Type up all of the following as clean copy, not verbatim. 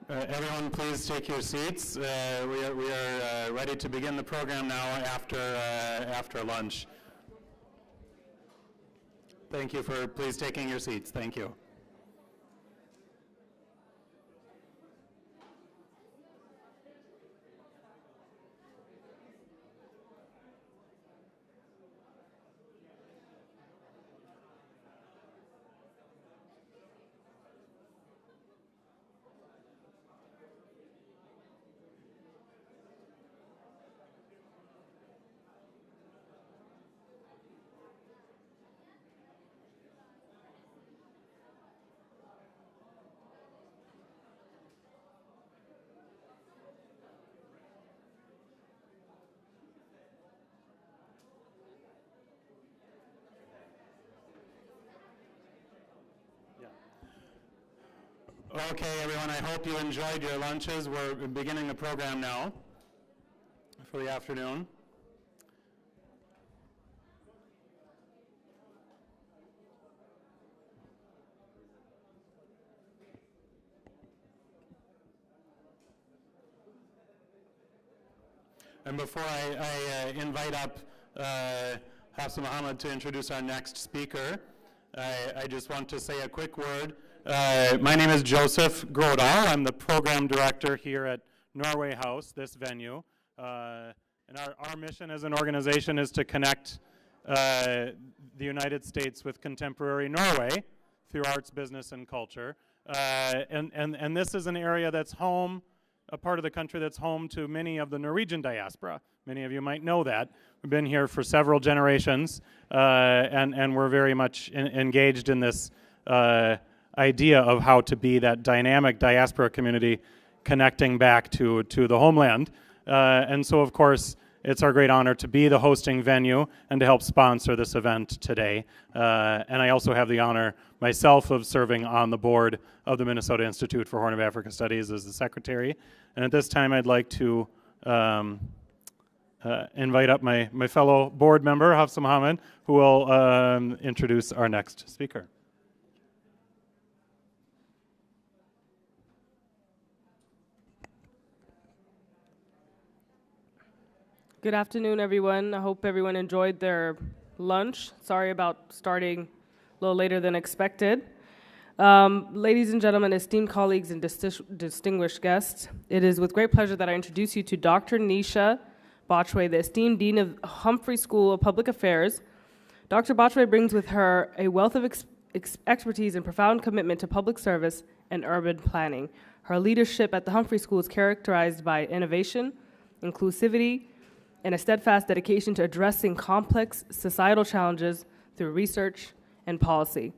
Everyone, please take your seats. We are ready to begin the program now after lunch. Thank you for please taking your seats. Thank you. Okay, everyone, I hope you enjoyed your lunches. We're beginning the program now for the afternoon. And before I invite up Hafsa Muhammad to introduce our next speaker, I just want to say a quick word. My name is Joseph Grodal. I'm the program director here at Norway House, this venue. And our mission as an organization is to connect the United States with contemporary Norway through arts, business, and culture. And this is an area that's home, a part of the country that's home to many of the Norwegian diaspora. Many of you might know that. We've been here for several generations, and we're very much engaged in this idea of how to be that dynamic diaspora community connecting back to the homeland. And so, of course, it's our great honor to be the hosting venue and to help sponsor this event today. And I also have the honor myself of serving on the board of the Minnesota Institute for Horn of Africa Studies as the secretary. And at this time, I'd like to invite up my fellow board member, Hafsa Muhammad, who will introduce our next speaker. Good afternoon, everyone. I hope everyone enjoyed their lunch. Sorry about starting a little later than expected. Ladies and gentlemen, esteemed colleagues and distinguished guests, it is with great pleasure that I introduce you to Dr. Nisha Botchway, the esteemed Dean of Humphrey School of Public Affairs. Dr. Botchway brings with her a wealth of expertise and profound commitment to public service and urban planning. Her leadership at the Humphrey School is characterized by innovation, inclusivity, and a steadfast dedication to addressing complex societal challenges through research and policy.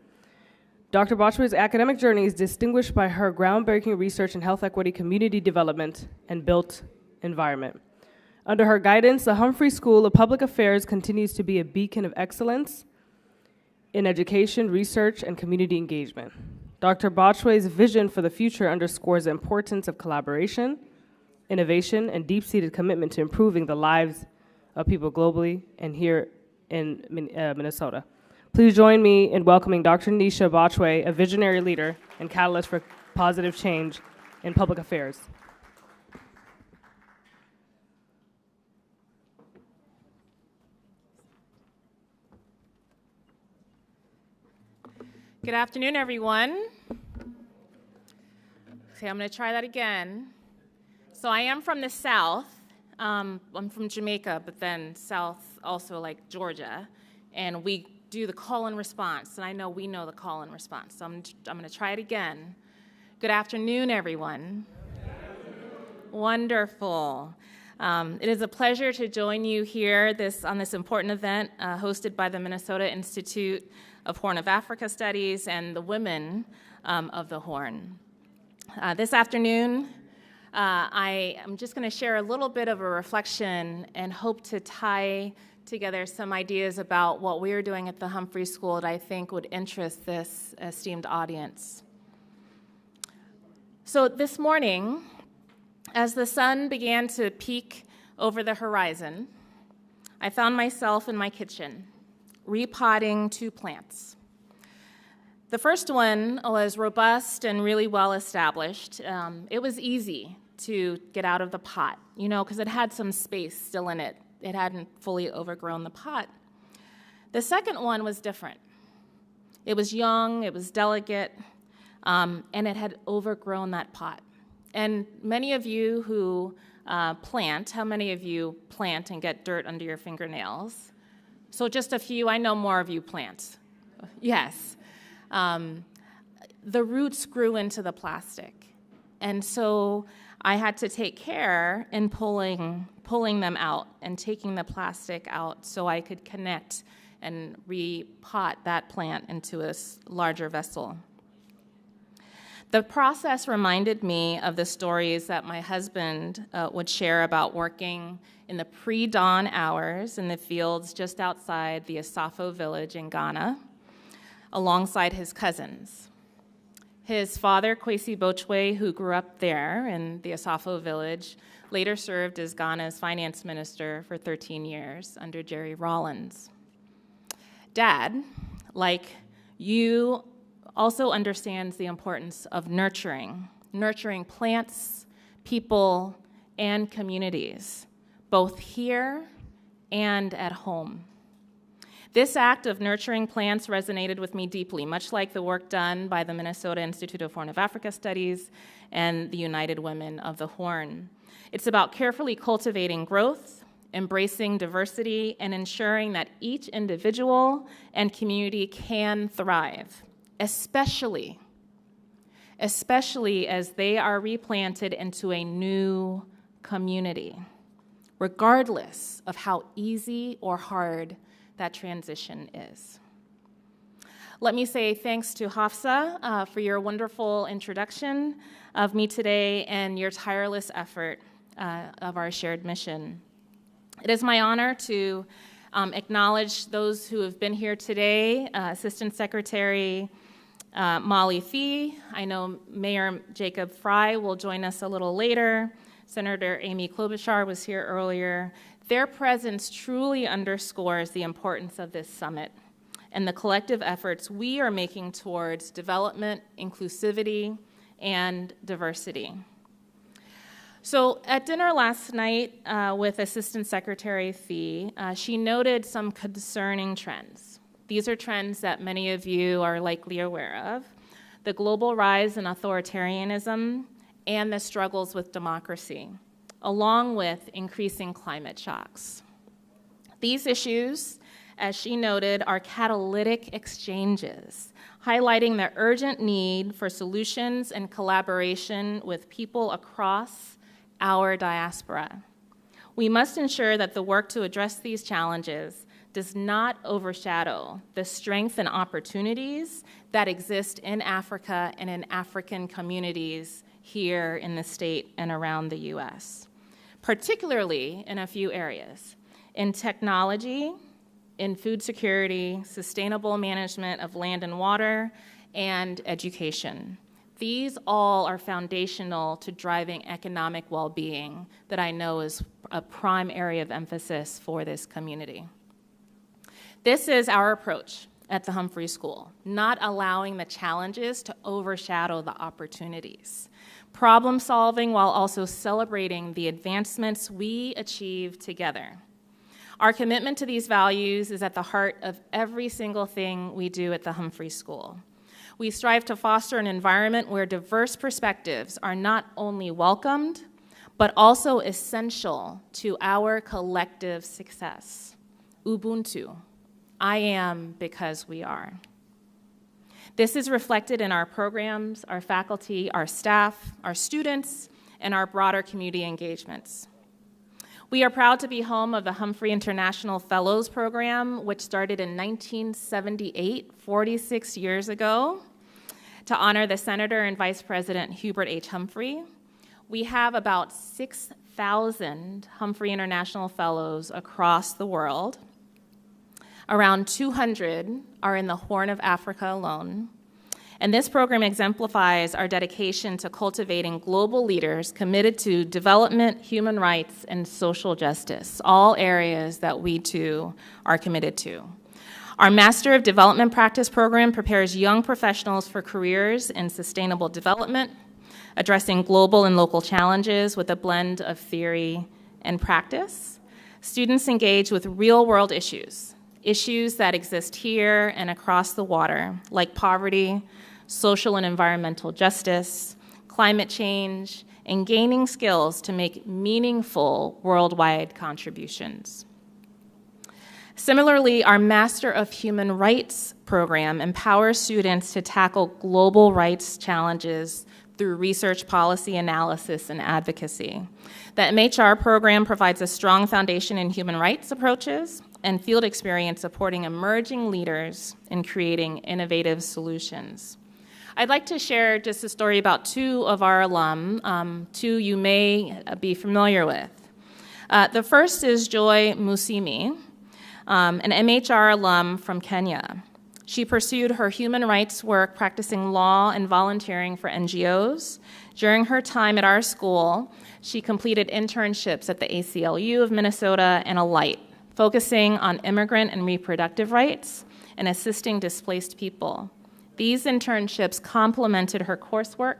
Dr. Botchway's academic journey is distinguished by her groundbreaking research in health equity, community development, and built environment. Under her guidance, the Humphrey School of Public Affairs continues to be a beacon of excellence in education, research, and community engagement. Dr. Botchway's vision for the future underscores the importance of collaboration, innovation, and deep-seated commitment to improving the lives of people globally and here in Minnesota. Please join me in welcoming Dr. Nisha Botchway, a visionary leader and catalyst for positive change in public affairs. Good afternoon, everyone. Okay, I'm going to try that again. So I am from the South. I'm from Jamaica, but then South also like Georgia. And we do the call and response. And I know we know the call and response. So I'm going to try it again. Good afternoon, everyone. Wonderful. It is a pleasure to join you here on this important event hosted by the Minnesota Institute of Horn of Africa Studies and the Women of the Horn. This afternoon, I am just going to share a little bit of a reflection and hope to tie together some ideas about what we're doing at the Humphrey School that I think would interest this esteemed audience. So this morning, as the sun began to peak over the horizon, I found myself in my kitchen, repotting 2 plants. The first one was robust and really well established. It was easy to get out of the pot, because it had some space still in it. It hadn't fully overgrown the pot. The second one was different. It was young, it was delicate, and it had overgrown that pot. And many of you who plant, how many of you plant and get dirt under your fingernails? So just a few, I know more of you plant. Yes. The roots grew into the plastic. And so I had to take care in pulling them out and taking the plastic out so I could connect and repot that plant into a larger vessel. The process reminded me of the stories that my husband would share about working in the pre-dawn hours in the fields just outside the Asafo village in Ghana, alongside his cousins. His father, Kwesi Bochwe, who grew up there in the Asafo village, later served as Ghana's finance minister for 13 years under Jerry Rawlings. Dad, like you, also understands the importance of nurturing plants, people, and communities, both here and at home. This act of nurturing plants resonated with me deeply, much like the work done by the Minnesota Institute of Horn of Africa Studies and the United Women of the Horn. It's about carefully cultivating growth, embracing diversity, and ensuring that each individual and community can thrive, especially as they are replanted into a new community, regardless of how easy or hard that transition is. Let me say thanks to Hafsa for your wonderful introduction of me today and your tireless effort of our shared mission. It is my honor to acknowledge those who have been here today, Assistant Secretary Molly Fee. I know Mayor Jacob Frey will join us a little later. Senator Amy Klobuchar was here earlier. Their presence truly underscores the importance of this summit and the collective efforts we are making towards development, inclusivity, and diversity. So at dinner last night with Assistant Secretary Fee, she noted some concerning trends. These are trends that many of you are likely aware of: the global rise in authoritarianism and the struggles with democracy, along with increasing climate shocks. These issues, as she noted, are catalytic exchanges, highlighting the urgent need for solutions and collaboration with people across our diaspora. We must ensure that the work to address these challenges does not overshadow the strength and opportunities that exist in Africa and in African communities here in the state and around the US, particularly in a few areas: in technology, in food security, sustainable management of land and water, and education. These all are foundational to driving economic well-being that I know is a prime area of emphasis for this community. This is our approach at the Humphrey School, not allowing the challenges to overshadow the opportunities. Problem solving while also celebrating the advancements we achieve together. Our commitment to these values is at the heart of every single thing we do at the Humphrey School. We strive to foster an environment where diverse perspectives are not only welcomed, but also essential to our collective success. Ubuntu, I am because we are. This is reflected in our programs, our faculty, our staff, our students, and our broader community engagements. We are proud to be home of the Humphrey International Fellows Program, which started in 1978, 46 years ago, to honor the Senator and Vice President Hubert H. Humphrey. We have about 6,000 Humphrey International Fellows across the world. Around 200 are in the Horn of Africa alone. And this program exemplifies our dedication to cultivating global leaders committed to development, human rights, and social justice, all areas that we too are committed to. Our Master of Development Practice program prepares young professionals for careers in sustainable development, addressing global and local challenges with a blend of theory and practice. Students engage with real-world issues that exist here and across the water, like poverty, social and environmental justice, climate change, and gaining skills to make meaningful worldwide contributions. Similarly, our Master of Human Rights program empowers students to tackle global rights challenges through research, policy analysis, and advocacy. The MHR program provides a strong foundation in human rights approaches and field experience supporting emerging leaders in creating innovative solutions. I'd like to share just a story about two of our alum, two you may be familiar with. The first is Joy Musimi, an MHR alum from Kenya. She pursued her human rights work practicing law and volunteering for NGOs. During her time at our school, she completed internships at the ACLU of Minnesota and Alight, focusing on immigrant and reproductive rights and assisting displaced people. These internships complemented her coursework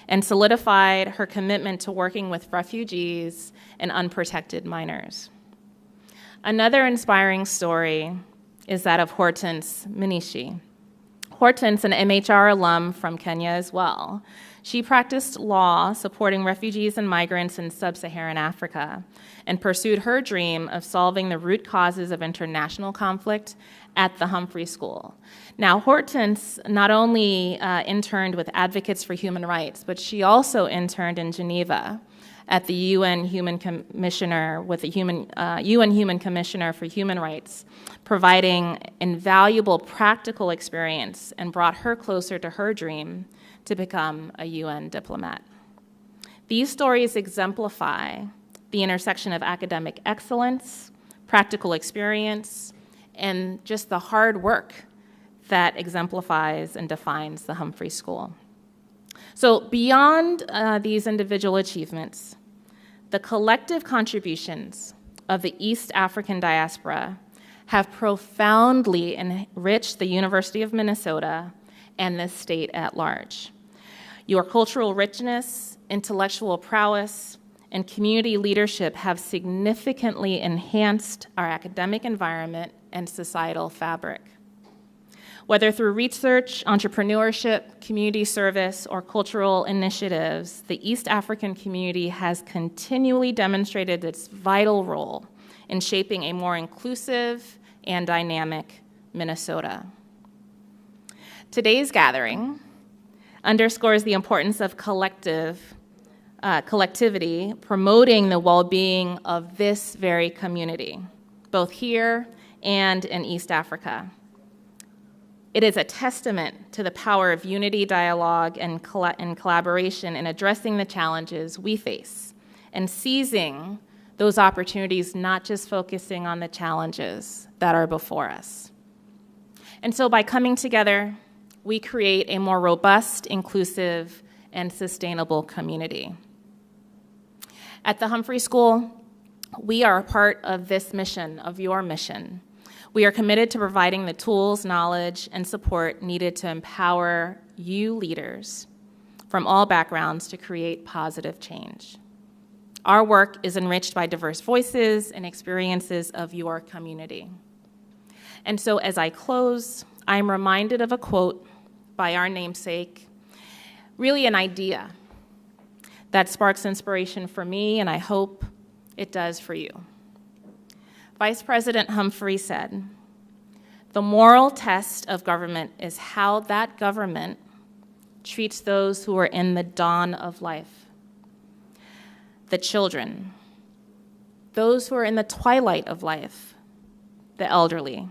and solidified her commitment to working with refugees and unprotected minors. Another inspiring story is that of Hortense Minishi. Hortense, an MHR alum from Kenya as well. She practiced law supporting refugees and migrants in sub-Saharan Africa and pursued her dream of solving the root causes of international conflict at the Humphrey School. Now, Hortense not only interned with Advocates for Human Rights, but she also interned in Geneva at the UN Human Commissioner with the UN Human Commissioner for Human Rights, providing invaluable practical experience and brought her closer to her dream to become a UN diplomat. These stories exemplify the intersection of academic excellence, practical experience, and just the hard work that exemplifies and defines the Humphrey School. So beyond these individual achievements, the collective contributions of the East African diaspora have profoundly enriched the University of Minnesota and the state at large. Your cultural richness, intellectual prowess, and community leadership have significantly enhanced our academic environment and societal fabric. Whether through research, entrepreneurship, community service, or cultural initiatives, the East African community has continually demonstrated its vital role in shaping a more inclusive and dynamic Minnesota. Today's gathering underscores the importance of collectivity, promoting the well-being of this very community, both here and in East Africa. It is a testament to the power of unity, dialogue, and collaboration in addressing the challenges we face and seizing those opportunities, not just focusing on the challenges that are before us. And so by coming together, we create a more robust, inclusive, and sustainable community. At the Humphrey School, we are a part of this mission, of your mission. We are committed to providing the tools, knowledge, and support needed to empower you leaders from all backgrounds to create positive change. Our work is enriched by diverse voices and experiences of your community. And so as I close, I'm reminded of a quote by our namesake, really an idea that sparks inspiration for me, and I hope it does for you. Vice President Humphrey said, "The moral test of government is how that government treats those who are in the dawn of life, the children, those who are in the twilight of life, the elderly,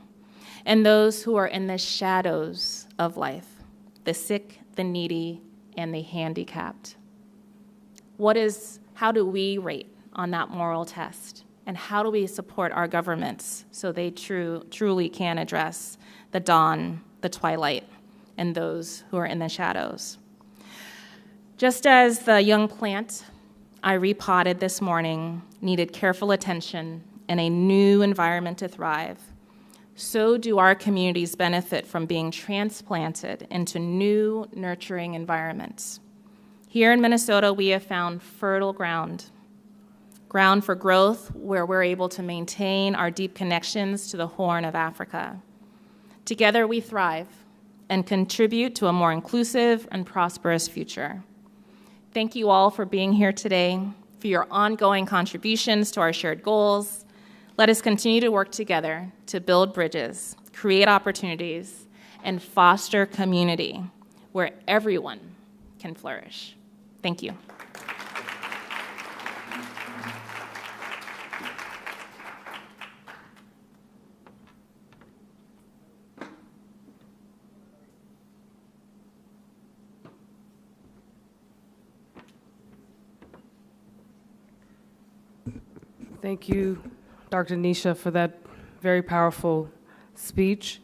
and those who are in the shadows of life, the sick, the needy, and the handicapped." How do we rate on that moral test? And how do we support our governments so they truly can address the dawn, the twilight, and those who are in the shadows? Just as the young plant I repotted this morning needed careful attention and a new environment to thrive, so do our communities benefit from being transplanted into new, nurturing environments. Here in Minnesota, we have found fertile ground for growth where we're able to maintain our deep connections to the Horn of Africa. Together, we thrive and contribute to a more inclusive and prosperous future. Thank you all for being here today, for your ongoing contributions to our shared goals. Let us continue to work together to build bridges, create opportunities, and foster community where everyone can flourish. Thank you. Thank you, Dr. Nisha, for that very powerful speech.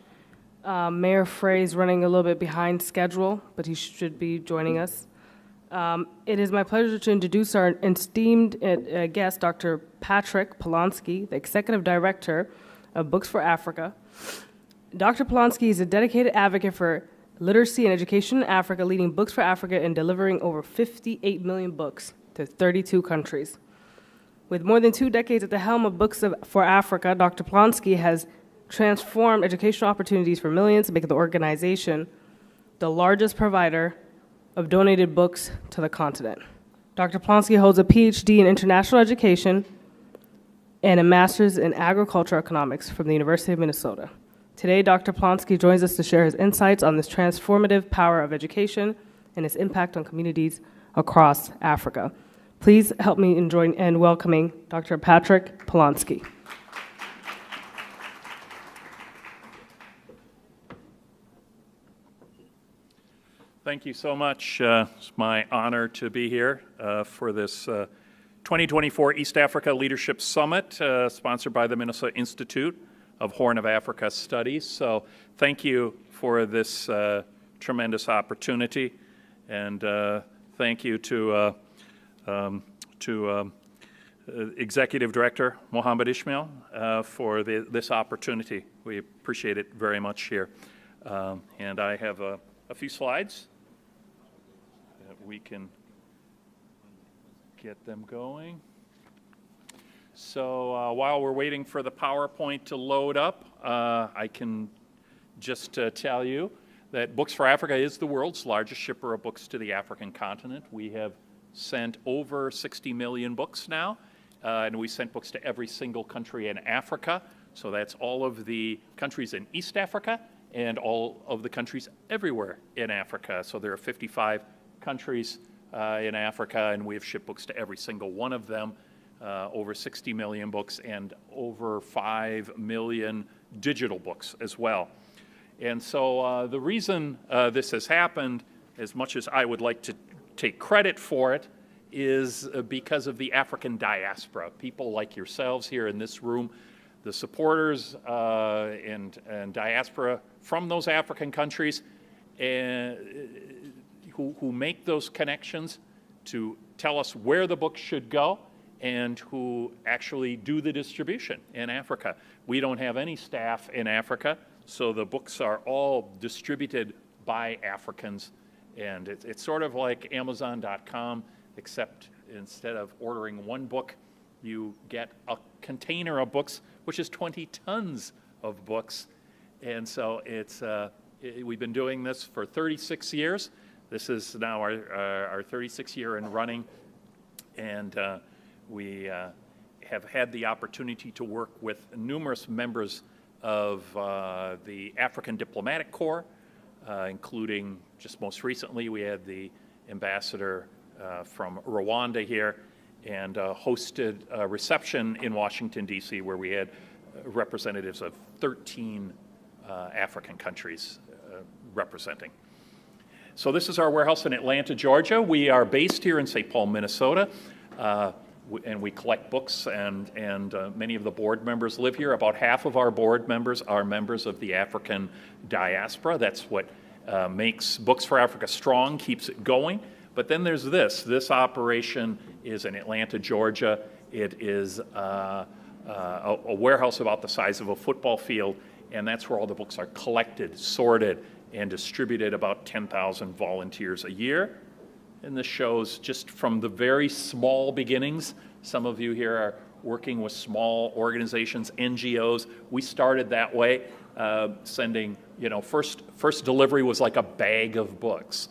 Mayor Frey is running a little bit behind schedule, but he should be joining us. It is my pleasure to introduce our esteemed guest, Dr. Patrick Polonsky, the Executive Director of Books for Africa. Dr. Polonsky is a dedicated advocate for literacy and education in Africa, leading Books for Africa and delivering over 58 million books to 32 countries. With more than 2 decades at the helm of Books for Africa, Dr. Polonsky has transformed educational opportunities for millions, making the organization the largest provider of donated books to the continent. Dr. Polonsky holds a PhD in international education and a master's in agricultural economics from the University of Minnesota. Today, Dr. Polonsky joins us to share his insights on this transformative power of education and its impact on communities across Africa. Please help me in joining and welcoming Dr. Patrick Polonsky. Thank you so much. It's my honor to be here for this 2024 East Africa Leadership Summit, sponsored by the Minnesota Institute of Horn of Africa Studies. So thank you for this tremendous opportunity, and thank you to Executive Director Mohammed Ismail for this opportunity. We appreciate it very much here. And I have a few slides that we can get them going. So while we're waiting for the PowerPoint to load up, I can just tell you that Books for Africa is the world's largest shipper of books to the African continent. We have sent over 60 million books now, and we sent books to every single country in Africa. So that's all of the countries in East Africa and all of the countries everywhere in Africa. So there are 55 countries in Africa, and we have shipped books to every single one of them, over 60 million books and over 5 million digital books as well. And so the reason this has happened, as much as I would like to take credit for it, is because of the African diaspora. People like yourselves here in this room, the supporters and diaspora from those African countries who make those connections to tell us where the books should go and who actually do the distribution in Africa. We don't have any staff in Africa, so the books are all distributed by Africans. And it's sort of like Amazon.com, except instead of ordering one book, you get a container of books, which is 20 tons of books. And so we've been doing this for 36 years. This is now our 36th year in running. And we have had the opportunity to work with numerous members of the African Diplomatic Corps, including just most recently we had the ambassador from Rwanda here and hosted a reception in Washington, D.C., where we had representatives of 13 African countries representing. So this is our warehouse in Atlanta, Georgia. We are based here in St. Paul, Minnesota, and we collect books, and many of the board members live here. About half of our board members are members of the African diaspora. That's what makes Books for Africa strong, keeps it going. But then there's this. This operation is in Atlanta, Georgia. It is a warehouse about the size of a football field, and that's where all the books are collected, sorted, and distributed, about 10,000 volunteers a year. And this shows just from the very small beginnings. Some of you here are working with small organizations, NGOs. We started that way, sending, first delivery was like a bag of books.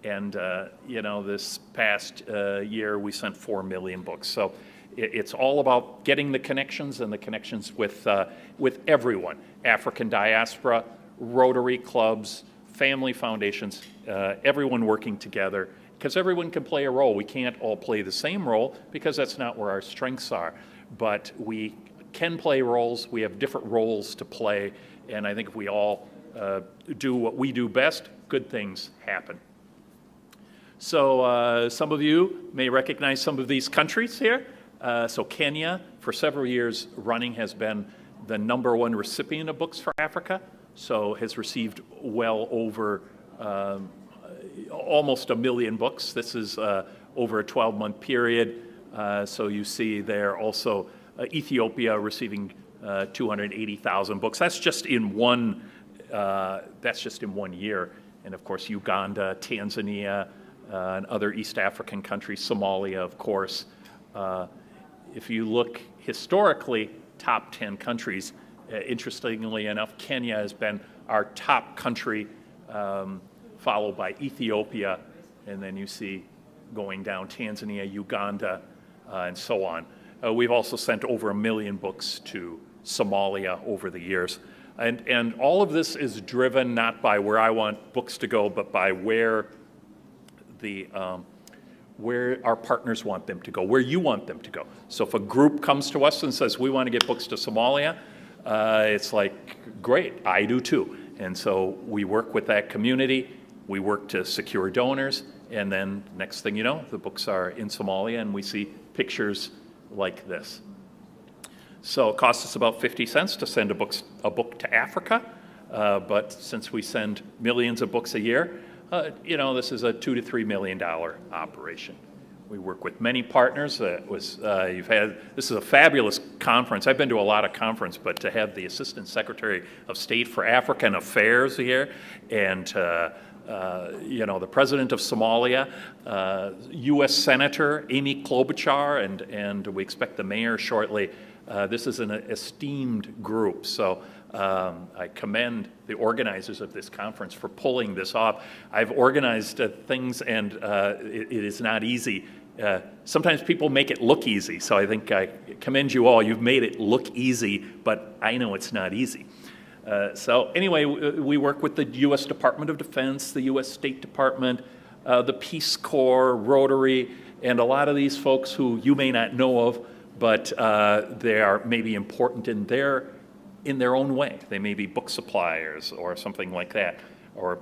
This past year we sent 4 million books. So it's all about getting the connections, and the connections with everyone. African diaspora, Rotary clubs, family foundations, everyone working together, because everyone can play a role. We can't all play the same role because that's not where our strengths are, but we can play roles. We have different roles to play, and I think if we all do what we do best, good things happen. So some of you may recognize some of these countries here. So Kenya, for several years running, has been the #1 recipient of Books for Africa, so has received well over almost 1 million books. This is over a 12-month period. So you see there also Ethiopia receiving 280,000 books. That's just in one year. And of course, Uganda, Tanzania, and other East African countries, Somalia, of course. If you look historically, top 10 countries, interestingly enough, Kenya has been our top country, followed by Ethiopia, and then you see going down Tanzania, Uganda, and so on. We've also sent over 1 million books to Somalia over the years. And all of this is driven not by where I want books to go, but by where our partners want them to go, where you want them to go. So if a group comes to us and says, we want to get books to Somalia, it's like, great, I do too. And so we work with that community, we work to secure donors, and then next thing you know, the books are in Somalia and we see pictures like this. So it costs us about 50 cents to send a book to Africa, but since we send millions of books a year, this is a $2 to $3 million operation. We work with many partners. This is a fabulous conference. I've been to a lot of conferences, but to have the Assistant Secretary of State for African Affairs here, and the President of Somalia, U.S. Senator Amy Klobuchar, and we expect the mayor shortly. This is an esteemed group. So I commend the organizers of this conference for pulling this off. I've organized things, and it is not easy. Sometimes people make it look easy, so I think I commend you all. You've made it look easy, but I know it's not easy. So anyway, we work with the U.S. Department of Defense, the U.S. State Department, the Peace Corps, Rotary, and a lot of these folks who you may not know of, but they are maybe important in their own way. They may be book suppliers or something like that, or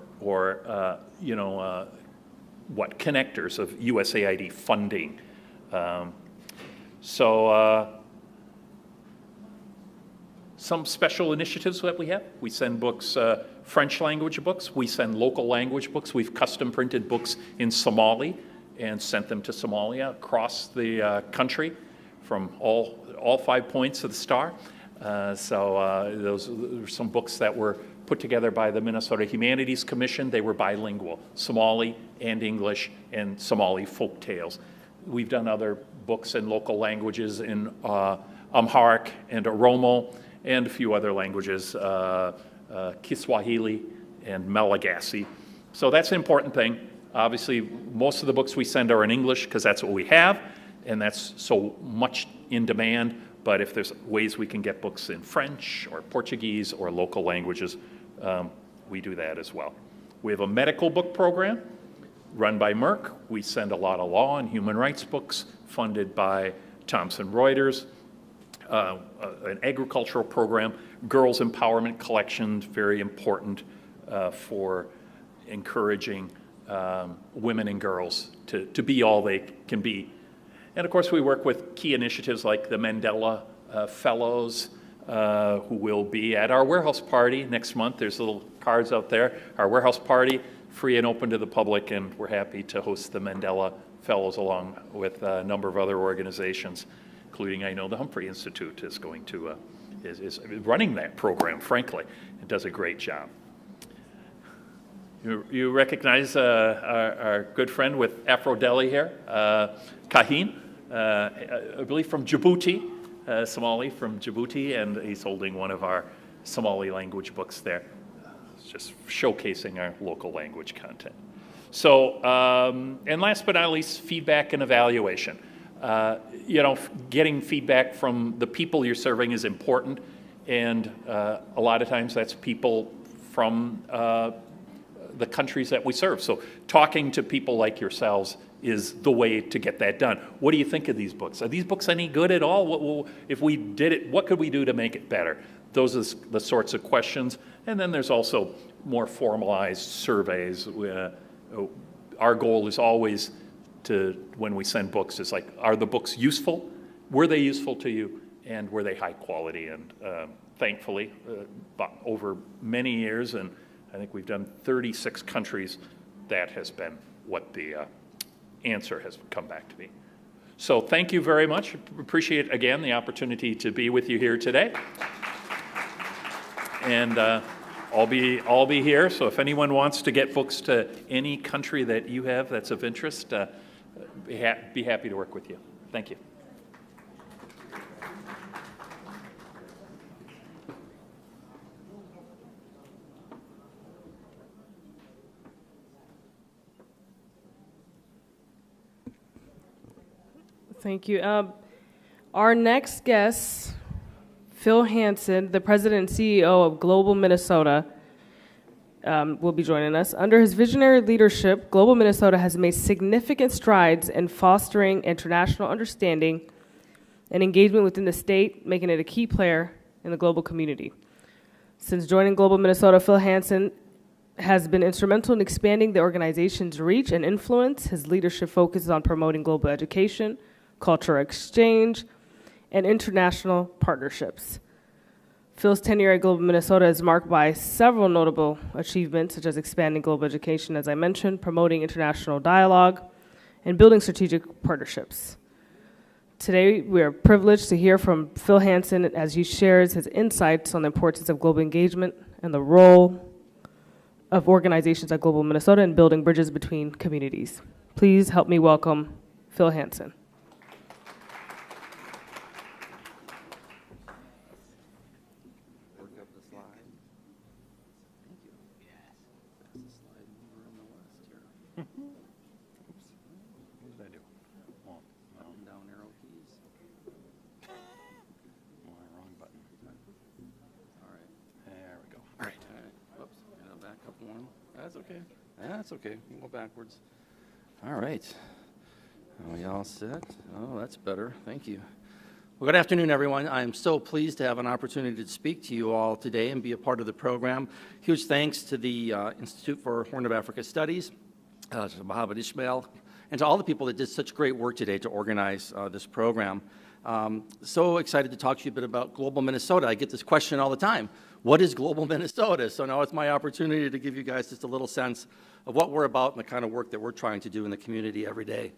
connectors of USAID funding. Some special initiatives that we have. We send books, French language books. We send local language books. We've custom printed books in Somali and sent them to Somalia across the country from all 5 points of the star. Those are some books that were put together by the Minnesota Humanities Commission. They were bilingual, Somali and English, and Somali folk tales. We've done other books in local languages in Amharic and Oromo, and a few other languages, Kiswahili and Malagasy. So that's an important thing. Obviously, most of the books we send are in English because that's what we have, and that's so much in demand. But if there's ways we can get books in French or Portuguese or local languages, we do that as well. We have a medical book program run by Merck. We send a lot of law and human rights books funded by Thomson Reuters. An agricultural program, girls empowerment collections, very important for encouraging women and girls to be all they can be. And of course, we work with key initiatives like the Mandela Fellows, who will be at our warehouse party next month. There's little cards out there. Our warehouse party, free and open to the public, and we're happy to host the Mandela Fellows along with a number of other organizations, including, I know, the Humphrey Institute is going to is running that program, frankly, and does a great job. You recognize our good friend with Afro Deli here, Kahin, I believe from Djibouti, Somali from Djibouti, and he's holding one of our Somali language books there. It's just showcasing our local language content. So, and last but not least, feedback and evaluation. You know, getting feedback from the people you're serving is important, and a lot of times that's people from the countries that we serve. So talking to people like yourselves is the way to get that done. What do you think of these books? Are these books any good at all? If we did it, what could we do to make it better? Those are the sorts of questions. And then there's also more formalized surveys. Our goal is always to, when we send books, is like, are the books useful? Were they useful to you? And were they high quality? And thankfully, over many years, and I think we've done 36 countries, that has been what the answer has come back to be. So thank you very much. Appreciate, again, the opportunity to be with you here today. And I'll be here, so if anyone wants to get books to any country that you have that's of interest, be happy to work with you. Thank you. Thank you. Our next guest, Phil Hansen, the president and CEO of Global Minnesota, will be joining us. Under his visionary leadership, Global Minnesota has made significant strides in fostering international understanding and engagement within the state, making it a key player in the global community. Since joining Global Minnesota, Phil Hansen has been instrumental in expanding the organization's reach and influence. His leadership focuses on promoting global education, cultural exchange, and international partnerships. Phil's tenure at Global Minnesota is marked by several notable achievements, such as expanding global education, as I mentioned, promoting international dialogue, and building strategic partnerships. Today, we are privileged to hear from Phil Hansen as he shares his insights on the importance of global engagement and the role of organizations like Global Minnesota in building bridges between communities. Please help me welcome Phil Hansen. That's okay. We'll go backwards. All right. Are we all set? Oh, that's better. Thank you. Well, good afternoon, everyone. I'm so pleased to have an opportunity to speak to you all today and be a part of the program. Huge thanks to the Institute for Horn of Africa Studies, to Mohammed Ishmael, and to all the people that did such great work today to organize this program. So excited to talk to you a bit about Global Minnesota. I get this question all the time. What is Global Minnesota? So now it's my opportunity to give you guys just a little sense of what we're about and the kind of work that we're trying to do in the community every day.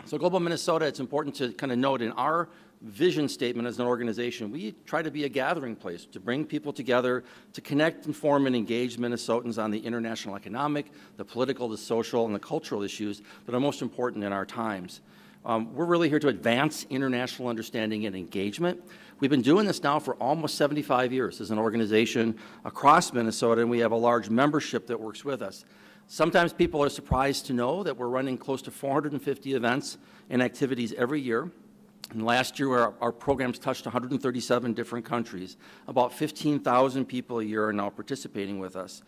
So Global Minnesota, it's important to kind of note in our vision statement as an organization, we try to be a gathering place to bring people together, to connect, inform, and engage Minnesotans on the international economic, the political, the social, and the cultural issues that are most important in our times. We're really here to advance international understanding and engagement. We've been doing this now for almost 75 years as an organization across Minnesota, and we have a large membership that works with us. Sometimes people are surprised to know that we're running close to 450 events and activities every year. And last year, our programs touched 137 different countries. About 15,000 people a year are now participating with us.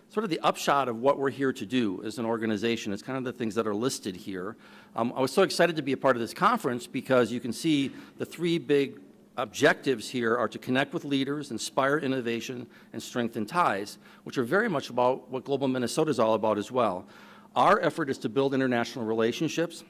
Sort of the upshot of what we're here to do as an organization is kind of the things that are listed here. I was so excited to be a part of this conference because you can see the three big objectives here are to connect with leaders, inspire innovation, and strengthen ties, which are very much about what Global Minnesota is all about as well. Our effort is to build international relationships,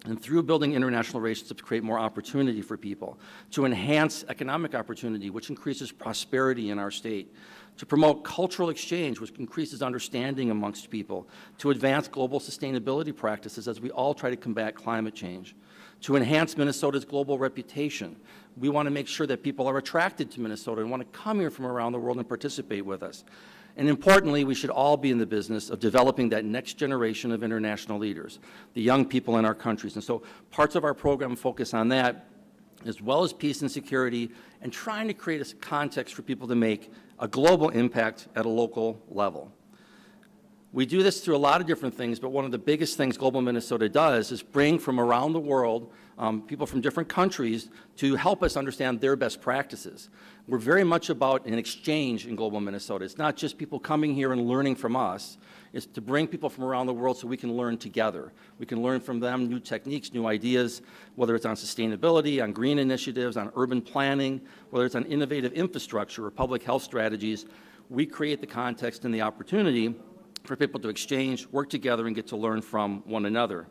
and through building international relationships, create more opportunity for people, to enhance economic opportunity, which increases prosperity in our state, to promote cultural exchange, which increases understanding amongst people, to advance global sustainability practices as we all try to combat climate change, To enhance Minnesota's global reputation, we want to make sure that people are attracted to Minnesota and want to come here from around the world and participate with us. And importantly, we should all be in the business of developing that next generation of international leaders, the young people in our countries. And so parts of our program focus on that, as well as peace and security, and trying to create a context for people to make a global impact at a local level. We do this through a lot of different things, but one of the biggest things Global Minnesota does is bring from around the world people from different countries to help us understand their best practices. We're very much about an exchange in Global Minnesota. It's not just people coming here and learning from us. It's to bring people from around the world so we can learn together. We can learn from them new techniques, new ideas, whether it's on sustainability, on green initiatives, on urban planning, whether it's on innovative infrastructure or public health strategies. We create the context and the opportunity for people to exchange, work together, and get to learn from one another.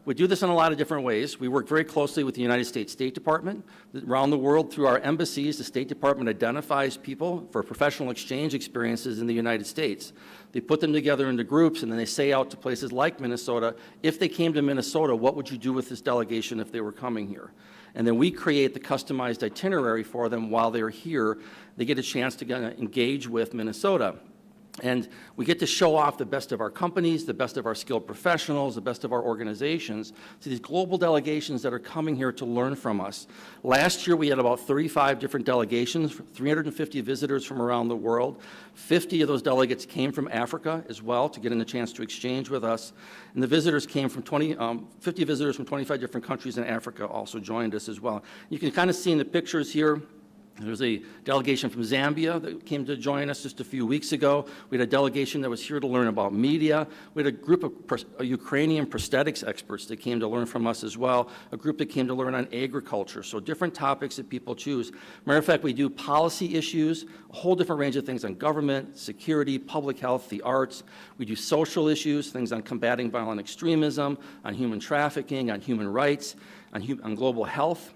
We do this in a lot of different ways. We work very closely with the United States State Department. Around the world, through our embassies, the State Department identifies people for professional exchange experiences in the United States. They put them together into groups, and then they say out to places like Minnesota, if they came to Minnesota, what would you do with this delegation if they were coming here? And then we create the customized itinerary for them while they're here. They get a chance to engage with Minnesota. And we get to show off the best of our companies, the best of our skilled professionals, the best of our organizations to these global delegations that are coming here to learn from us. Last year, we had about 35 different delegations, 350 visitors from around the world. 50 of those delegates came from Africa as well to get a chance to exchange with us. And the visitors came from 50 visitors from 25 different countries in Africa also joined us as well. You can kind of see in the pictures here, there's a delegation from Zambia that came to join us just a few weeks ago. We had a delegation that was here to learn about media. We had a group of Ukrainian prosthetics experts that came to learn from us as well, a group that came to learn on agriculture, so different topics that people choose. Matter of fact, we do policy issues, a whole different range of things on government, security, public health, the arts. We do social issues, things on combating violent extremism, on human trafficking, on human rights, on global health.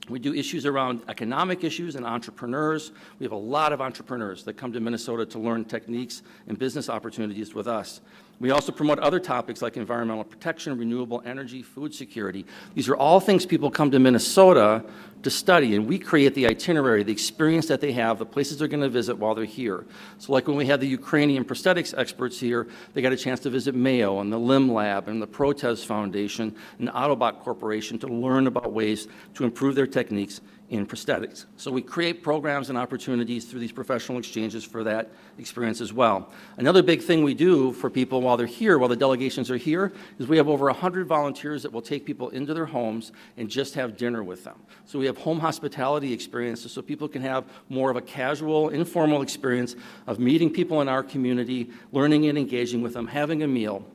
We do issues around economic issues and entrepreneurs. We have a lot of entrepreneurs that come to Minnesota to learn techniques and business opportunities with us. We also promote other topics like environmental protection, renewable energy, food security. These are all things people come to Minnesota to study, and we create the itinerary, the experience that they have, the places they're going to visit while they're here. So like when we had the Ukrainian prosthetics experts here, they got a chance to visit Mayo and the Limb Lab and the Protez Foundation and Autobot Corporation to learn about ways to improve their techniques in prosthetics. So we create programs and opportunities through these professional exchanges for that experience as well. Another big thing we do for people while they're here, while the delegations are here, is we have over 100 volunteers that will take people into their homes and just have dinner with them. So we have home hospitality experiences so people can have more of a casual, informal experience of meeting people in our community, learning and engaging with them, having a meal.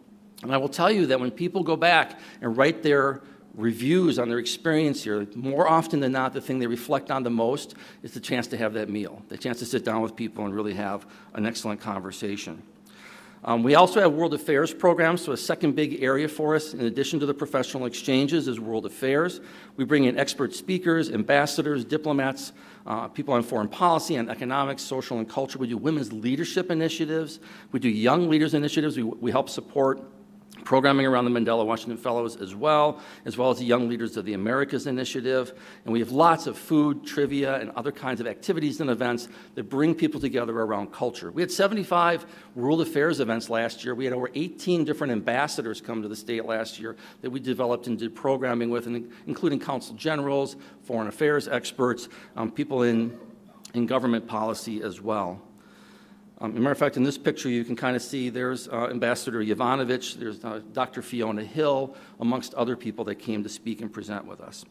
And I will tell you that when people go back and write their reviews on their experience here, more often than not, the thing they reflect on the most is the chance to have that meal, the chance to sit down with people and really have an excellent conversation. We also have World Affairs programs, so a second big area for us, in addition to the professional exchanges, is World Affairs. We bring in expert speakers, ambassadors, diplomats, people on foreign policy, on economics, social, and culture. We do women's leadership initiatives. We do young leaders initiatives. We help support programming around the Mandela Washington Fellows as well as the Young Leaders of the Americas initiative. And we have lots of food, trivia, and other kinds of activities and events that bring people together around culture. We had 75 World Affairs events last year. We had over 18 different ambassadors come to the state last year that we developed and did programming with, including consul generals, foreign affairs experts, people in government policy as well. As a matter of fact, in this picture, you can kind of see there's Ambassador Yovanovitch, there's Dr. Fiona Hill, amongst other people that came to speak and present with us.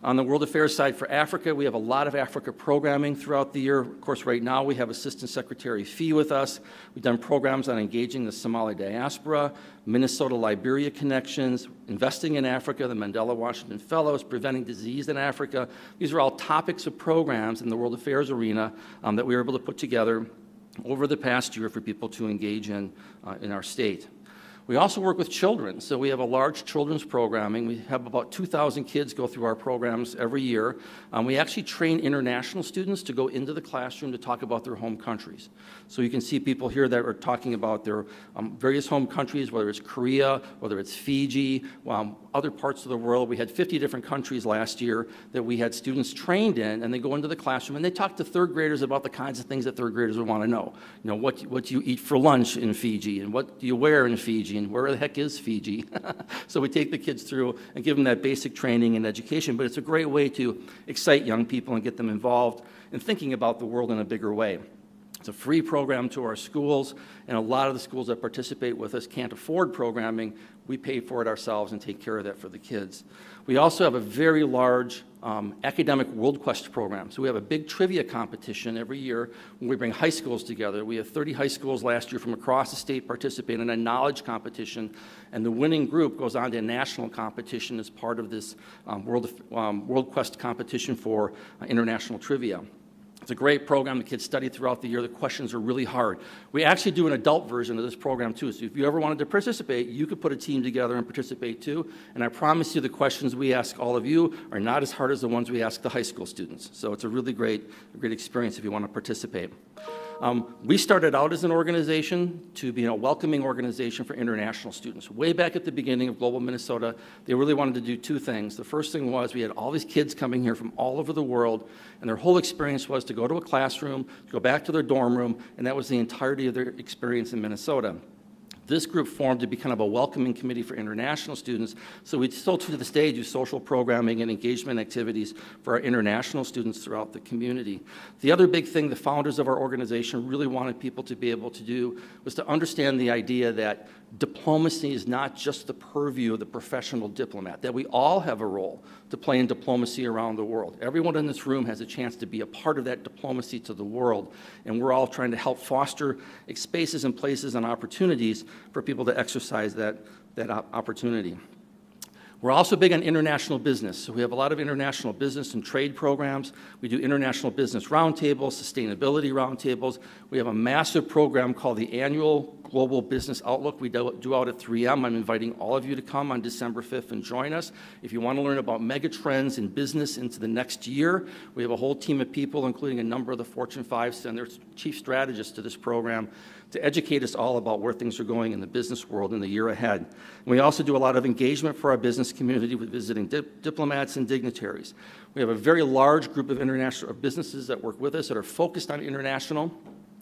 On the World Affairs side for Africa, we have a lot of Africa programming throughout the year. Of course, right now we have Assistant Secretary Fee with us. We've done programs on engaging the Somali diaspora, Minnesota-Liberia connections, investing in Africa, the Mandela Washington Fellows, preventing disease in Africa. These are all topics of programs in the World Affairs arena that we were able to put together over the past year for people to engage in our state. We also work with children, so we have a large children's programming. We have about 2,000 kids go through our programs every year. We actually train international students to go into the classroom to talk about their home countries. So you can see people here that are talking about their various home countries, whether it's Korea, whether it's Fiji, other parts of the world. We had 50 different countries last year that we had students trained in, and they go into the classroom and they talk to third graders about the kinds of things that third graders would want to know. You know, what do you eat for lunch in Fiji, and what do you wear in Fiji, and where the heck is Fiji? So we take the kids through and give them that basic training and education, but it's a great way to excite young people and get them involved in thinking about the world in a bigger way. It's a free program to our schools, and a lot of the schools that participate with us can't afford programming. We pay for it ourselves and take care of that for the kids. We also have a very large academic World Quest program. So we have a big trivia competition every year when we bring high schools together. We have 30 high schools last year from across the state participate in a knowledge competition, and the winning group goes on to a national competition as part of this World Quest competition for international trivia. It's a great program. The kids study throughout the year. The questions are really hard. We actually do an adult version of this program too. So if you ever wanted to participate, you could put a team together and participate too. And I promise you the questions we ask all of you are not as hard as the ones we ask the high school students. So it's a really great experience if you want to participate. We started out as an organization to be a welcoming organization for international students. Way back at the beginning of Global Minnesota, they really wanted to do two things. The first thing was we had all these kids coming here from all over the world, and their whole experience was to go to a classroom, to go back to their dorm room, and that was the entirety of their experience in Minnesota. This group formed to be kind of a welcoming committee for international students, so we still to this day do social programming and engagement activities for our international students throughout the community. The other big thing the founders of our organization really wanted people to be able to do was to understand the idea that diplomacy is not just the purview of the professional diplomat, that we all have a role to play in diplomacy around the world. Everyone in this room has a chance to be a part of that diplomacy to the world, and we're all trying to help foster spaces and places and opportunities for people to exercise that opportunity. We're also big on international business, so we have a lot of international business and trade programs. We do international business roundtables, sustainability roundtables. We have a massive program called the Annual Global Business Outlook we do out at 3M. I'm inviting all of you to come on December 5th and join us. If you want to learn about mega trends in business into the next year, we have a whole team of people, including a number of the Fortune 5 and their chief strategists to this program, to educate us all about where things are going in the business world in the year ahead. And we also do a lot of engagement for our business community with visiting diplomats and dignitaries. We have a very large group of international businesses that work with us that are focused on international.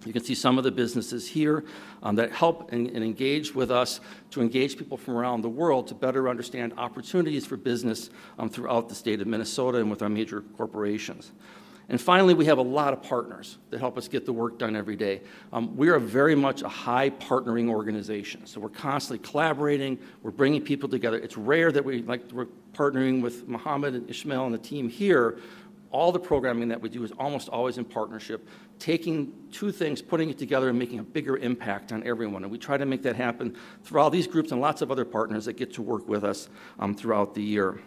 You can see some of the businesses here that help and engage with us to engage people from around the world to better understand opportunities for business throughout the state of Minnesota and with our major corporations. And finally, we have a lot of partners that help us get the work done every day. We are very much a high partnering organization, so we're constantly collaborating, we're bringing people together. It's rare that we're partnering with Mohammed and Ishmael and the team here. All the programming that we do is almost always in partnership, taking two things, putting it together, and making a bigger impact on everyone. And we try to make that happen through all these groups and lots of other partners that get to work with us throughout the year.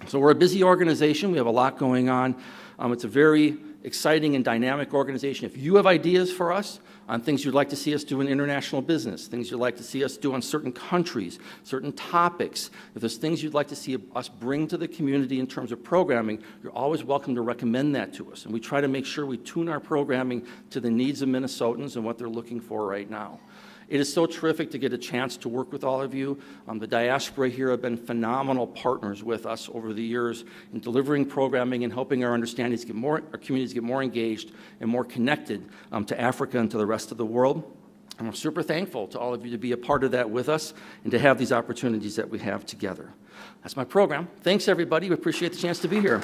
So we're a busy organization. We have a lot going on. It's a very exciting and dynamic organization. If you have ideas for us on things you'd like to see us do in international business, things you'd like to see us do on certain countries, certain topics, if there's things you'd like to see us bring to the community in terms of programming, you're always welcome to recommend that to us. And we try to make sure we tune our programming to the needs of Minnesotans and what they're looking for right now. It is so terrific to get a chance to work with all of you. The diaspora here have been phenomenal partners with us over the years in delivering programming and helping our communities get more engaged and more connected to Africa and to the rest of the world. And we're super thankful to all of you to be a part of that with us and to have these opportunities that we have together. That's my program. Thanks, everybody. We appreciate the chance to be here.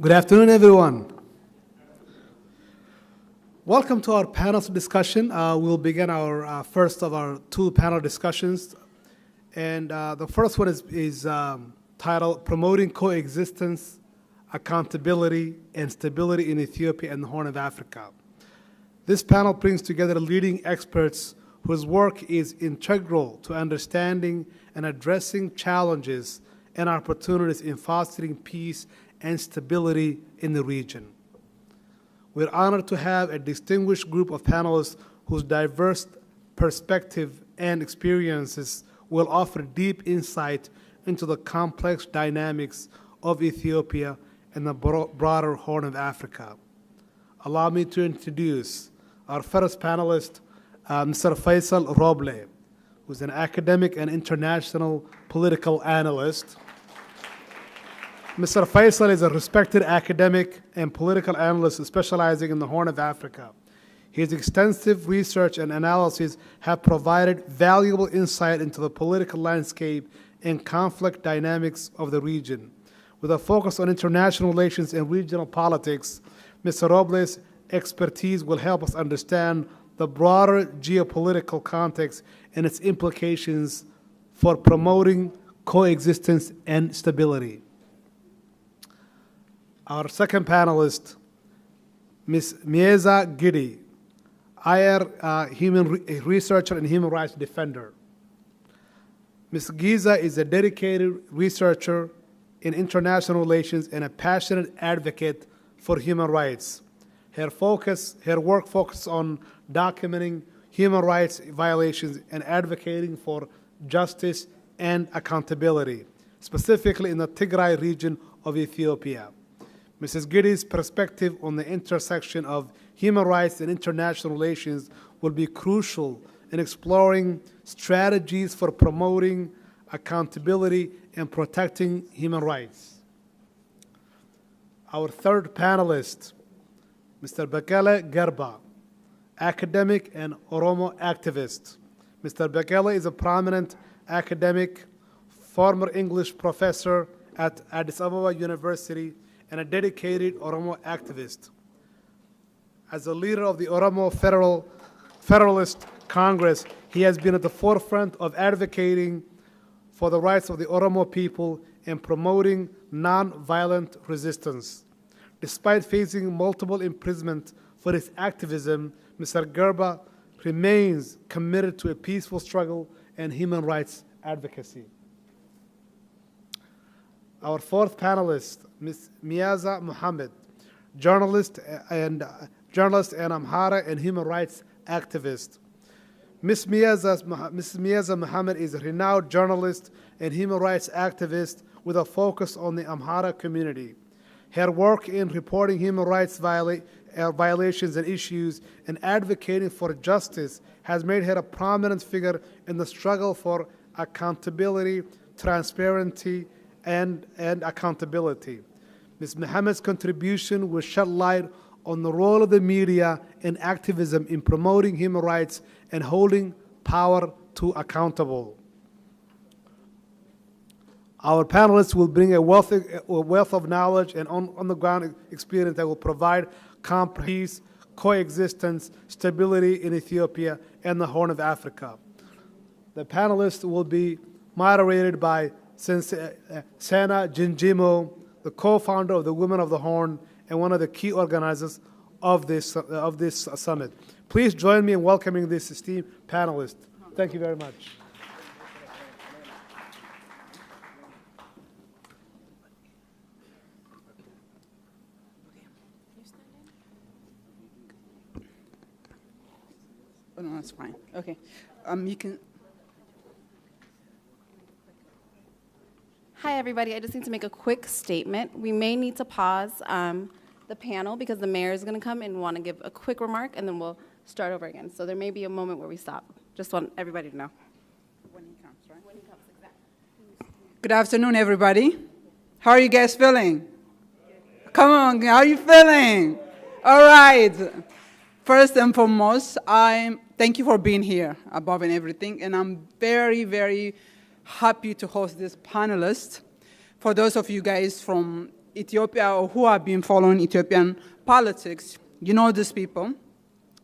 Good afternoon, everyone. Welcome to our panel discussion. We'll begin our first of our two panel discussions. And the first one is titled Promoting Coexistence accountability, and stability in Ethiopia and the Horn of Africa. This panel brings together leading experts whose work is integral to understanding and addressing challenges and opportunities in fostering peace and stability in the region. We're honored to have a distinguished group of panelists whose diverse perspective and experiences will offer deep insight into the complex dynamics of Ethiopia and the broader Horn of Africa. Allow me to introduce our first panelist, Mr. Faisal Roble, who's an academic and international political analyst. Mr. Faisal is a respected academic and political analyst specializing in the Horn of Africa. His extensive research and analysis have provided valuable insight into the political landscape and conflict dynamics of the region. With a focus on international relations and regional politics, Mr. Roble's expertise will help us understand the broader geopolitical context and its implications for promoting coexistence and stability. Our second panelist, Ms. Mieza Gidi, IR researcher and human rights defender. Ms. Giza is a dedicated researcher in international relations and a passionate advocate for human rights. Her work focuses on documenting human rights violations and advocating for justice and accountability, specifically in the Tigray region of Ethiopia. Mrs. Gidi's perspective on the intersection of human rights and international relations will be crucial in exploring strategies for promoting accountability and protecting human rights. Our third panelist, Mr. Bekele Gerba, academic and Oromo activist. Mr. Bekele is a prominent academic, former English professor at Addis Ababa University, and a dedicated Oromo activist. As a leader of the Oromo Federalist Congress, he has been at the forefront of advocating for the rights of the Oromo people and promoting non-violent resistance. Despite facing multiple imprisonment for his activism, Mr. Gerba remains committed to a peaceful struggle and human rights advocacy. Our fourth panelist, Ms. Mieza Mohammed, journalist and Amhara and human rights activist. Ms. Mieza Mohammed is a renowned journalist and human rights activist with a focus on the Amhara community. Her work in reporting human rights violations and issues and advocating for justice has made her a prominent figure in the struggle for accountability, transparency, and accountability. Ms. Mohammed's contribution will shed light on the role of the media and activism in promoting human rights and holding power to accountable. Our panelists will bring a wealth of knowledge and on-the-ground experience that will provide peace, coexistence, stability in Ethiopia and the Horn of Africa. The panelists will be moderated by Sana Jinjimo, the co-founder of the Women of the Horn and one of the key organizers of this summit. Please join me in welcoming this esteemed panelist. Thank you very much. Oh, no, that's fine. Okay. You can. Hi, everybody. I just need to make a quick statement. We may need to pause the panel because the mayor is going to come and want to give a quick remark, and then we'll start over again. So there may be a moment where we stop. Just want everybody to know. When he comes, right? When he comes, exactly. Good afternoon, everybody. How are you guys feeling? Come on, how are you feeling? All right. First and foremost, thank you for being here above and everything, and I'm very, very happy to host this panelist. For those of you guys from Ethiopia or who have been following Ethiopian politics, you know these people.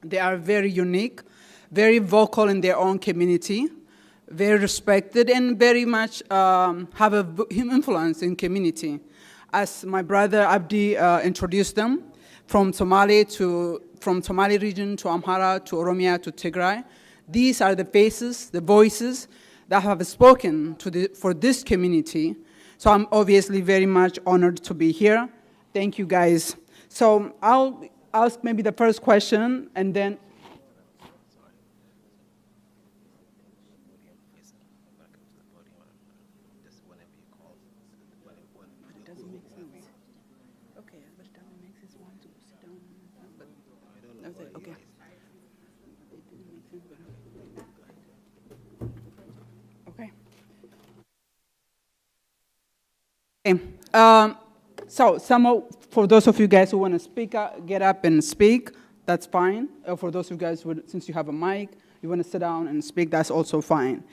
They are very unique, very vocal in their own community, very respected, and very much have an influence in community. as my brother Abdi introduced them, from Somali region to Amhara to Oromia to Tigray. These are the faces, the voices that have spoken for this community. So I'm obviously very much honored to be here. Thank you, guys. So I'll ask maybe the first question, and then so for those of you guys who want to speak, get up and speak, that's fine. For those of you guys, since you have a mic, you want to sit down and speak, that's also fine.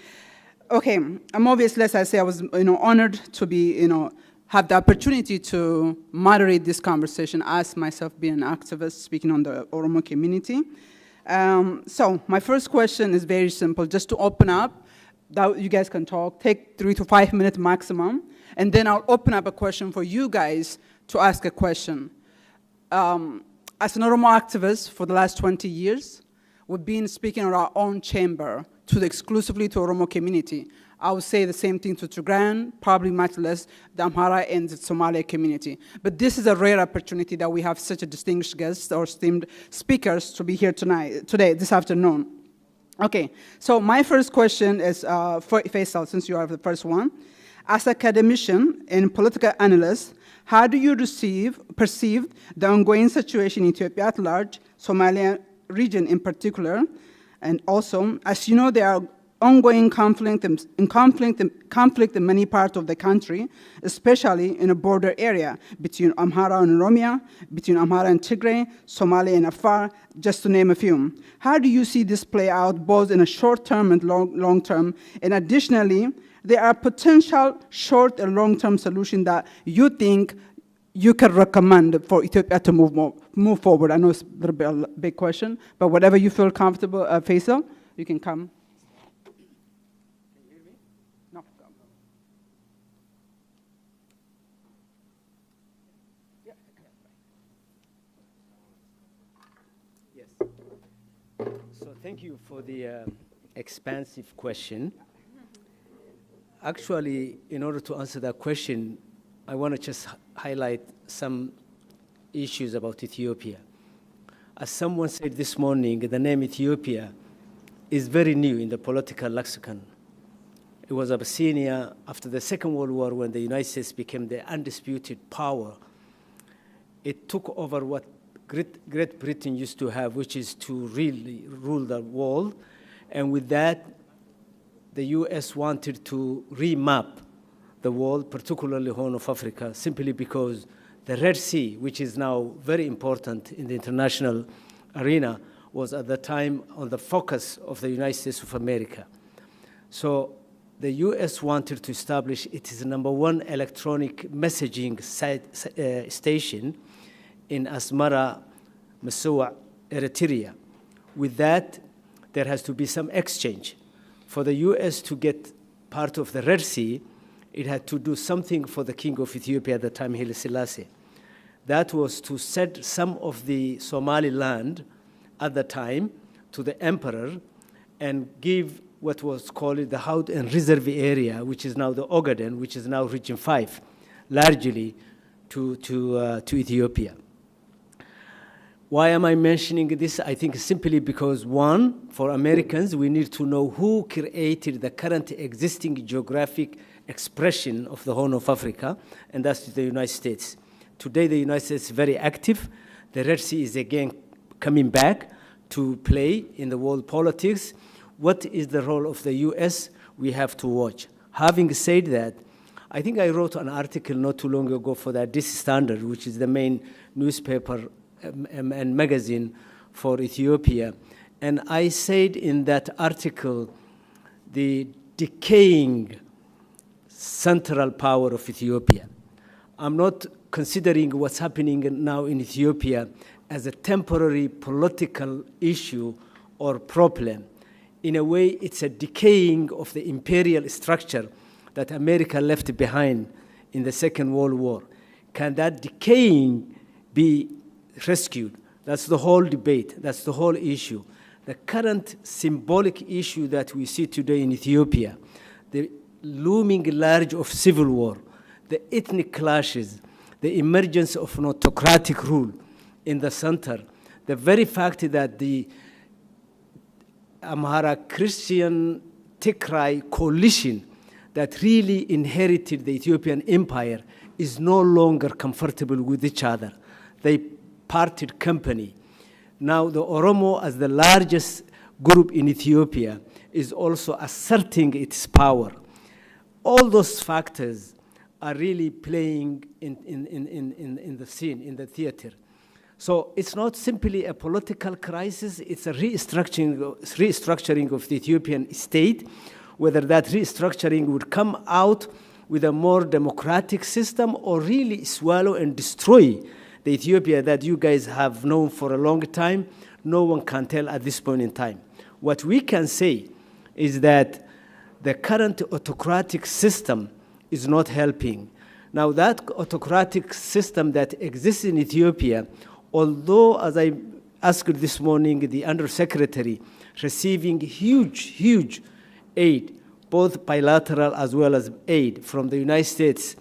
Okay, I'm obviously, as I say, I was honored to be, have the opportunity to moderate this conversation as myself being an activist speaking on the Oromo community. So my first question is very simple, just to open up, that you guys can talk, take 3 to 5 minutes maximum, and then I'll open up a question for you guys to ask a question. As an Oromo activist for the last 20 years, we've been speaking in our own chamber exclusively to Oromo community. I would say the same thing to Tigrayan, probably much less the Amhara and the Somali community. But this is a rare opportunity that we have such a distinguished guest or esteemed speakers to be here this afternoon. Okay, so my first question is for Faisal, since you are the first one. As an academician and political analyst, how do you perceive the ongoing situation in Ethiopia at large, Somalia region in particular, and also, as you know, there are ongoing conflict in many parts of the country, especially in a border area between Amhara and Oromia, between Amhara and Tigray, Somalia and Afar, just to name a few. How do you see this play out both in a short term and long term? And additionally, there are potential short and long-term solutions that you think you can recommend for Ethiopia to move forward. I know it's a big question, but whatever you feel comfortable, Faisal, you can come. Can you hear me? No. Yeah. Yes. So thank you for the expansive question. Actually, in order to answer that question, I want to just highlight some issues about Ethiopia. As someone said this morning, the name Ethiopia is very new in the political lexicon. It was Abyssinia after the Second World War when the United States became the undisputed power. It took over what Great Britain used to have, which is to really rule the world. And with that, the US wanted to remap the world, particularly Horn of Africa, simply because the Red Sea, which is now very important in the international arena, was at the time on the focus of the United States of America. So the US wanted to establish its #1 electronic messaging station in Asmara, Massawa, Eritrea. With that, there has to be some exchange. For the US to get part of the Red Sea, it had to do something for the king of Ethiopia at the time, Haile Selassie. That was to send some of the Somaliland at the time to the emperor and give what was called the Haud and Reserve area, which is now the Ogaden, which is now Region 5, largely to Ethiopia. Why am I mentioning this? I think simply because, one, for Americans, we need to know who created the current existing geographic expression of the Horn of Africa, and that's the United States. Today, the United States is very active. The Red Sea is again coming back to play in the world politics. What is the role of the US? We have to watch. Having said that, I think I wrote an article not too long ago for the Addis Standard, which is the main newspaper and magazine for Ethiopia. And I said in that article, the decaying central power of Ethiopia. I'm not considering what's happening now in Ethiopia as a temporary political issue or problem. In a way, it's a decaying of the imperial structure that America left behind in the Second World War. can that decaying be rescued? That's the whole debate. That's the whole issue. The current symbolic issue that we see today in Ethiopia, the looming large of civil war, the ethnic clashes, the emergence of an autocratic rule in the center, the very fact that the Amhara Christian Tigray coalition that really inherited the Ethiopian empire is no longer comfortable with each other. They parted company. Now the Oromo, as the largest group in Ethiopia, is also asserting its power. All those factors are really playing in the scene, in the theater. So it's not simply a political crisis, it's a restructuring of the Ethiopian state, whether that restructuring would come out with a more democratic system or really swallow and destroy the Ethiopia that you guys have known for a long time. No one can tell at this point in time. What we can say is that the current autocratic system is not helping. Now that autocratic system that exists in Ethiopia, although, as I asked this morning, the Undersecretary receiving huge aid, both bilateral as well as aid from the United States,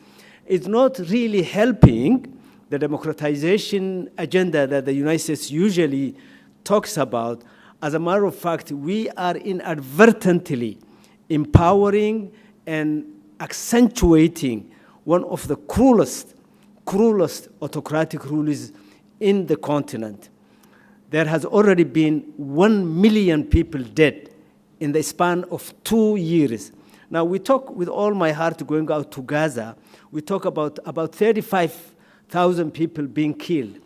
is not really helping the democratization agenda that the United States usually talks about. As a matter of fact, we are inadvertently empowering and accentuating one of the cruelest autocratic rulers in the continent. There has already been 1 million people dead in the span of 2 years. Now we talk with all my heart going out to Gaza, we talk about 35,000 people being killed.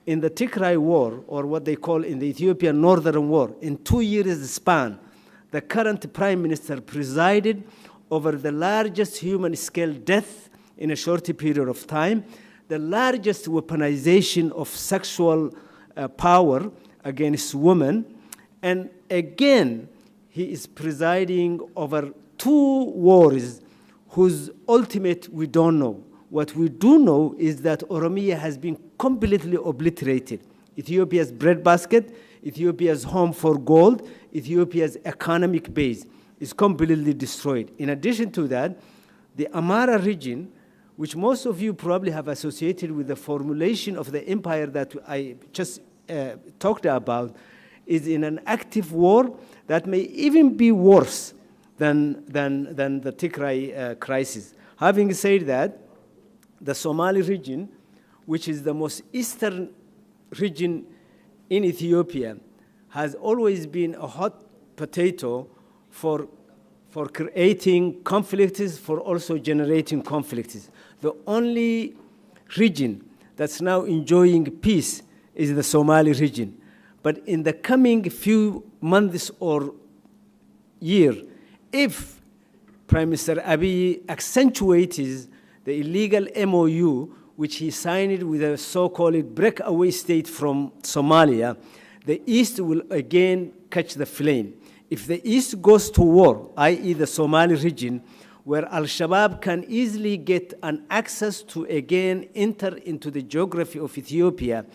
In the Tigray war, or what they call in the Ethiopian Northern War, in 2 years span, the current prime minister presided over the largest human-scale death in a short period of time, the largest weaponization of sexual power against women, and again, he is presiding over 2 wars whose ultimate we don't know. What we do know is that Oromia has been completely obliterated. Ethiopia's breadbasket, Ethiopia's home for gold, Ethiopia's economic base is completely destroyed. In addition to that, the Amhara region, which most of you probably have associated with the formulation of the empire that I just talked about, is in an active war that may even be worse than the Tigray crisis. Having said that, the Somali region, which is the most eastern region in Ethiopia, has always been a hot potato for creating conflicts, for also generating conflicts. The only region that's now enjoying peace is the Somali region. But in the coming few months or year, if Prime Minister Abiy accentuates the illegal MOU, which he signed with a so-called breakaway state from Somalia, the East will again catch the flame. If the East goes to war, i.e. the Somali region, where Al-Shabaab can easily get an access to again enter into the geography of Ethiopia,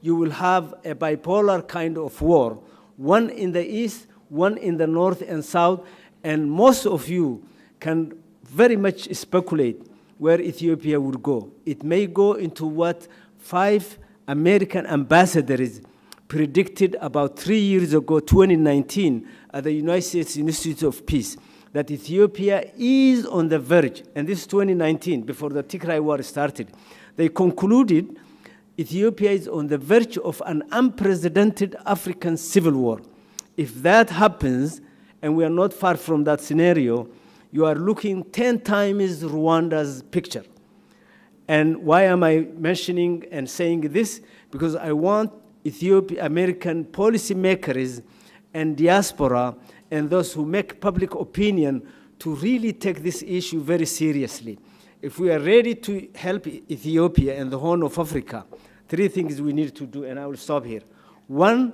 you will have a bipolar kind of war, one in the East, one in the North and South, and most of you can very much speculate where Ethiopia would go. It may go into what 5 American ambassadors predicted about 3 years ago, 2019, at the United States Institute of Peace, that Ethiopia is on the verge, and this is 2019, before the Tigray war started. They concluded Ethiopia is on the verge of an unprecedented African civil war. If that happens, and we are not far from that scenario, you are looking 10 times Rwanda's picture. And why am I mentioning and saying this? Because I want American policymakers and diaspora and those who make public opinion to really take this issue very seriously. If we are ready to help Ethiopia and the Horn of Africa, 3 things we need to do, and I will stop here. 1,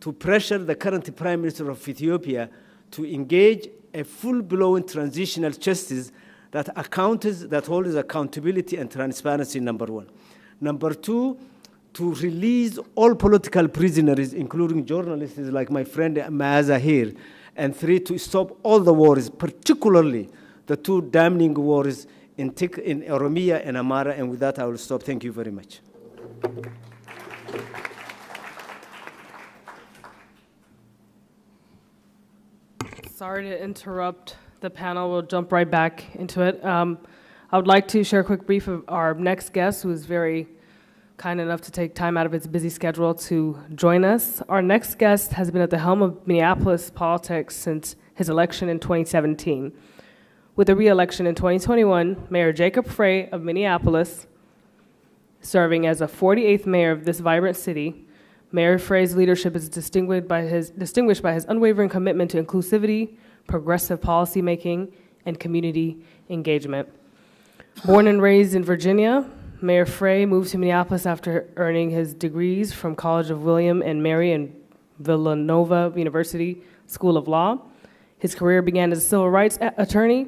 to pressure the current Prime Minister of Ethiopia to engage a full-blown transitional justice that holds accountability and transparency, number one. Number two, to release all political prisoners, including journalists like my friend Maaza here. And three, to stop all the wars, particularly the two damning wars in Oromia and Amara. And with that, I will stop. Thank you very much. Sorry to interrupt the panel. We'll jump right back into it. I would like to share a quick brief of our next guest, who is very kind enough to take time out of his busy schedule to join us. Our next guest has been at the helm of Minneapolis politics since his election in 2017. With the re-election in 2021, Mayor Jacob Frey of Minneapolis, serving as the 48th mayor of this vibrant city, Mayor Frey's leadership is distinguished by his unwavering commitment to inclusivity, progressive policymaking, and community engagement. Born and raised in Virginia, Mayor Frey moved to Minneapolis after earning his degrees from College of William and Mary and Villanova University School of Law. His career began as a civil rights attorney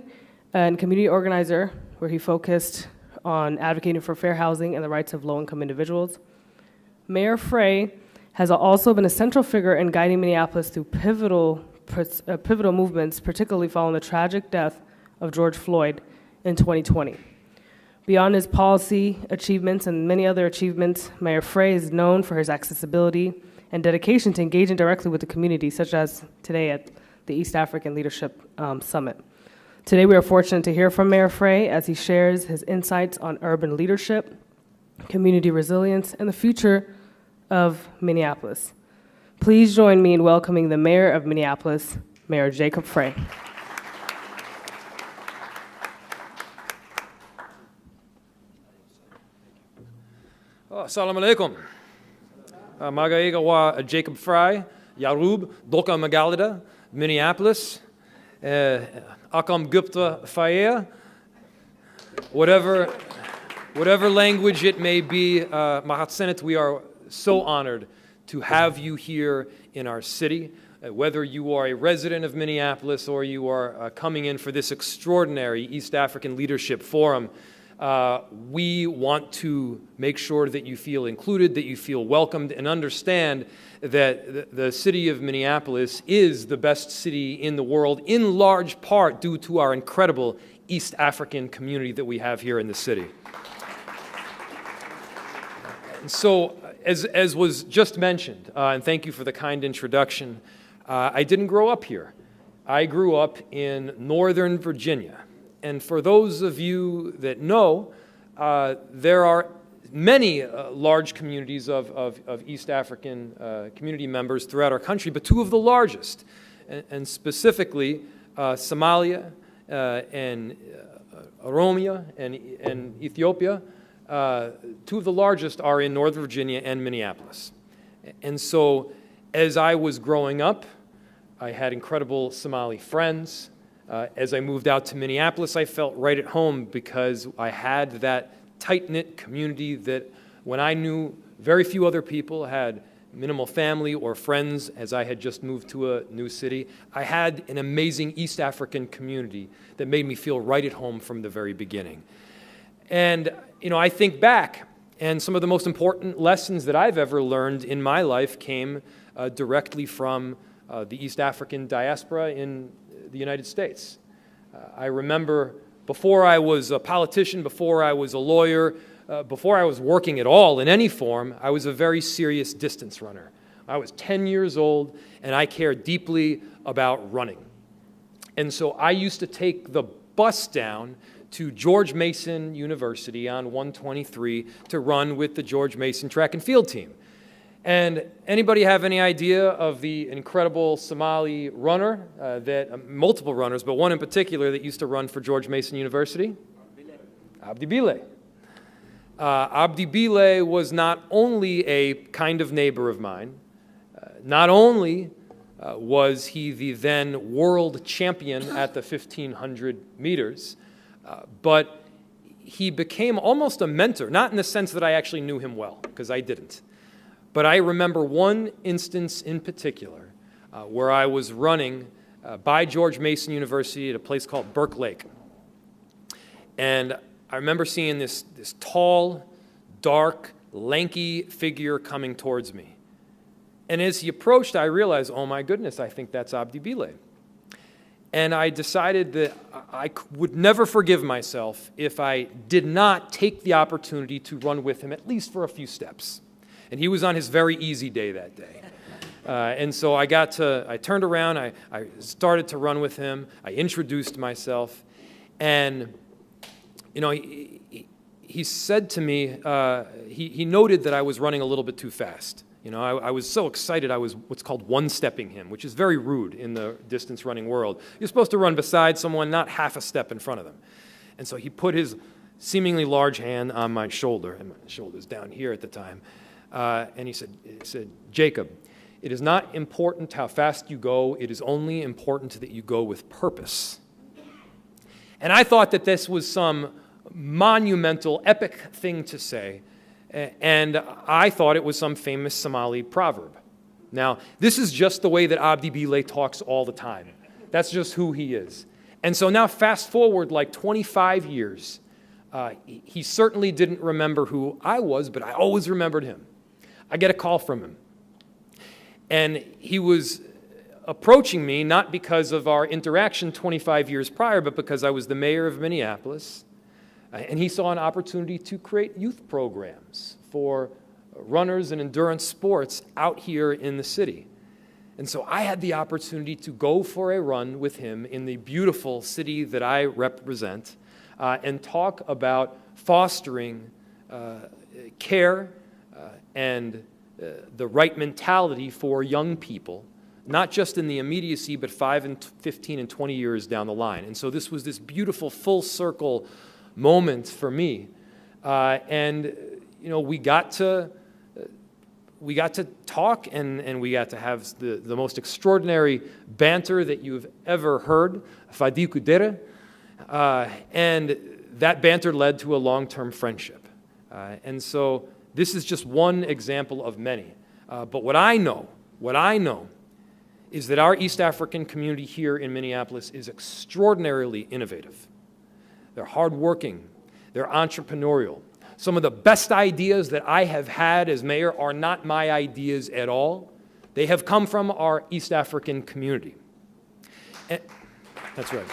and community organizer, where he focused on advocating for fair housing and the rights of low-income individuals. Mayor Frey has also been a central figure in guiding Minneapolis through pivotal movements, particularly following the tragic death of George Floyd in 2020. Beyond his policy achievements and many other achievements, Mayor Frey is known for his accessibility and dedication to engaging directly with the community, such as today at the East African Leadership Summit. Today we are fortunate to hear from Mayor Frey as he shares his insights on urban leadership, community resilience, and the future of Minneapolis. Please join me in welcoming the Mayor of Minneapolis, Mayor Jacob Frey. Assalamu alaikum. Magaiga wa Jacob Frey, Yarub, Doka Magalida, Minneapolis, Akam Gupta Faye, whatever language it may be, Mahat Senate, we are so honored to have you here in our city. Whether you are a resident of Minneapolis or you are coming in for this extraordinary East African Leadership Forum, we want to make sure that you feel included, that you feel welcomed, and understand that the city of Minneapolis is the best city in the world, in large part due to our incredible East African community that we have here in the city. And so, as was just mentioned, and thank you for the kind introduction, I didn't grow up here. I grew up in Northern Virginia. And for those of you that know, there are many large communities of East African community members throughout our country, but two of the largest, and specifically Somalia and Oromia and Ethiopia, two of the largest are in Northern Virginia and Minneapolis. And so as I was growing up, I had incredible Somali friends. As I moved out to Minneapolis, I felt right at home because I had that tight-knit community that when I knew very few other people had minimal family or friends as I had just moved to a new city, I had an amazing East African community that made me feel right at home from the very beginning. And, you know, I think back, and some of the most important lessons that I've ever learned in my life came directly from the East African diaspora in the United States. I remember before I was a politician, before I was a lawyer, before I was working at all in any form, I was a very serious distance runner. I was 10 years old, and I cared deeply about running. And so I used to take the bus down to George Mason University on 123 to run with the George Mason track and field team. And anybody have any idea of the incredible Somali runner, multiple runners, but one in particular that used to run for George Mason University? Abdi Bile. Abdi Bile was not only a kind of neighbor of mine, not only was he the then world champion at the 1,500 meters, but he became almost a mentor, not in the sense that I actually knew him well, because I didn't. But I remember one instance in particular where I was running by George Mason University at a place called Burke Lake. And I remember seeing this tall, dark, lanky figure coming towards me. And as he approached, I realized, oh my goodness, I think that's Abdi Bile. And I decided that I would never forgive myself if I did not take the opportunity to run with him, at least for a few steps. And he was on his very easy day that day. And so I turned around, I started to run with him, I introduced myself, and he said to me, he noted that I was running a little bit too fast. I was so excited I was what's called one-stepping him, which is very rude in the distance running world. You're supposed to run beside someone, not half a step in front of them. And so he put his seemingly large hand on my shoulder, and my shoulder's down here at the time, and he said, Jacob, it is not important how fast you go, it is only important that you go with purpose. And I thought that this was some monumental, epic thing to say, and I thought it was some famous Somali proverb. Now, this is just the way that Abdi Bile talks all the time. That's just who he is. And so now fast forward like 25 years, he certainly didn't remember who I was, but I always remembered him. I get a call from him. And he was approaching me not because of our interaction 25 years prior, but because I was the mayor of Minneapolis. And he saw an opportunity to create youth programs for runners and endurance sports out here in the city. And so I had the opportunity to go for a run with him in the beautiful city that I represent and talk about fostering care and the right mentality for young people, not just in the immediacy, but 5 and 15 and 20 years down the line. And so this was this beautiful full circle moment for me. We got to talk and we got to have the most extraordinary banter that you've ever heard, Fadi Kudere, and that banter led to a long-term friendship. And so this is just one example of many. But what I know is that our East African community here in Minneapolis is extraordinarily innovative. They're hardworking. They're entrepreneurial. Some of the best ideas that I have had as mayor are not my ideas at all. They have come from our East African community. That's right.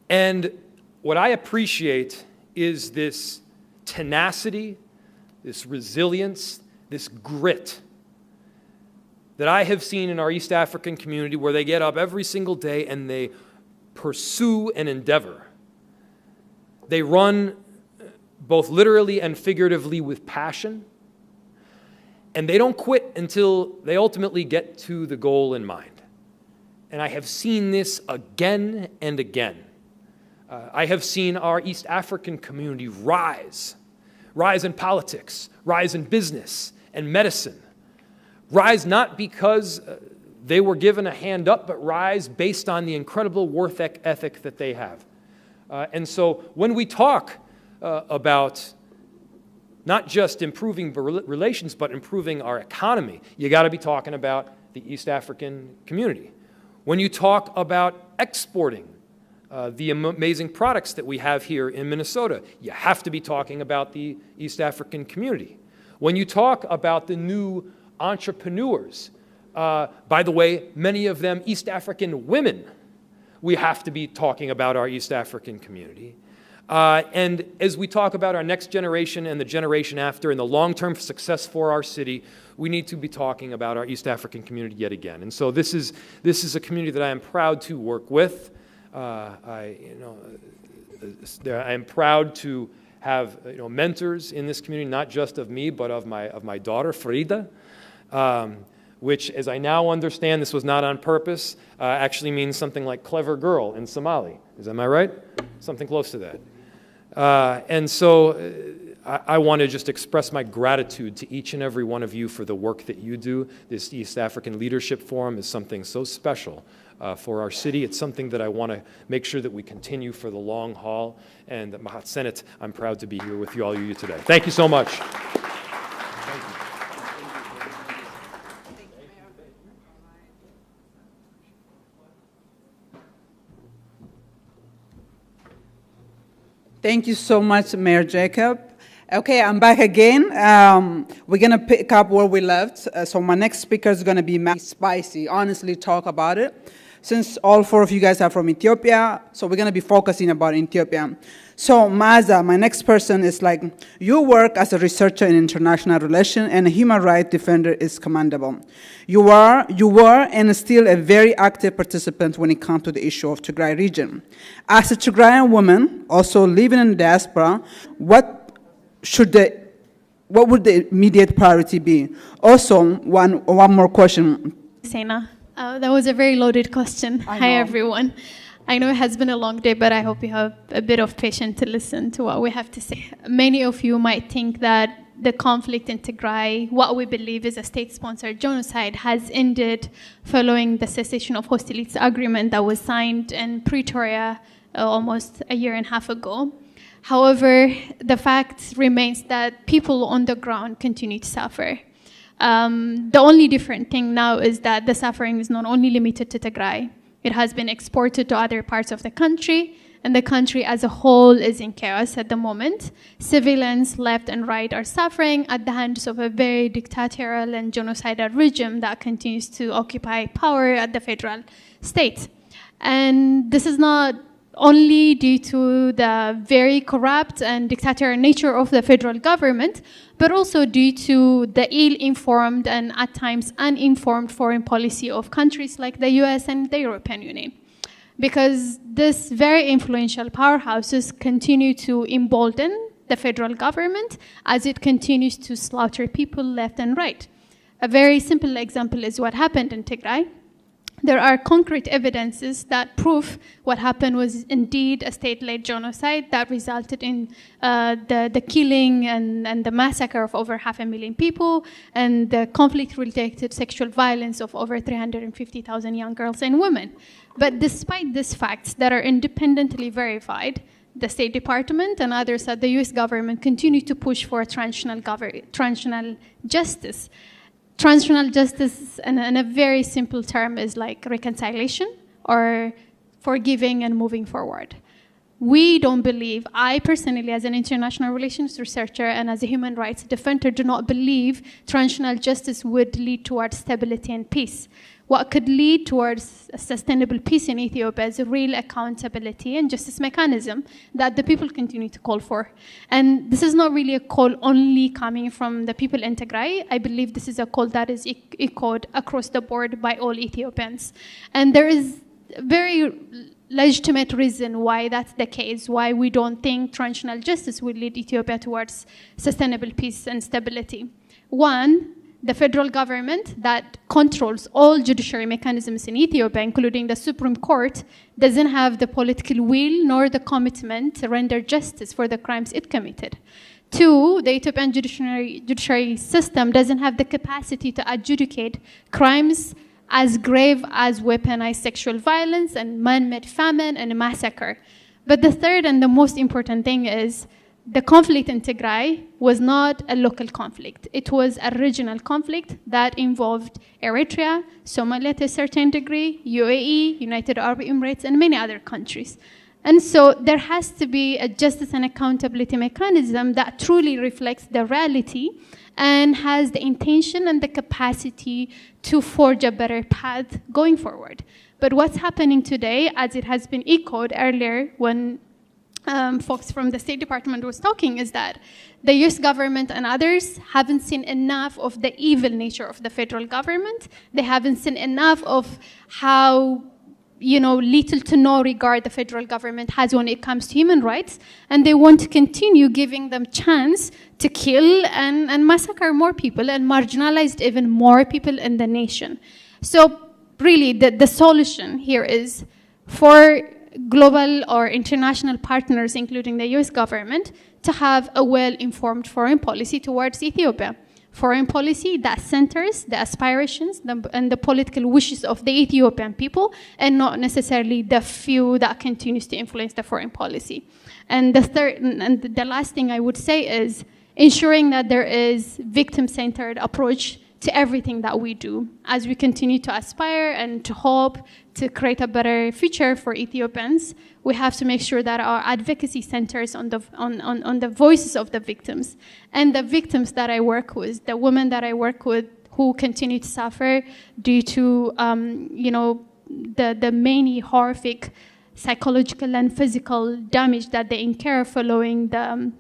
And what I appreciate is this tenacity, this resilience, this grit that I have seen in our East African community, where they get up every single day and they pursue an endeavor. They run both literally and figuratively with passion, and they don't quit until they ultimately get to the goal in mind. And I have seen this again and again. I have seen our East African community rise in politics, rise in business and medicine, rise not because they were given a hand up, but rise based on the incredible work ethic that they have. And so when we talk about not just improving relations, but improving our economy, you got to be talking about the East African community. When you talk about exporting the amazing products that we have here in Minnesota, you have to be talking about the East African community. When you talk about the new entrepreneurs, by the way, many of them East African women, we have to be talking about our East African community. And as we talk about our next generation and the generation after and the long-term success for our city, we need to be talking about our East African community yet again. And so this is a community that I am proud to work with. I am proud to have mentors in this community, not just of me, but of my daughter, Frida, which, as I now understand, this was not on purpose, actually means something like clever girl in Somali. Am I right? Something close to that. And so I want to just express my gratitude to each and every one of you for the work that you do. This East African Leadership Forum is something so special for our city. It's something that I want to make sure that we continue for the long haul. And Mahat Senate, I'm proud to be here with all of you today. Thank you so much. Thank you. Thank you so much, Mayor Jacob. Okay, I'm back again. We're going to pick up where we left. So my next speaker is going to be spicy, honestly talk about it. Since all four of you guys are from Ethiopia, so we're going to be focusing about Ethiopia. So Maza, my next person is like, you work as a researcher in international relations and a human rights defender is commendable. You were and still a very active participant when it comes to the issue of Tigray region. As a Tigrayan woman, also living in the diaspora, what would the immediate priority be? Also, one more question. Sena, that was a very loaded question. Hi, everyone. I know it has been a long day, but I hope you have a bit of patience to listen to what we have to say. Many of you might think that the conflict in Tigray, what we believe is a state-sponsored genocide, has ended following the cessation of hostilities agreement that was signed in Pretoria almost a year and a half ago. However, the fact remains that people on the ground continue to suffer. The only different thing now is that the suffering is not only limited to Tigray. It has been exported to other parts of the country, and the country as a whole is in chaos at the moment. Civilians left and right are suffering at the hands of a very dictatorial and genocidal regime that continues to occupy power at the federal state. And this is not only due to the very corrupt and dictatorial nature of the federal government, but also due to the ill-informed and at times uninformed foreign policy of countries like the US and the European Union. Because these very influential powerhouses continue to embolden the federal government as it continues to slaughter people left and right. A very simple example is what happened in Tigray. There are concrete evidences that prove what happened was indeed a state-led genocide that resulted in the killing and the massacre of over 500,000 people and the conflict-related sexual violence of over 350,000 young girls and women. But despite these facts that are independently verified, the State Department and others at the US government continue to push for a transitional justice. Transitional justice, in a very simple term, is like reconciliation or forgiving and moving forward. We don't believe, I personally as an international relations researcher and as a human rights defender do not believe transitional justice would lead towards stability and peace. What could lead towards a sustainable peace in Ethiopia is a real accountability and justice mechanism that the people continue to call for. And this is not really a call only coming from the people in Tigray. I believe this is a call that is echoed across the board by all Ethiopians. And there is a very legitimate reason why that's the case, why we don't think transitional justice will lead Ethiopia towards sustainable peace and stability. One, the federal government that controls all judiciary mechanisms in Ethiopia, including the Supreme Court, doesn't have the political will nor the commitment to render justice for the crimes it committed. Two, the Ethiopian judiciary system doesn't have the capacity to adjudicate crimes as grave as weaponized sexual violence and man-made famine and massacre. But the third and the most important thing is the conflict in Tigray was not a local conflict. It was a regional conflict that involved Eritrea, Somalia to a certain degree, UAE, United Arab Emirates, and many other countries. And so there has to be a justice and accountability mechanism that truly reflects the reality and has the intention and the capacity to forge a better path going forward. But what's happening today, as it has been echoed earlier when folks from the State Department was talking, is that the US government and others haven't seen enough of the evil nature of the federal government. They haven't seen enough of how little to no regard the federal government has when it comes to human rights, and they want to continue giving them chance to kill and massacre more people and marginalize even more people in the nation. So really the solution here is for global or international partners, including the US government, to have a well-informed foreign policy towards Ethiopia. Foreign policy that centers the aspirations and the political wishes of the Ethiopian people and not necessarily the few that continues to influence the foreign policy. And the third and the last thing I would say is ensuring that there is victim-centered approach to everything that we do. As we continue to aspire and to hope to create a better future for Ethiopians, we have to make sure that our advocacy centers on the voices of the victims. And the victims that I work with, the women that I work with who continue to suffer due to, the many horrific psychological and physical damage that they incur following the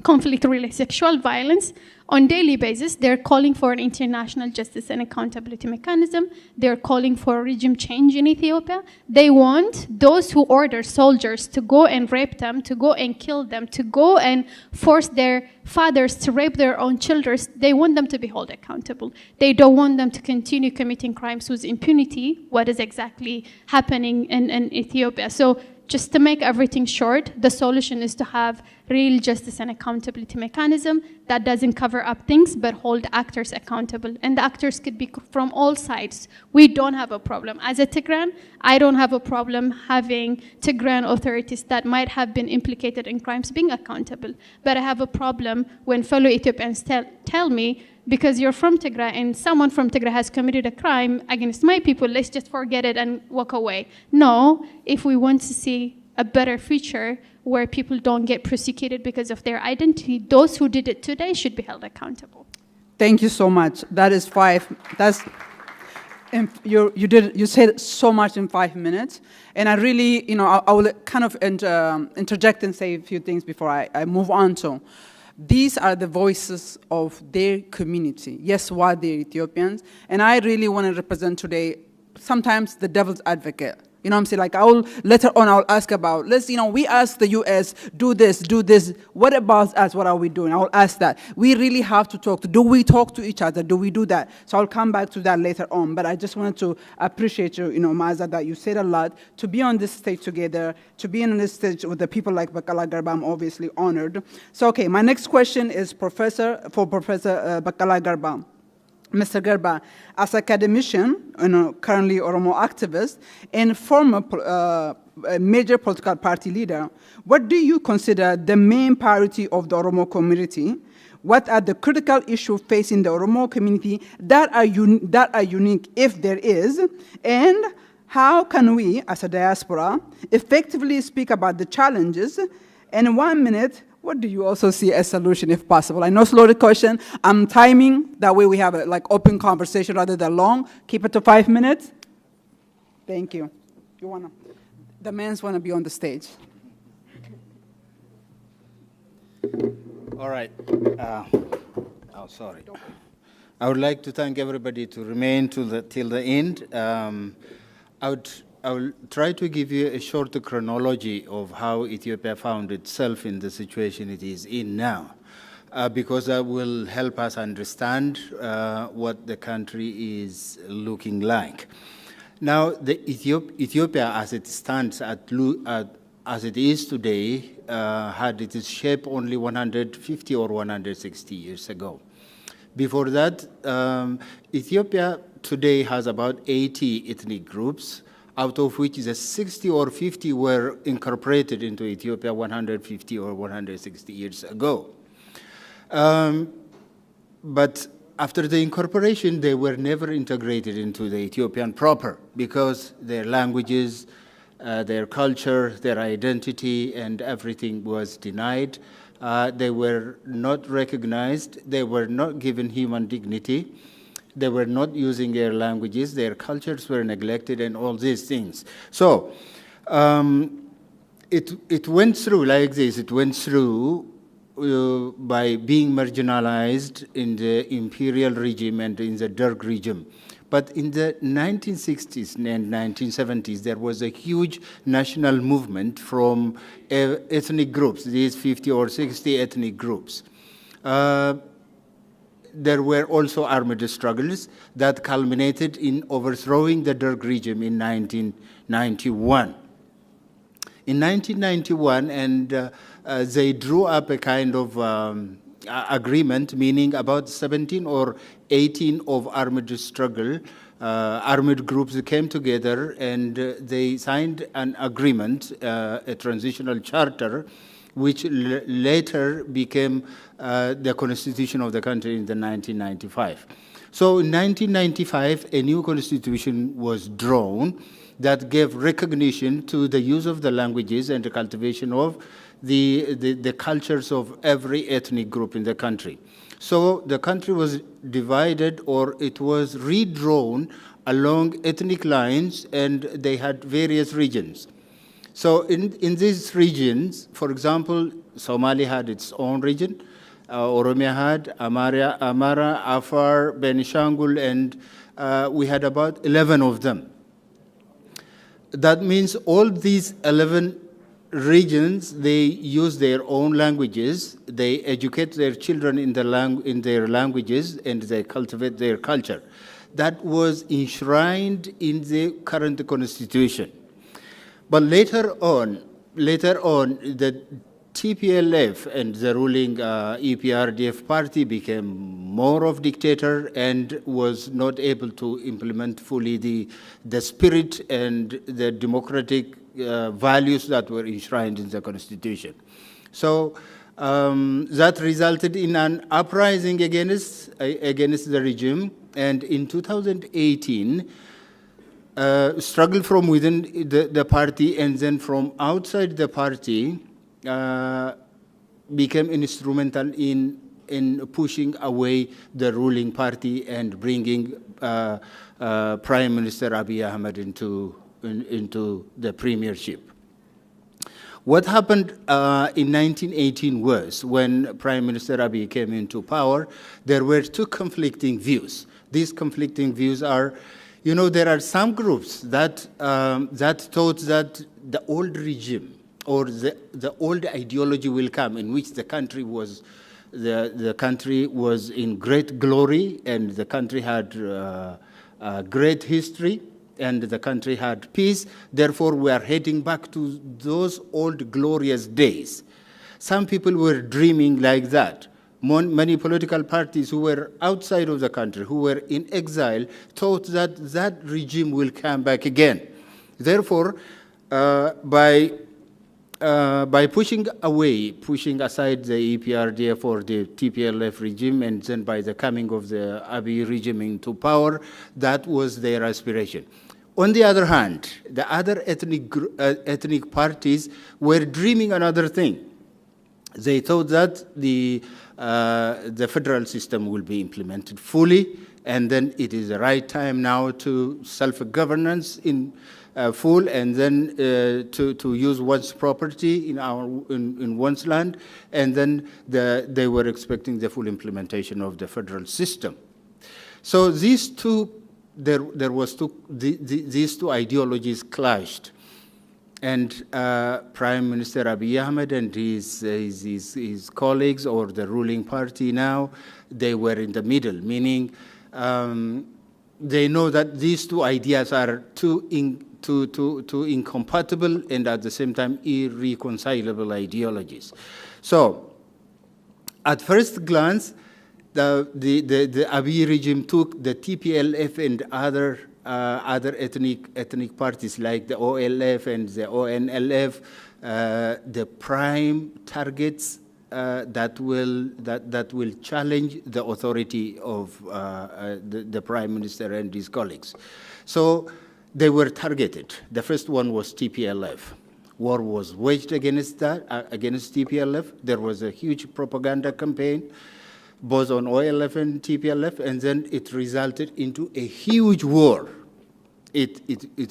conflict-related sexual violence. On a daily basis, they're calling for an international justice and accountability mechanism. They're calling for regime change in Ethiopia. They want those who order soldiers to go and rape them, to go and kill them, to go and force their fathers to rape their own children. They want them to be held accountable. They don't want them to continue committing crimes with impunity, what is exactly happening in Ethiopia. So just to make everything short, the solution is to have real justice and accountability mechanism that doesn't cover up things but hold actors accountable. And the actors could be from all sides. We don't have a problem. As a Tigran, I don't have a problem having Tigran authorities that might have been implicated in crimes being accountable. But I have a problem when fellow Ethiopians tell me, because you're from Tigray and someone from Tigray has committed a crime against my people, let's just forget it and walk away. No, if we want to see a better future where people don't get prosecuted because of their identity, those who did it today should be held accountable. Thank you so much. That is 5. That's you said so much in 5 minutes, and I really, I will kind of interject and say a few things before I move on to. These are the voices of their community. Yes, why they're Ethiopians. And I really want to represent today, sometimes the devil's advocate. You know what I'm saying? Like, later on, I'll ask about, we ask the U.S., do this. What about us? What are we doing? I'll ask that. We really have to talk. Do we talk to each other? Do we do that? So I'll come back to that later on. But I just wanted to appreciate you, Maza, that you said a lot. To be on this stage together, to be on this stage with the people like Bakala Garba, I'm obviously honored. So, okay, my next question is Professor Bakala Garba. Mr. Garba, as academician, currently Oromo activist, and former major political party leader, what do you consider the main priority of the Oromo community? What are the critical issues facing the Oromo community that are unique, if there is? And how can we, as a diaspora, effectively speak about the challenges? And in 1 minute, what do you also see as solution, if possible? I know it's a loaded question. I'm timing. That way we have a open conversation rather than long. Keep it to 5 minutes. Thank you. The men's want to be on the stage. All right. Sorry. I would like to thank everybody to remain till the end. I will try to give you a short chronology of how Ethiopia found itself in the situation it is in now, because that will help us understand what the country is looking like. Now, Ethiopia, as it stands, as it is today, had its shape only 150 or 160 years ago. Before that, Ethiopia today has about 80 ethnic groups, out of which 60 or 50 were incorporated into Ethiopia 150 or 160 years ago. But after the incorporation, they were never integrated into the Ethiopian proper because their languages, their culture, their identity, and everything was denied. They were not recognized. They were not given human dignity. They were not using their languages, their cultures were neglected, and all these things. So it went through like this. It went through by being marginalized in the imperial regime and in the Derg regime. But in the 1960s and 1970s, there was a huge national movement from ethnic groups, these 50 or 60 ethnic groups. There were also armed struggles that culminated in overthrowing the Derg regime in 1991. In 1991, and they drew up a kind of agreement, meaning about 17 or 18 of armed struggle, armed groups came together and they signed an agreement, a transitional charter, which later became the constitution of the country in the 1995. So in 1995, a new constitution was drawn that gave recognition to the use of the languages and the cultivation of the cultures of every ethnic group in the country. So the country was divided, or it was redrawn along ethnic lines, and they had various regions. So in these regions, for example, Somali had its own region, Oromia had, Amara, Afar, Benishangul, and we had about 11 of them. That means all these 11 regions, they use their own languages, they educate their children in their languages, and they cultivate their culture. That was enshrined in the current constitution. But later on, the TPLF and the ruling EPRDF party became more of dictator and was not able to implement fully the spirit and the democratic values that were enshrined in the constitution. So that resulted in an uprising against the regime, and in 2018, struggle from within the party and then from outside the party became instrumental in pushing away the ruling party and bringing Prime Minister Abiy Ahmed into the premiership. What happened in 1918 was, when Prime Minister Abiy came into power, there were two conflicting views. These conflicting views are, you know, there are some groups that thought that the old regime or the old ideology will come, in which the country was in great glory, and the country had great history, and the country had peace. Therefore, we are heading back to those old glorious days. Some people were dreaming like that. Many political parties who were outside of the country, who were in exile, thought that that regime will come back again. Therefore, by pushing aside the EPRDF or the TPLF regime, and then by the coming of the Abiy regime into power, that was their aspiration. On the other hand, the other ethnic parties were dreaming another thing. They thought that the federal system will be implemented fully, and then it is the right time now to self-governance in full, and then to use one's property in one's land, and then they were expecting the full implementation of the federal system. So these two ideologies clashed, and Prime Minister Abiy Ahmed and his colleagues, or the ruling party now, they were in the middle, meaning they know that these two ideas are too incompatible and at the same time irreconcilable ideologies. So, at first glance, the Abiy regime took the TPLF and other ethnic parties like the OLF and the ONLF, the prime targets that will challenge the authority of the Prime Minister and his colleagues. So they were targeted. The first one was TPLF. War was waged against TPLF. There was a huge propaganda campaign, both on OLF and TPLF, and then it resulted into a huge war. It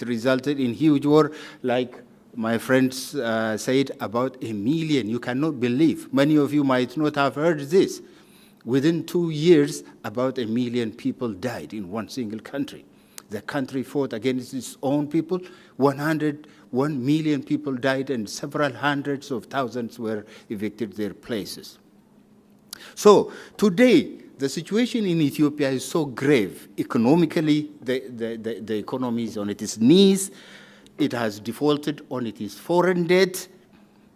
resulted in huge war, like my friends said, about 1 million. You cannot believe. Many of you might not have heard this. Within 2 years, about 1 million people died in one single country. The country fought against its own people. 1 million people died, and several hundreds of thousands were evicted their places. So today, the situation in Ethiopia is so grave. Economically, the economy is on its knees. It has defaulted on its foreign debt.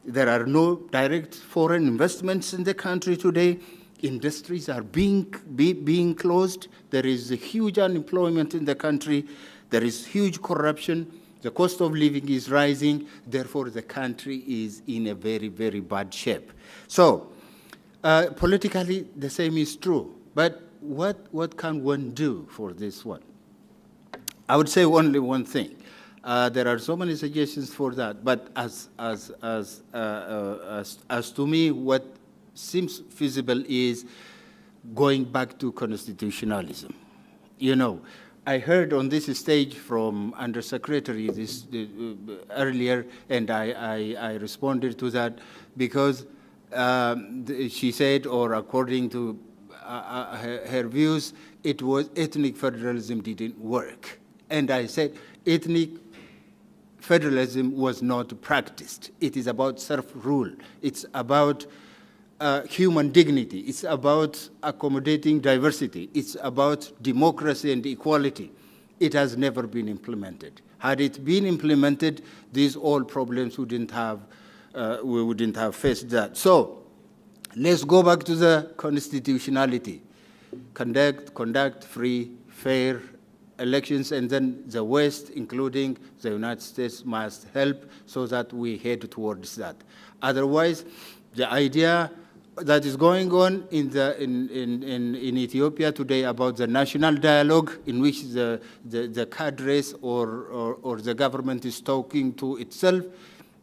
There are no direct foreign investments in the country today. Industries are being closed. There is a huge unemployment in the country. There is huge corruption. The cost of living is rising. Therefore, the country is in a very, very bad shape. So, politically, the same is true. But what can one do for this one? I would say only one thing. There are so many suggestions for that, but as to me, what seems feasible is going back to constitutionalism. You know, I heard on this stage from Undersecretary earlier, and I responded to that because she said, or according to her views, it was ethnic federalism didn't work. And I said ethnic federalism was not practiced. It is about self-rule. It's about human dignity. It's about accommodating diversity. It's about democracy and equality. It has never been implemented. Had it been implemented, these all problems we wouldn't have faced that. So let's go back to the constitutionality. Conduct free, fair elections, and then the West, including the United States, must help so that we head towards that. Otherwise, the idea that is going on in Ethiopia today about the national dialogue, in which the cadres or the government is talking to itself,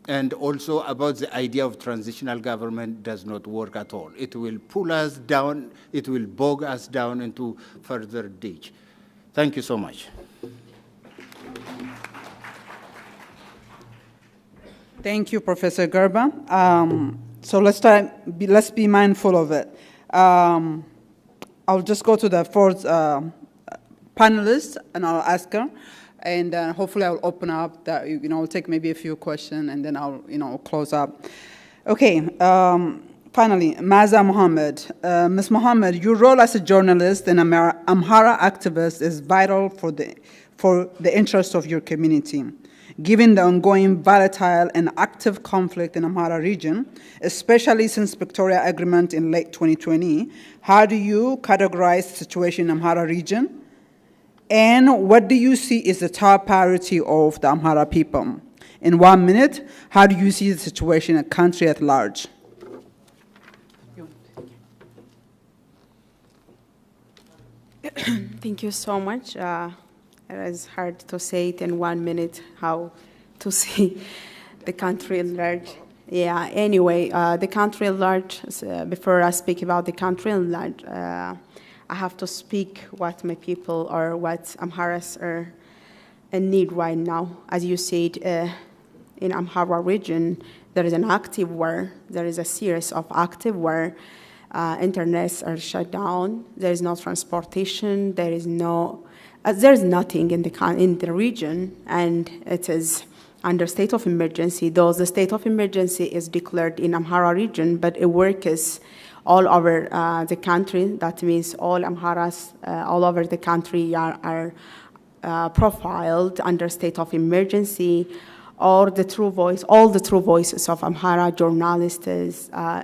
and also about the idea of transitional government, does not work at all. It will pull us down, it will bog us down into further ditch. Thank you so much. Thank you, Professor Gerba. So let's be mindful of it. I'll just go to the fourth panelist, and I'll ask her, and hopefully I'll open up that, I'll take maybe a few questions, and then I'll, close up. Okay, finally, Maza Mohammed. Ms. Mohammed, your role as a journalist and Amhara activist is vital for the interest of your community. Given the ongoing volatile and active conflict in Amhara region, especially since Victoria Agreement in late 2020, how do you categorize the situation in Amhara region? And what do you see is the top priority of the Amhara people? In 1 minute, how do you see the situation in the country at large? Thank you so much. It is hard to say it in 1 minute how to see the country at large. Yeah, anyway, the country at large, before I speak about the country at large, I have to speak what my people or what Amharas are in need right now. As you said, in Amhara region, there is an active war. There is a series of active war. Internets are shut down. There is no transportation. There is nothing in the region, and it is under state of emergency. Though the state of emergency is declared in Amhara region, but it works all over the country. That means all Amharas all over the country are profiled under state of emergency. All the true voices of Amhara journalists,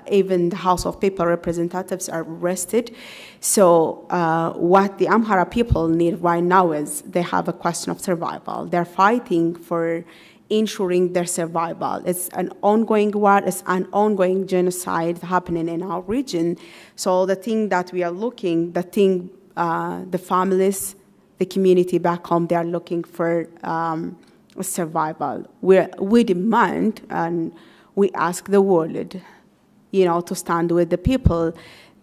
even the House of People representatives are arrested. So what the Amhara people need right now is they have a question of survival. They're fighting for ensuring their survival. It's an ongoing war, it's an ongoing genocide happening in our region. So the thing that we are looking, the families, the community back home, they are looking for survival. We demand and we ask the world, to stand with the people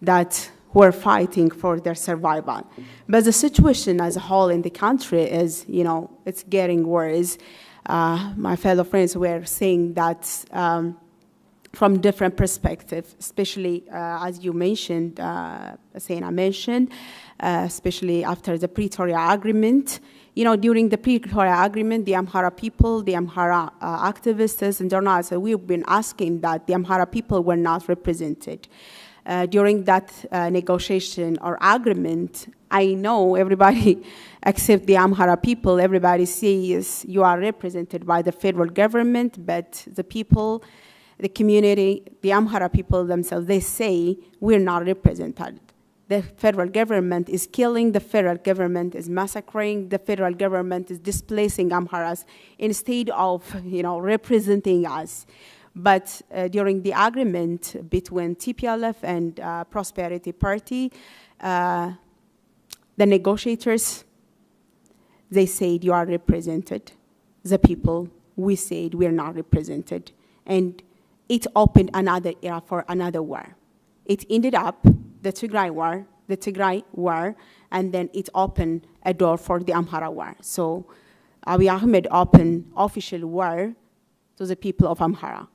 who are fighting for their survival. But the situation as a whole in the country is, it's getting worse. My fellow friends were saying that from different perspectives, especially as you mentioned, Sena mentioned, especially after the Pretoria Agreement. During the Pretoria Agreement, the Amhara people, the Amhara activists and journalists, we've been asking that the Amhara people were not represented. During that negotiation or agreement, I know everybody except the Amhara people, everybody says you are represented by the federal government, but the people, the community, the Amhara people themselves, they say we're not represented. The federal government is killing, the federal government is massacring, the federal government is displacing Amharas instead of, representing us. But during the agreement between TPLF and Prosperity Party, The negotiators, they said you are represented. The people, we said we are not represented. And it opened another era for another war. It ended up the Tigray war, and then it opened a door for the Amhara war. So Abiy Ahmed opened official war to the people of Amhara.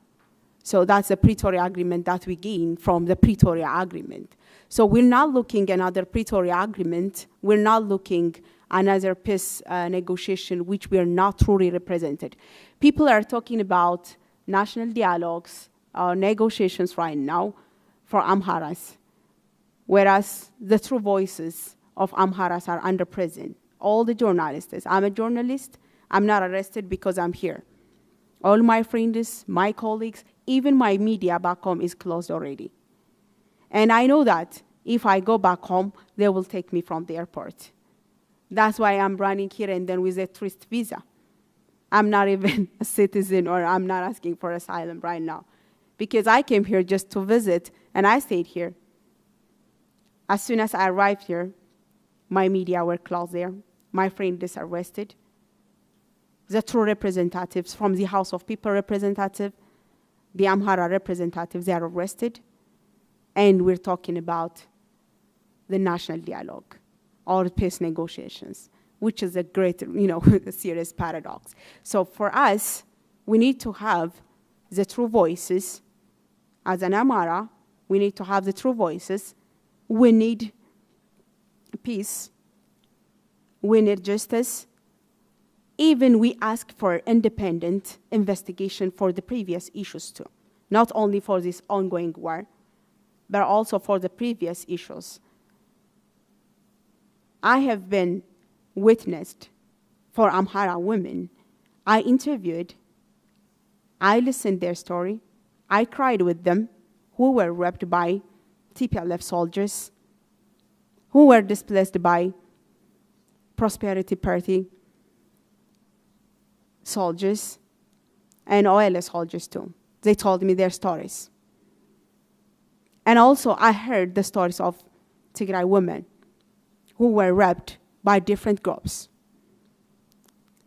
So that's the Pretoria Agreement that we gained from the Pretoria Agreement. So we're not looking at another Pretoria Agreement. We're not looking at another peace negotiation, which we are not truly represented. People are talking about national dialogues or negotiations right now for Amharas, whereas the true voices of Amharas are under prison. All the journalists. I'm a journalist. I'm not arrested because I'm here. All my friends, my colleagues, even my media back home is closed already. And I know that if I go back home, they will take me from the airport. That's why I'm running here and then with a tourist visa. I'm not even a citizen, or I'm not asking for asylum right now, because I came here just to visit and I stayed here. As soon as I arrived here, my media were closed there. My friend is arrested. The true representatives from the House of People representative, the Amhara representatives, they are arrested. And we're talking about the national dialogue or peace negotiations, which is a great, a serious paradox. So for us, we need to have the true voices. As an Amhara, we need to have the true voices. We need peace. We need justice. Even we ask for independent investigation for the previous issues too, not only for this ongoing war, but also for the previous issues. I have been witnessed for Amhara women. I interviewed, I listened their story, I cried with them, who were raped by TPLF soldiers, who were displaced by Prosperity Party soldiers, and OLS soldiers too. They told me their stories. And also I heard the stories of Tigray women who were raped by different groups.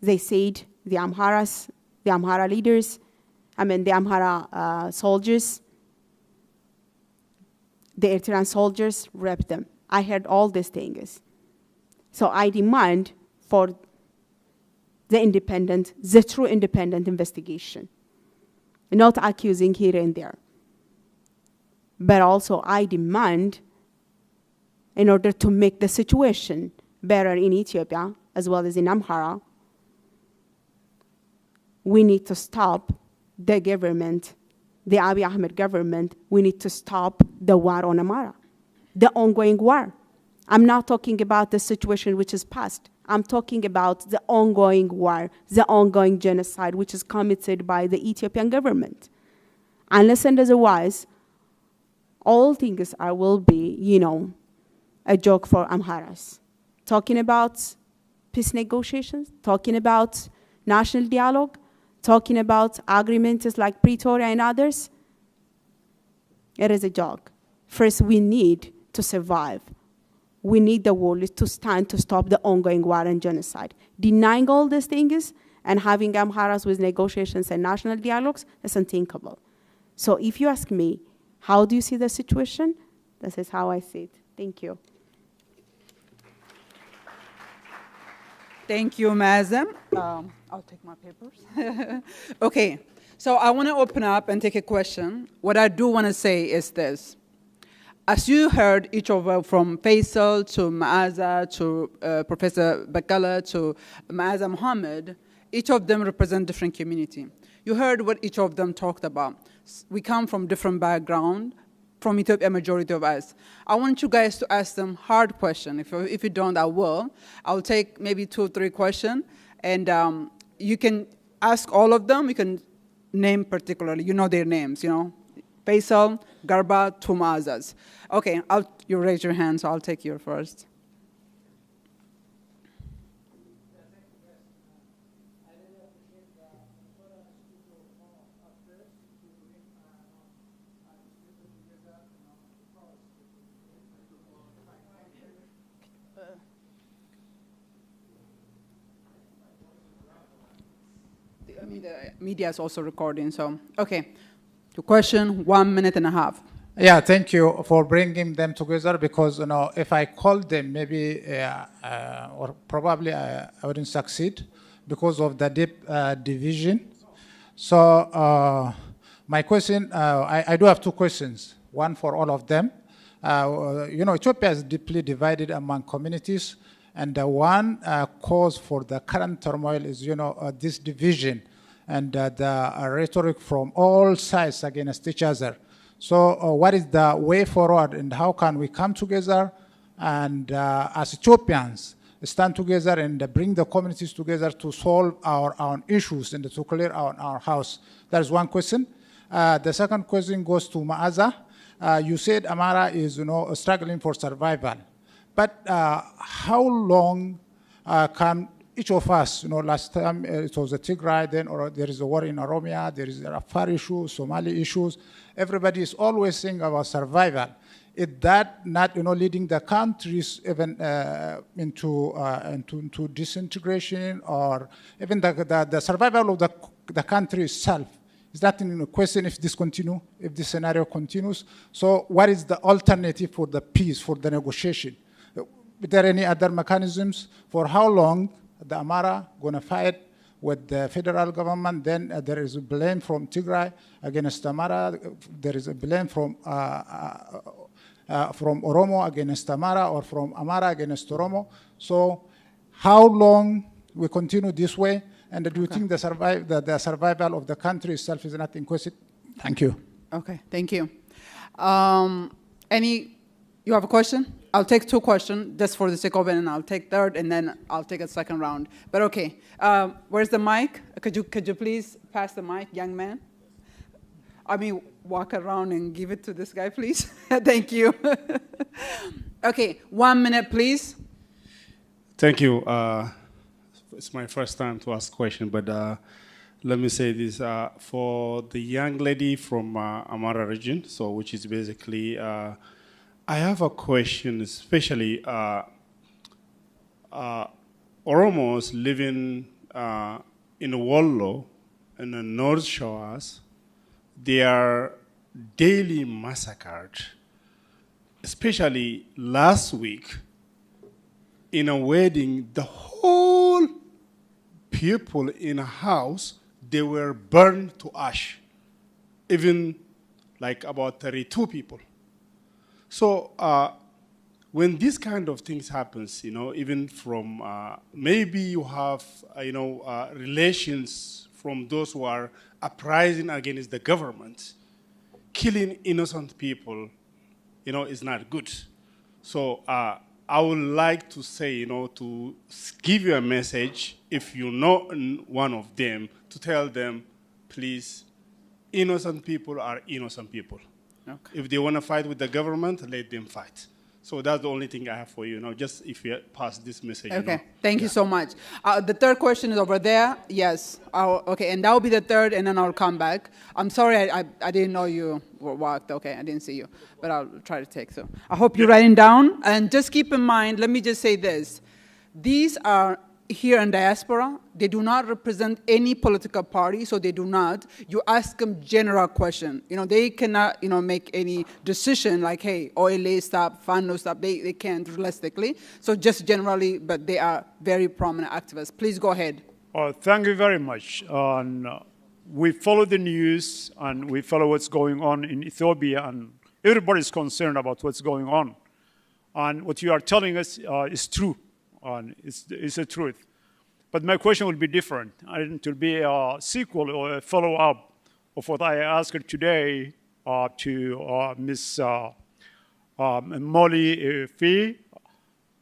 They said the Amhara leaders, the Amhara soldiers, the Eritrean soldiers raped them. I heard all these things. So I demand for the true independent investigation, not accusing here and there. But also I demand, in order to make the situation better in Ethiopia, as well as in Amhara, we need to stop the government, the Abiy Ahmed government, we need to stop the war on Amhara, the ongoing war. I'm not talking about the situation which is past. I'm talking about the ongoing war, the ongoing genocide, which is committed by the Ethiopian government. Unless and otherwise, all things will be, a joke for Amharas. Talking about peace negotiations, talking about national dialogue, talking about agreements like Pretoria and others, it is a joke. First, we need to survive. We need the world to stand to stop the ongoing war and genocide. Denying all these things and having Amharas with negotiations and national dialogues is unthinkable. So if you ask me, how do you see the situation? This is how I see it. Thank you. Thank you, Mazam. I'll take my papers. Okay, so I want to open up and take a question. What I do want to say is this. As you heard, each of from Faisal to Maaza to Professor Bakala to Maaza Mohammed, each of them represent different community. You heard what each of them talked about. We come from different background, from Ethiopia, majority of us. I want you guys to ask them hard questions. If you don't, I will. I'll take maybe 2 or 3 questions, and you can ask all of them. You can name particularly, their names, Faisal, Garba, to Maazas. Okay, you raise your hand, so I'll take you first. media is also recording. So, okay. Your question, 1.5 minutes. Yeah, thank you for bringing them together, because if I called them, maybe or probably I wouldn't succeed because of the deep division. So my question, I do have two questions, one for all of them. Ethiopia is deeply divided among communities, and the one cause for the current turmoil is, this division and the rhetoric from all sides against each other. So what is the way forward, and how can we come together and as Ethiopians stand together and bring the communities together to solve our own issues and to clear our house? That is one question. The second question goes to Maaza. You said Amara is struggling for survival. But how long can each of us, last time it was the Tigray, then there is a war in Oromia, there is Afar issues, Somali issues. Everybody is always saying about survival. Is that not, leading the countries even into disintegration, or even the survival of the country itself? Is that in question if this scenario continues? So what is the alternative for the peace, for the negotiation? Is there any other mechanisms? For how long the Amara going to fight with the federal government? Then there is a blame from Tigray against Amara. There is a blame from Oromo against Amara, or from Amara against Oromo. So how long we continue this way? And do you think the survival of the country itself is not in question? Thank you. Okay, thank you. You have a question? I'll take two questions just for the sake of it, and I'll take third, and then I'll take a second round. But okay, where's the mic? Could you please pass the mic, young man? Walk around and give it to this guy, please. Thank you. Okay, 1 minute, please. Thank you. It's my first time to ask a question, but let me say this. For the young lady from Amara region, which is basically, I have a question, especially Oromos living in Wollo, in the North Shores. They are daily massacred, especially last week in a wedding. The whole people in a house, they were burned to ash, even like about 32 people. So when these kind of things happens, even from maybe you have relations from those who are uprising against the government, killing innocent people, is not good. So I would like to say, to give you a message, if you know one of them, to tell them, please, innocent people are innocent people. Okay. If they want to fight with the government, let them fight. So that's the only thing I have for you. Just if you pass this message. Okay, thank you so much. The third question is over there. Yes. Okay, and that will be the third, and then I'll come back. I'm sorry, I didn't know you walked. Okay, I didn't see you, but I'll try to take so. I hope you're writing down. And just keep in mind, let me just say this. These are here in diaspora. They do not represent any political party, so they do not. You ask them general question. They cannot, make any decision like, hey, OLA stop, FANO stop. They can't realistically. So just generally, but they are very prominent activists. Please go ahead. Thank you very much. We follow the news, and we follow what's going on in Ethiopia, and everybody's concerned about what's going on. And what you are telling us is true. It's the truth. But my question will be different. It will be a sequel or a follow-up of what I asked today to Ms. Molly Frey.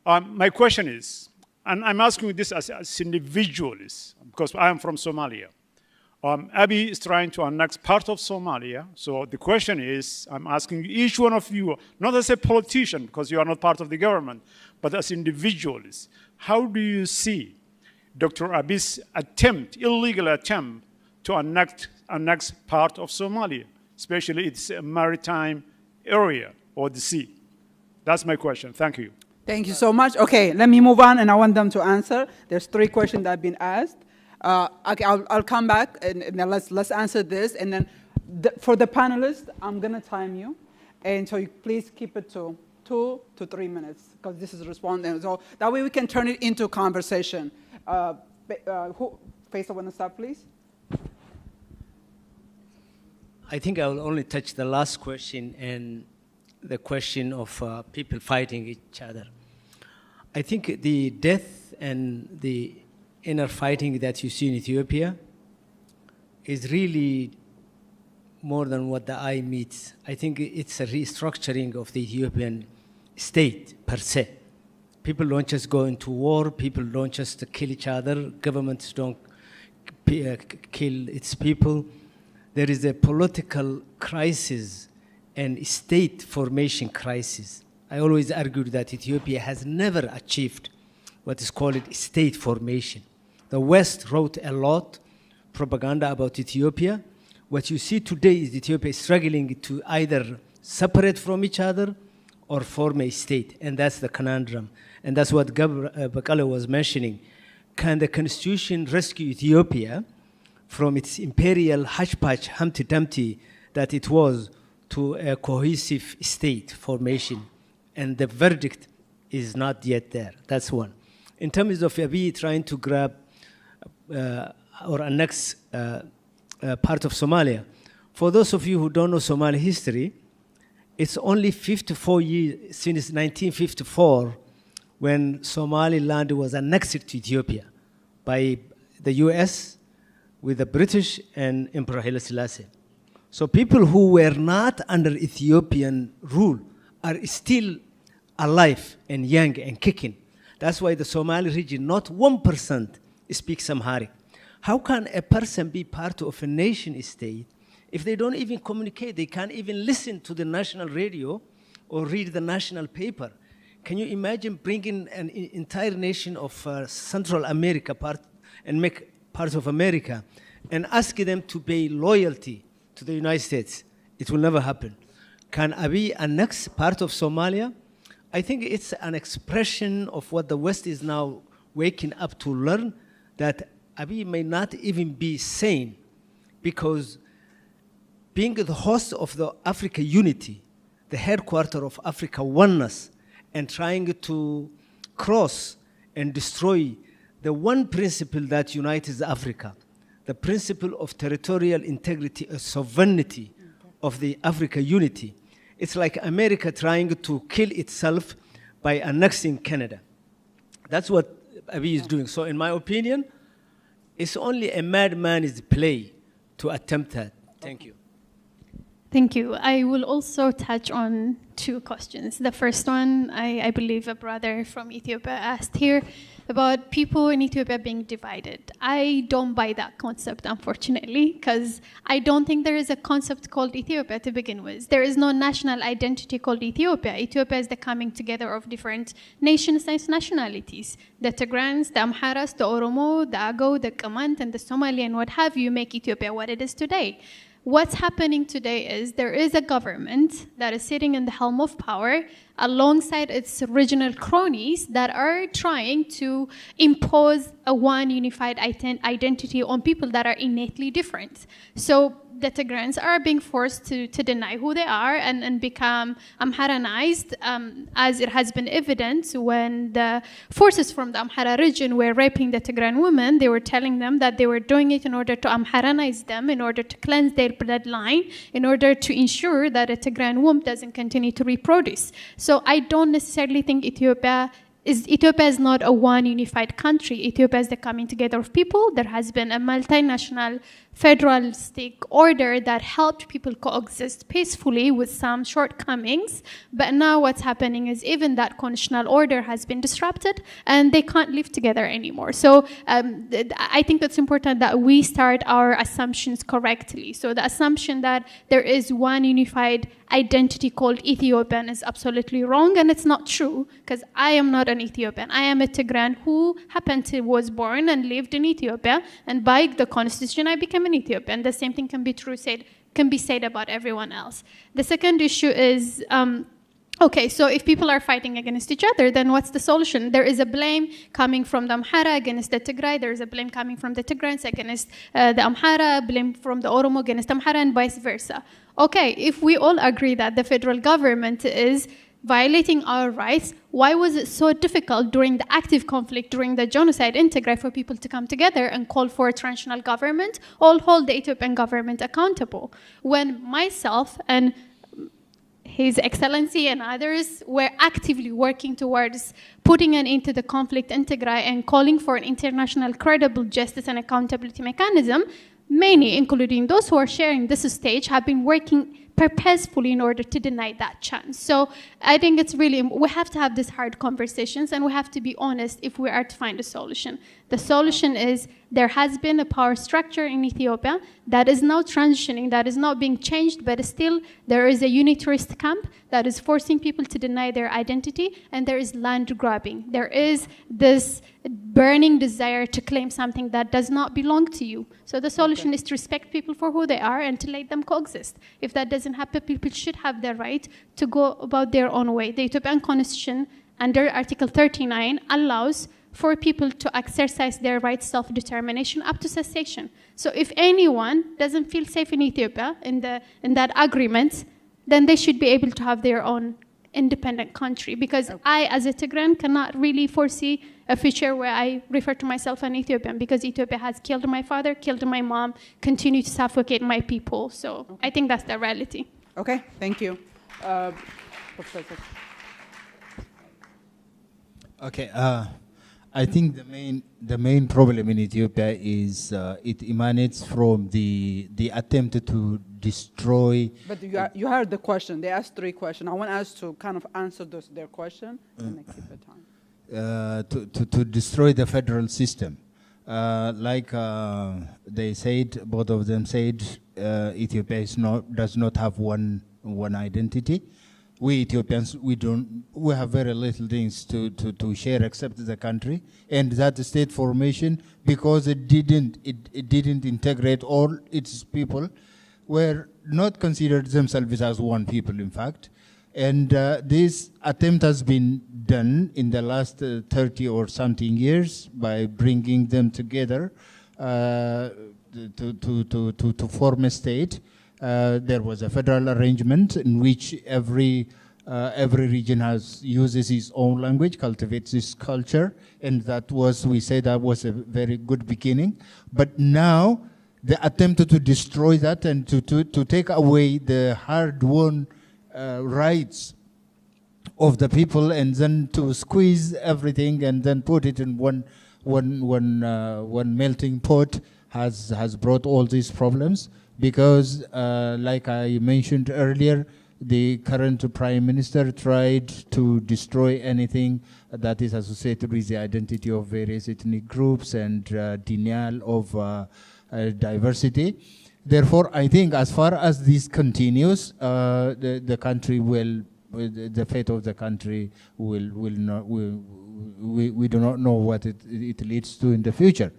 My question is, and I'm asking this as individuals, because I am from Somalia. Abiy is trying to annex part of Somalia. So the question is, I'm asking each one of you, not as a politician, because you are not part of the government, but as individuals, how do you see Dr. Abiy's illegal attempt to annex part of Somalia, especially its maritime area or the sea? That's my question. Thank you. Thank you so much. Okay, let me move on, and I want them to answer. There's 3 questions that have been asked. Okay, I'll come back and then let's answer this. And then for the panelists, I'm going to time you. And so you please keep it to 2 to 3 minutes because this is responding. So that way we can turn it into a conversation. Faisal, want to start, please? I think I will only touch the last question and the question of people fighting each other. I think the death and the inner fighting that you see in Ethiopia is really more than what the eye meets. I think it's a restructuring of the Ethiopian state per se. People don't just go into war, people don't just kill each other, governments don't kill its people. There is a political crisis and state formation crisis. I always argued that Ethiopia has never achieved what is called state formation. The West wrote a lot propaganda about Ethiopia. What you see today is Ethiopia struggling to either separate from each other or form a state, and that's the conundrum. And that's what Bakale was mentioning. Can the constitution rescue Ethiopia from its imperial hodgepodge, Humpty Dumpty that it was, to a cohesive state formation? And the verdict is not yet there. That's one. In terms of Abiy trying to grab or annex part of Somalia, for those of you who don't know Somali history, it's only 54 years since 1954 when Somaliland was annexed to Ethiopia by the US with the British and Emperor Haile Selassie. So people who were not under Ethiopian rule are still alive and young and kicking. That's why the Somali region, not 1% speaks Amharic. How can a person be part of a nation state if they don't even communicate? They can't even listen to the national radio or read the national paper. Can you imagine bringing an entire nation of Central America and make part of America and ask them to pay loyalty to the United States? It will never happen. Can Abiy annex part of Somalia? I think it's an expression of what the West is now waking up to learn, that Abiy may not even be sane, because being the host of the Africa unity, the headquarters of Africa oneness, and trying to cross and destroy the one principle that unites Africa, the principle of territorial integrity and sovereignty of the Africa unity. It's like America trying to kill itself by annexing Canada. That's what Abiy is doing. So in my opinion, it's only a madman's play to attempt that. Thank you. Thank you. I will also touch on 2 questions. The first one, I believe a brother from Ethiopia asked here about people in Ethiopia being divided. I don't buy that concept, unfortunately, because I don't think there is a concept called Ethiopia to begin with. There is no national identity called Ethiopia. Ethiopia is the coming together of different nations and nationalities. The Tigrans, the Amharas, the Oromo, the Ago, the Kamant, and the Somali, and what have you, make Ethiopia what it is today. What's happening today is there is a government that is sitting in the helm of power alongside its regional cronies that are trying to impose a one unified identity on people that are innately different. So the Tigrans are being forced to deny who they are and become Amharanized, as it has been evident when the forces from the Amhara region were raping the Tigran women. They were telling them that they were doing it in order to Amharanize them, in order to cleanse their bloodline, in order to ensure that a Tigran womb doesn't continue to reproduce. So I don't necessarily think Ethiopia is not a one unified country. Ethiopia is the coming together of people. There has been a multinational federalistic order that helped people coexist peacefully with some shortcomings. But now what's happening is even that constitutional order has been disrupted and they can't live together anymore. So I think it's important that we start our assumptions correctly. So the assumption that there is one unified identity called Ethiopian is absolutely wrong, and it's not true, because I am not an Ethiopian. I am a Tigran who was born and lived in Ethiopia, and by the constitution I became an Ethiopian. The same thing can be said about everyone else. The second issue is Okay, so if people are fighting against each other, then what's the solution? There is a blame coming from the Amhara against the Tigray. There is a blame coming from the Tigrayans against the Amhara, blame from the Oromo against Amhara, and vice versa. Okay, if we all agree that the federal government is violating our rights, why was it so difficult during the active conflict, during the genocide in Tigray, for people to come together and call for a transitional government or hold the Ethiopian government accountable? When myself and His Excellency and others were actively working towards putting an end to the conflict in Tigray and calling for an international credible justice and accountability mechanism, many, including those who are sharing this stage, have been working purposefully in order to deny that chance. So I think it's really, we have to have these hard conversations and we have to be honest if we are to find a solution. The solution is there has been a power structure in Ethiopia that is now transitioning, that is not being changed, but still there is a unitarist camp that is forcing people to deny their identity, and there is land grabbing. There is this burning desire to claim something that does not belong to you. So the solution is to respect people for who they are and to let them coexist. If that doesn't happen, people should have the right to go about their own way. The Ethiopian Constitution, under Article 39, allows for people to exercise their right self-determination up to cessation. So if anyone doesn't feel safe in Ethiopia, in that agreement, then they should be able to have their own independent country. Because I, as a Tigrayan, cannot really foresee a future where I refer to myself an Ethiopian, because Ethiopia has killed my father, killed my mom, continued to suffocate my people. So I think that's the reality. Okay, thank you. Professor. Okay, I think the main problem in Ethiopia is it emanates from the attempt to destroy. But you heard the question. They asked 3 questions. I want us to kind of answer their question and keep the time. To destroy the federal system. Like they said, both of them said, Ethiopia does not have one identity. We Ethiopians, we have very little things to share except the country, and that state formation, because it didn't integrate all its people, were not considered themselves as one people, in fact. And this attempt has been done in the last 30 or something years by bringing them together to form a state. There was a federal arrangement in which every region uses its own language, cultivates its culture, and we say that was a very good beginning. But now, the attempt to destroy that and to take away the hard-won rights of the people, and then to squeeze everything and then put it in one melting pot has brought all these problems. Because, like I mentioned earlier, the current Prime Minister tried to destroy anything that is associated with the identity of various ethnic groups and denial of diversity. Therefore, I think as far as this continues, the country will, the fate of the country will not, we do not know what it leads to in the future.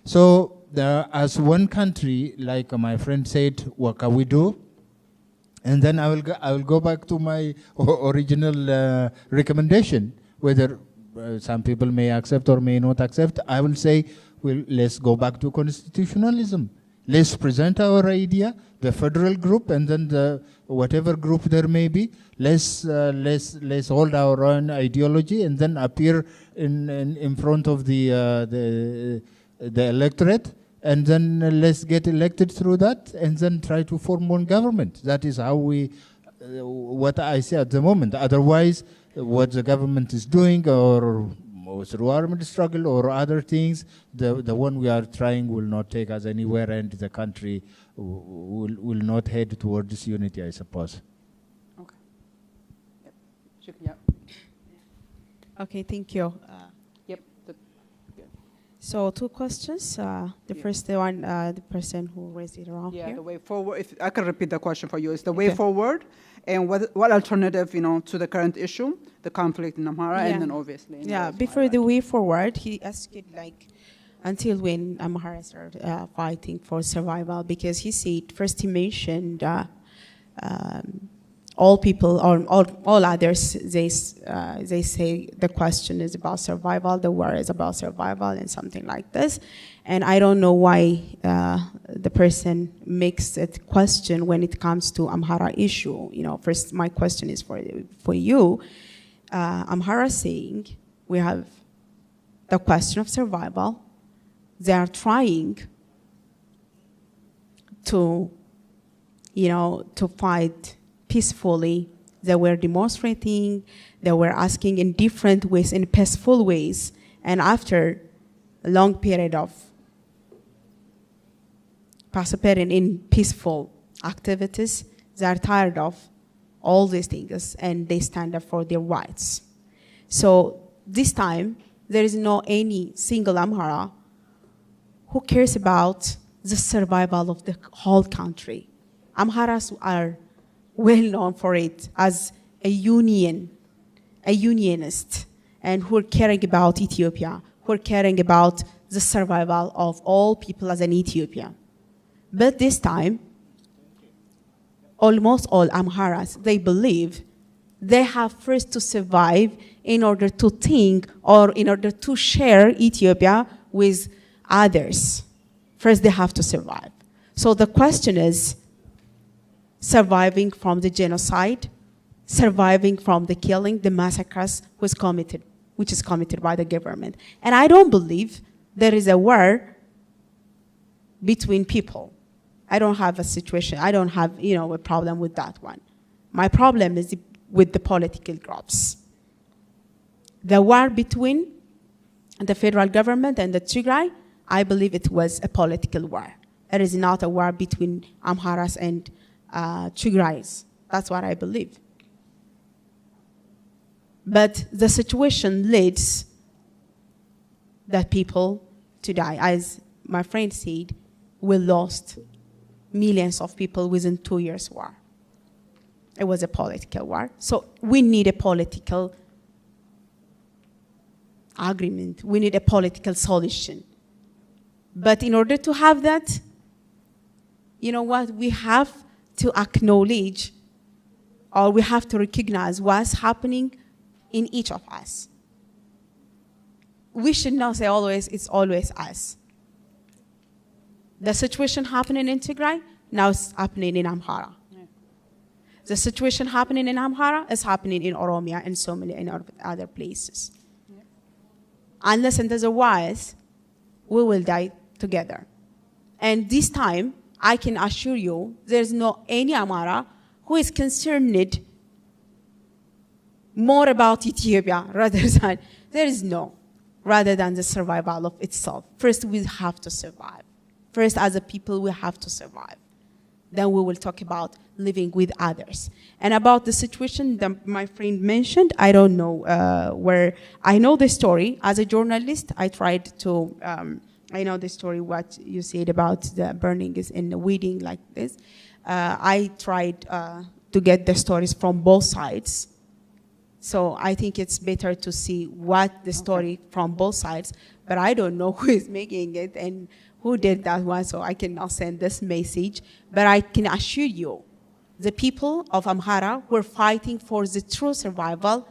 So, as one country, like my friend said, what can we do? And then I will go back to my original recommendation, whether some people may accept or may not accept. I will say, well, let's go back to constitutionalism. Let's present our idea, the federal group, and then whatever group there may be. Let's hold our own ideology, and then appear in front of the electorate, and then let's get elected through that, and then try to form one government. That is how what I see at the moment. Otherwise, what the government is doing, or through armed struggle or other things, the one we are trying will not take us anywhere, and the country will not head towards unity, I suppose. Okay. Yep. Okay, thank you. So 2 questions. The first one, the person who raised it around here. Yeah, the way forward. If I can repeat the question for you, it's the way forward, and what alternative, to the current issue, the conflict in Amhara, and then obviously. Before the way forward, he asked it until when Amharas are fighting for survival, because he said first he mentioned all people or all others, they say the question is about survival, the war is about survival, and something like this. And I don't know why the person makes it question when it comes to Amhara issue. You know, first my question is for you. Amhara saying we have the question of survival. They are trying to, to fight peacefully. They were demonstrating, they were asking in different ways, in peaceful ways, and after a long period of participating in peaceful activities, they are tired of all these things and they stand up for their rights. So this time, there is no any single Amhara who cares about the survival of the whole country. Amharas are well known for it as a unionist, and who are caring about Ethiopia, who are caring about the survival of all people as an Ethiopian. But this time, almost all Amharas, they believe they have first to survive in order to think or in order to share Ethiopia with others. First, they have to survive. So the question is, surviving from the genocide, surviving from the killing, the massacres which is committed by the government. And I don't believe there is a war between people. I don't have a situation, I don't have, a problem with that one. My problem is with the political groups. The war between the federal government and the Tigray, I believe it was a political war. It is not a war between Amharas and Tigrays. That's what I believe. But the situation leads the people to die. As my friend said, we lost millions of people within 2 years' war. It was a political war. So we need a political agreement. We need a political solution. But in order to have that, you know what, we have to acknowledge or we have to recognize what's happening in each of us. We should not say always, it's always us. The situation happening in Tigray, now it's happening in Amhara. Yeah. The situation happening in Amhara is happening in Oromia and so many other places. Yeah. Unless and otherwise, we will die together. And this time, I can assure you, there's no any Amhara who is concerned more about Ethiopia rather than the survival of itself. First, we have to survive. First, as a people, we have to survive. Then we will talk about living with others. And about the situation that my friend mentioned, I don't know where. I know the story. As a journalist, I tried to, I know the story, what you said about the burning is in the wedding like this. I tried to get the stories from both sides. So I think it's better to see what the story from both sides, but I don't know who is making it and who did that one, so I cannot send this message. But I can assure you, the people of Amhara who are fighting for the true survival,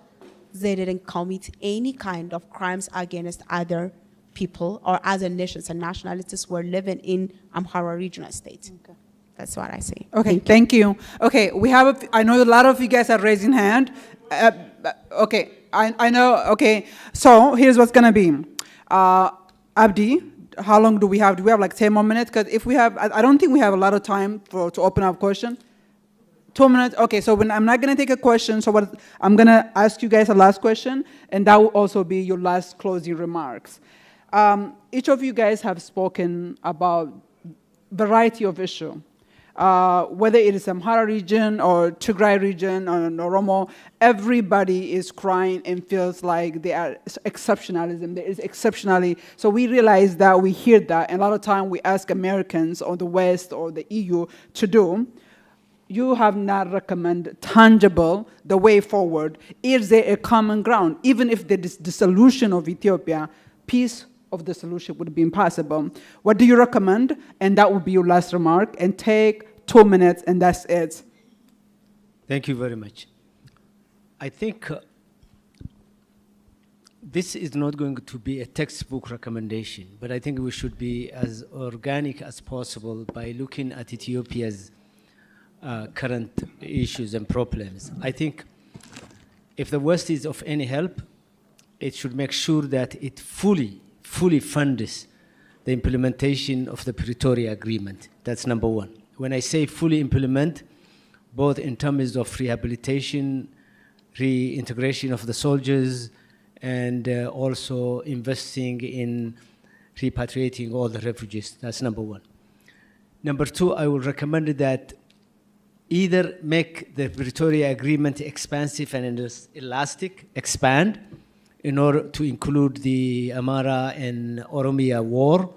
they didn't commit any kind of crimes against other people or other nations and nationalities who are living in Amhara regional state. Okay. That's what I say. Okay, thank you. Okay, we have, I know a lot of you guys are raising hand. Okay, I know, okay. So here's what's gonna be. Abdi, how long do we have? Do we have like 10 more minutes? Because if we have, I don't think we have a lot of time to open up question. 2 minutes, okay, so I'm not gonna take a question, so I'm gonna ask you guys a last question, and that will also be your last closing remarks. Each of you guys have spoken about variety of issue. Whether it is Amhara region or Tigray region or Oromo, everybody is crying and feels like they are exceptionalism. There is exceptionally. So we realize that, we hear that, and a lot of time we ask Americans or the West or the EU to do. You have not recommended tangible the way forward. Is there a common ground? Even if there is the solution of Ethiopia, peace of the solution would be impossible. What do you recommend? And that would be your last remark. And take 2 minutes, and that's it. Thank you very much. I think this is not going to be a textbook recommendation, but I think we should be as organic as possible by looking at Ethiopia's current issues and problems. I think if the West is of any help, it should make sure that it fully funds the implementation of the Pretoria Agreement. That's number one. When I say fully implement, both in terms of rehabilitation, reintegration of the soldiers, and also investing in repatriating all the refugees. That's number one. Number two, I will recommend that either make the Pretoria Agreement expansive and elastic, expand, in order to include the Amara and Oromia war,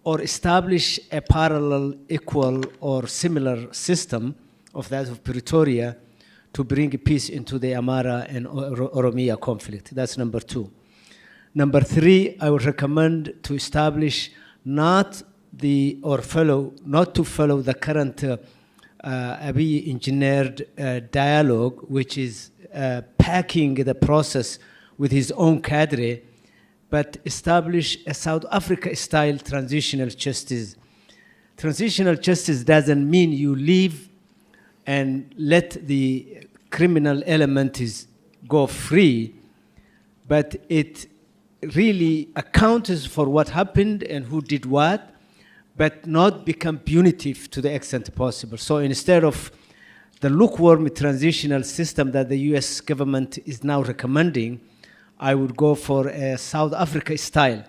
or establish a parallel, equal, or similar system of that of Pretoria to bring peace into the Amara and Oromia conflict. That's number two. Number three, I would recommend to establish not to follow the current Abiy engineered dialogue, which is packing the process with his own cadre, but establish a South Africa-style transitional justice. Transitional justice doesn't mean you leave and let the criminal elements go free, but it really accounts for what happened and who did what, but not become punitive to the extent possible. So instead of the lukewarm transitional system that the US government is now recommending, I would go for a South Africa style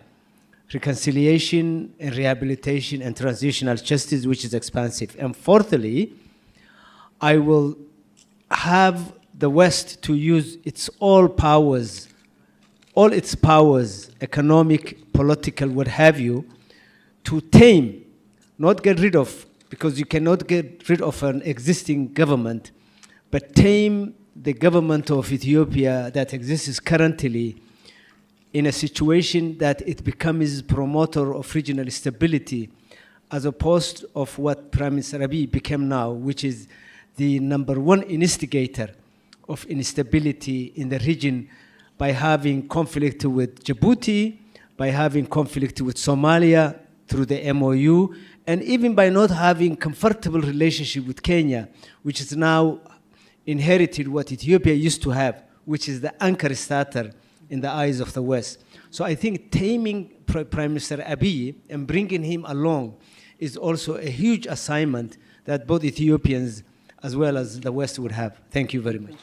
reconciliation and rehabilitation and transitional justice, which is expansive. And fourthly, I will have the West to use all its powers, economic, political, what have you, to tame, not get rid of, because you cannot get rid of an existing government, but tame the government of Ethiopia that exists currently in a situation that it becomes promoter of regional stability, as opposed of what Prime Minister Abiy became now, which is the number one instigator of instability in the region by having conflict with Djibouti, by having conflict with Somalia through the MOU, and even by not having comfortable relationship with Kenya, which is now inherited what Ethiopia used to have, which is the anchor starter in the eyes of the West. So I think taming Prime Minister Abiy and bringing him along is also a huge assignment that both Ethiopians as well as the West would have. Thank you very much.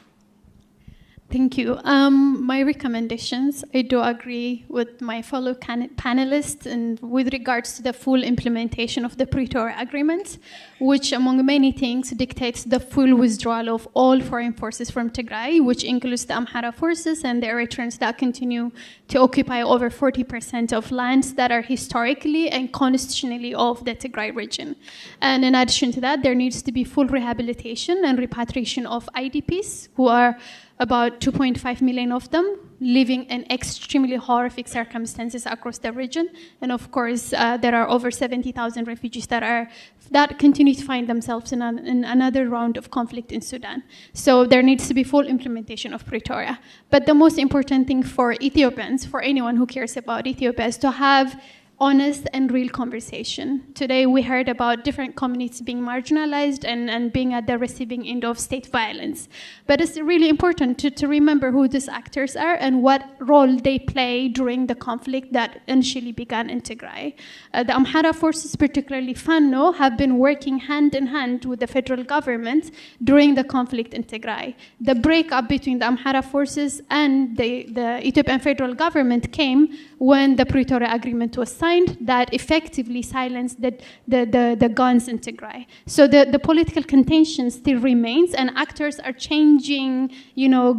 Thank you. My recommendations, I do agree with my fellow panelists and with regards to the full implementation of the Pretoria Agreement, which among many things dictates the full withdrawal of all foreign forces from Tigray, which includes the Amhara forces and the Eritreans that continue to occupy over 40% of lands that are historically and constitutionally of the Tigray region. And in addition to that, there needs to be full rehabilitation and repatriation of IDPs, who are about 2.5 million of them living in extremely horrific circumstances across the region. And of course, there are over 70,000 refugees that continue to find themselves in another round of conflict in Sudan. So there needs to be full implementation of Pretoria. But the most important thing for Ethiopians, for anyone who cares about Ethiopia, is to have honest and real conversation. Today we heard about different communities being marginalized and being at the receiving end of state violence. But it's really important to remember who these actors are and what role they play during the conflict that initially began in Tigray. The Amhara forces, particularly Fano, have been working hand in hand with the federal government during the conflict in Tigray. The breakup between the Amhara forces and the Ethiopian federal government came when the Pretoria Agreement was signed that effectively silenced the guns in Tigray. So the political contention still remains, and actors are changing,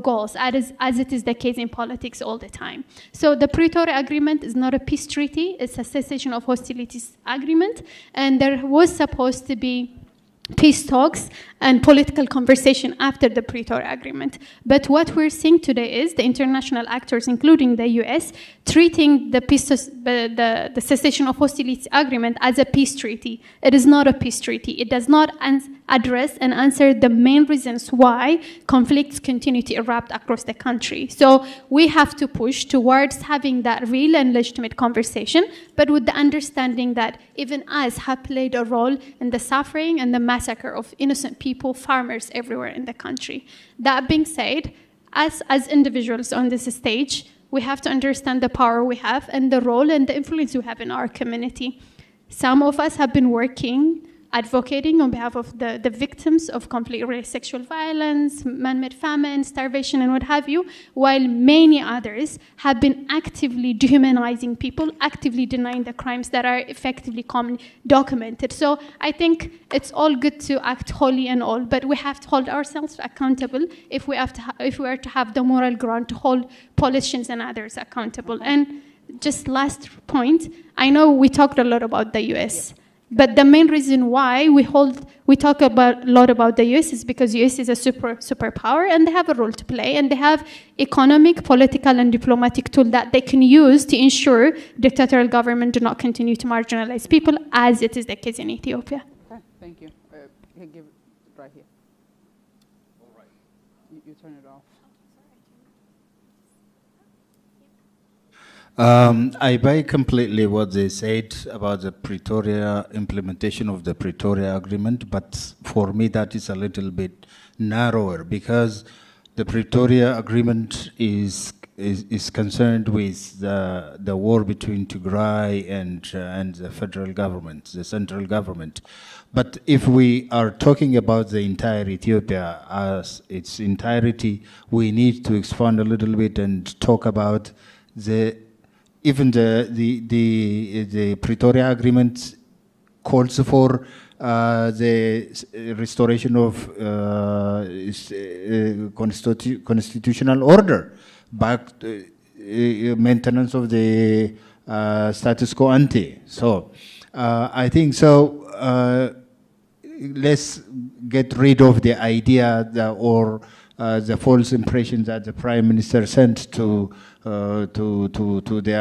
goals, as it is the case in politics all the time. So the Pretoria Agreement is not a peace treaty; it's a cessation of hostilities agreement, and there was supposed to be peace talks and political conversation after the Pretoria Agreement. But what we're seeing today is the international actors, including the US, treating the cessation of hostilities agreement as a peace treaty. It is not a peace treaty. It does not address and answer the main reasons why conflicts continue to erupt across the country. So we have to push towards having that real and legitimate conversation, but with the understanding that even us have played a role in the suffering and the massacre of innocent people, farmers everywhere in the country. That being said, us as individuals on this stage, we have to understand the power we have and the role and the influence we have in our community. Some of us have been working, advocating on behalf of the victims of conflict-related sexual violence, man-made famine, starvation, and what have you, while many others have been actively dehumanizing people, actively denying the crimes that are effectively documented. So I think it's all good to act holy and all, but we have to hold ourselves accountable if we are to have the moral ground to hold politicians and others accountable. And just last point, I know we talked a lot about the US. Yeah. But the main reason why we talk a lot about the US is because US is a superpower and they have a role to play and they have economic, political, and diplomatic tool that they can use to ensure dictatorial government do not continue to marginalize people as it is the case in Ethiopia. Okay, thank you. Give it right here. All right. You turn it off. I buy completely what they said about the Pretoria implementation of the Pretoria Agreement, but for me that is a little bit narrower because the Pretoria Agreement is concerned with the war between Tigray and the federal government, the central government. But if we are talking about the entire Ethiopia as its entirety, we need to expand a little bit and talk about even the Pretoria Agreement calls for the restoration of constitutional order, back maintenance of the status quo ante. So I think so. Let's get rid of the idea or the false impression that the Prime Minister sent to the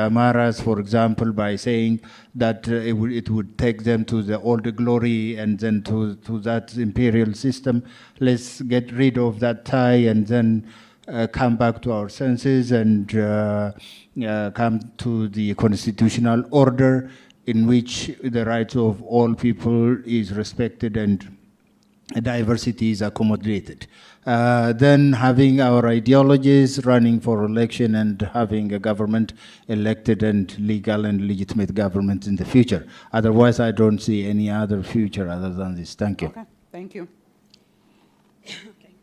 Amaras, for example, by saying that it would take them to the old glory and then to that imperial system. Let's get rid of that tie and then come back to our senses and come to the constitutional order in which the rights of all people is respected and diversity is accommodated. Then having our ideologies, running for election and having a government elected and legal and legitimate government in the future. Otherwise, I don't see any other future other than this. Thank you. Okay, thank you. Okay.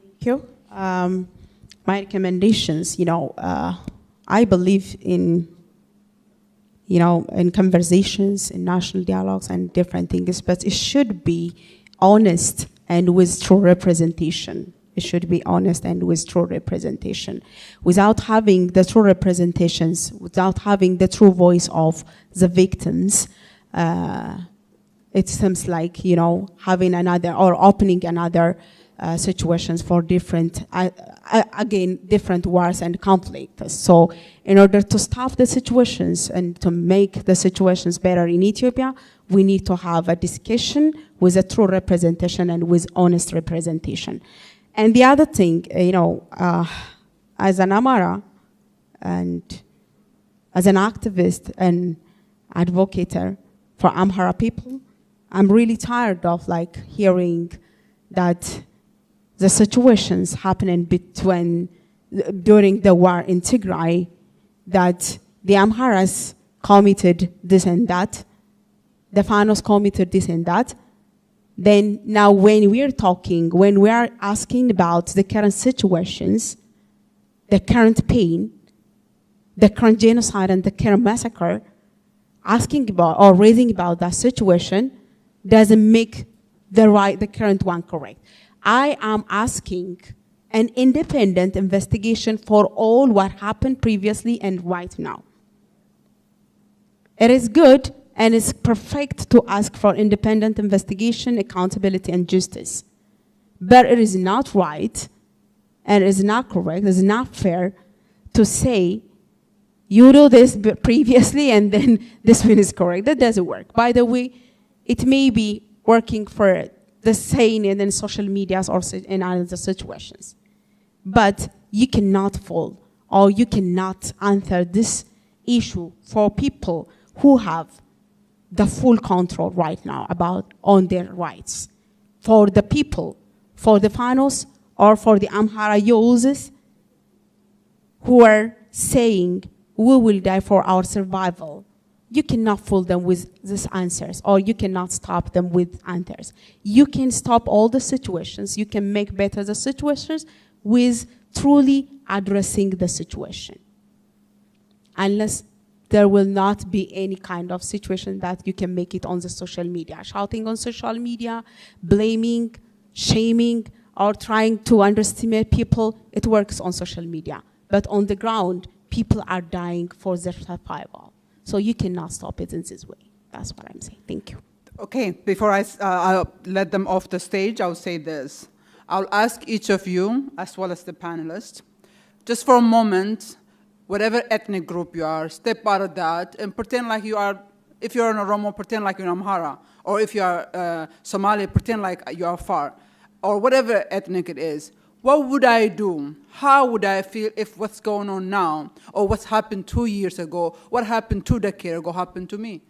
Thank you. My recommendations, I believe in conversations, in national dialogues and different things, but it should be honest and with true representation. It should be honest and with true representation. Without having the true representations, without having the true voice of the victims, it seems like, having another or opening another situations for different, different wars and conflicts. So in order to stop the situations and to make the situations better in Ethiopia, we need to have a discussion with a true representation and with honest representation. And the other thing, as an Amara and as an activist and advocate for Amhara people, I'm really tired of hearing that the situations happening during the war in Tigray, that the Amharas committed this and that, the Fanos committed this and that. Then now when we are asking about the current situations, the current pain, the current genocide and the current massacre, asking about or raising about that situation doesn't make the current one correct. I am asking an independent investigation for all what happened previously and right now. It is good and it's perfect to ask for independent investigation, accountability, and justice. But it is not right, and it is not correct, it is not fair to say, you do this previously and then this one is correct. That doesn't work. By the way, it may be working for the same in social medias or in other situations. But you cannot fall, or you cannot answer this issue for people who have the full control right now on their rights. For the people, for the Fanos, or for the Amhara youths who are saying, we will die for our survival. You cannot fool them with these answers, or you cannot stop them with answers. You can stop all the situations. You can make better the situations with truly addressing the situation. Unless there will not be any kind of situation that you can make it on the social media. Shouting on social media, blaming, shaming, or trying to underestimate people, it works on social media. But on the ground, people are dying for their survival. So you cannot stop it in this way. That's what I'm saying. Thank you. Okay, before I let them off the stage, I'll say this. I'll ask each of you, as well as the panelists, just for a moment, whatever ethnic group you are, step out of that and pretend like you are, if you're an Oromo, pretend like you're an Amhara, or if you are Somali, pretend like you are Far, or whatever ethnic it is. What would I do? How would I feel if what's going on now, or what's happened 2 years ago, what happened 2 decades ago happened to me?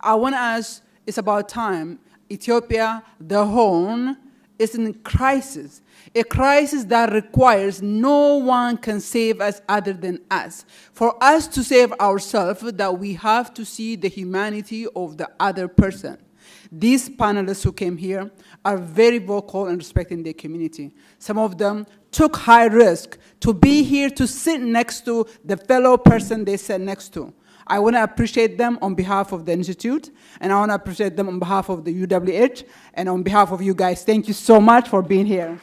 I want to ask, it's about time. Ethiopia, the Horn, is in crisis. A crisis that requires no one can save us other than us. For us to save ourselves, that we have to see the humanity of the other person. These panelists who came here are very vocal and respecting their community. Some of them took high risk to be here to sit next to the fellow person they sat next to. I want to appreciate them on behalf of the Institute, and I want to appreciate them on behalf of the UWH, and on behalf of you guys. Thank you so much for being here.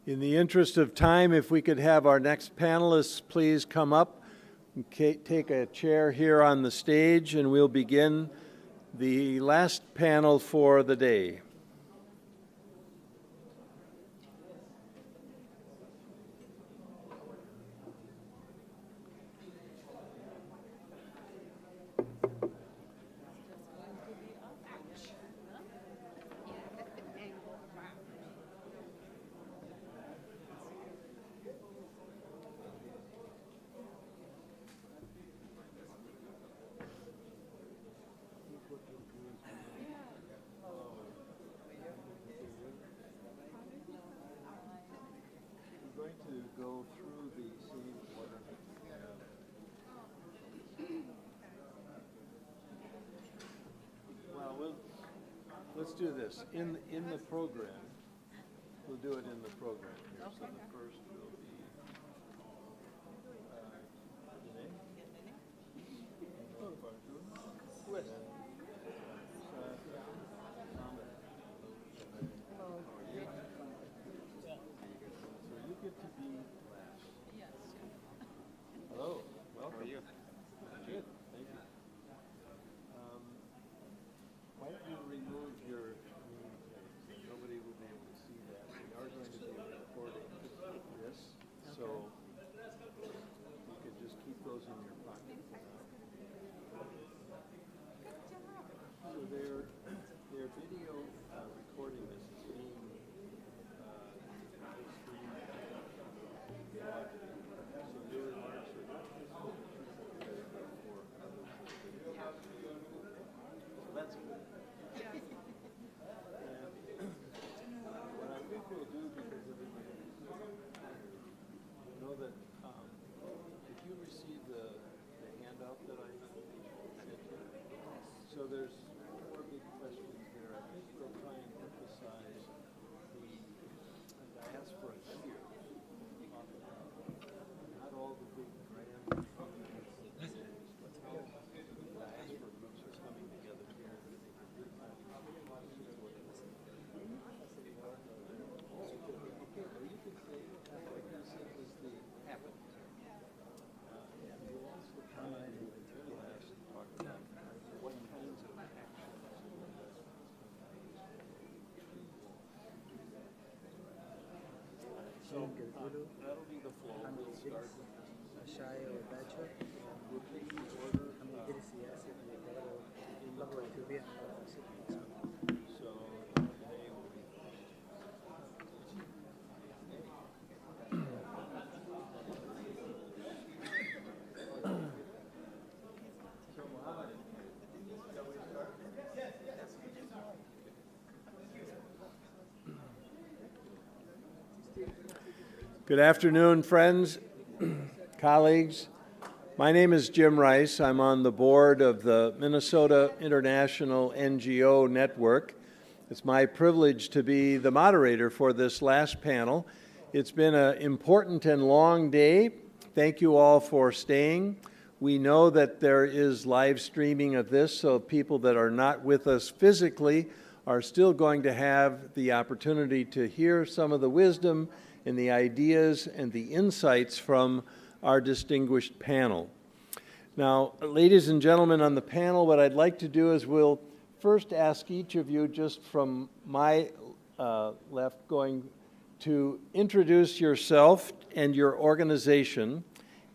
In the interest of time, if we could have our next panelists please come up and take a chair here on the stage, and we'll begin the last panel for the day. Let's do this. In the program, we'll do it in the program here. So the first will be So you get to be last. Hello, welcome. How are you? Good, thank you. Why don't you remove your name tags? Nobody will be able to see that. We are going to be recording. Good afternoon, friends, colleagues. My name is Jim Rice. I'm on the board of the Minnesota International NGO Network. It's my privilege to be the moderator for this last panel. It's been an important and long day. Thank you all for staying. We know that there is live streaming of this, so people that are not with us physically are still going to have the opportunity to hear some of the wisdom and the ideas and the insights from our distinguished panel. Now, ladies and gentlemen on the panel, what I'd like to do is we'll first ask each of you, just from my left, going to introduce yourself and your organization,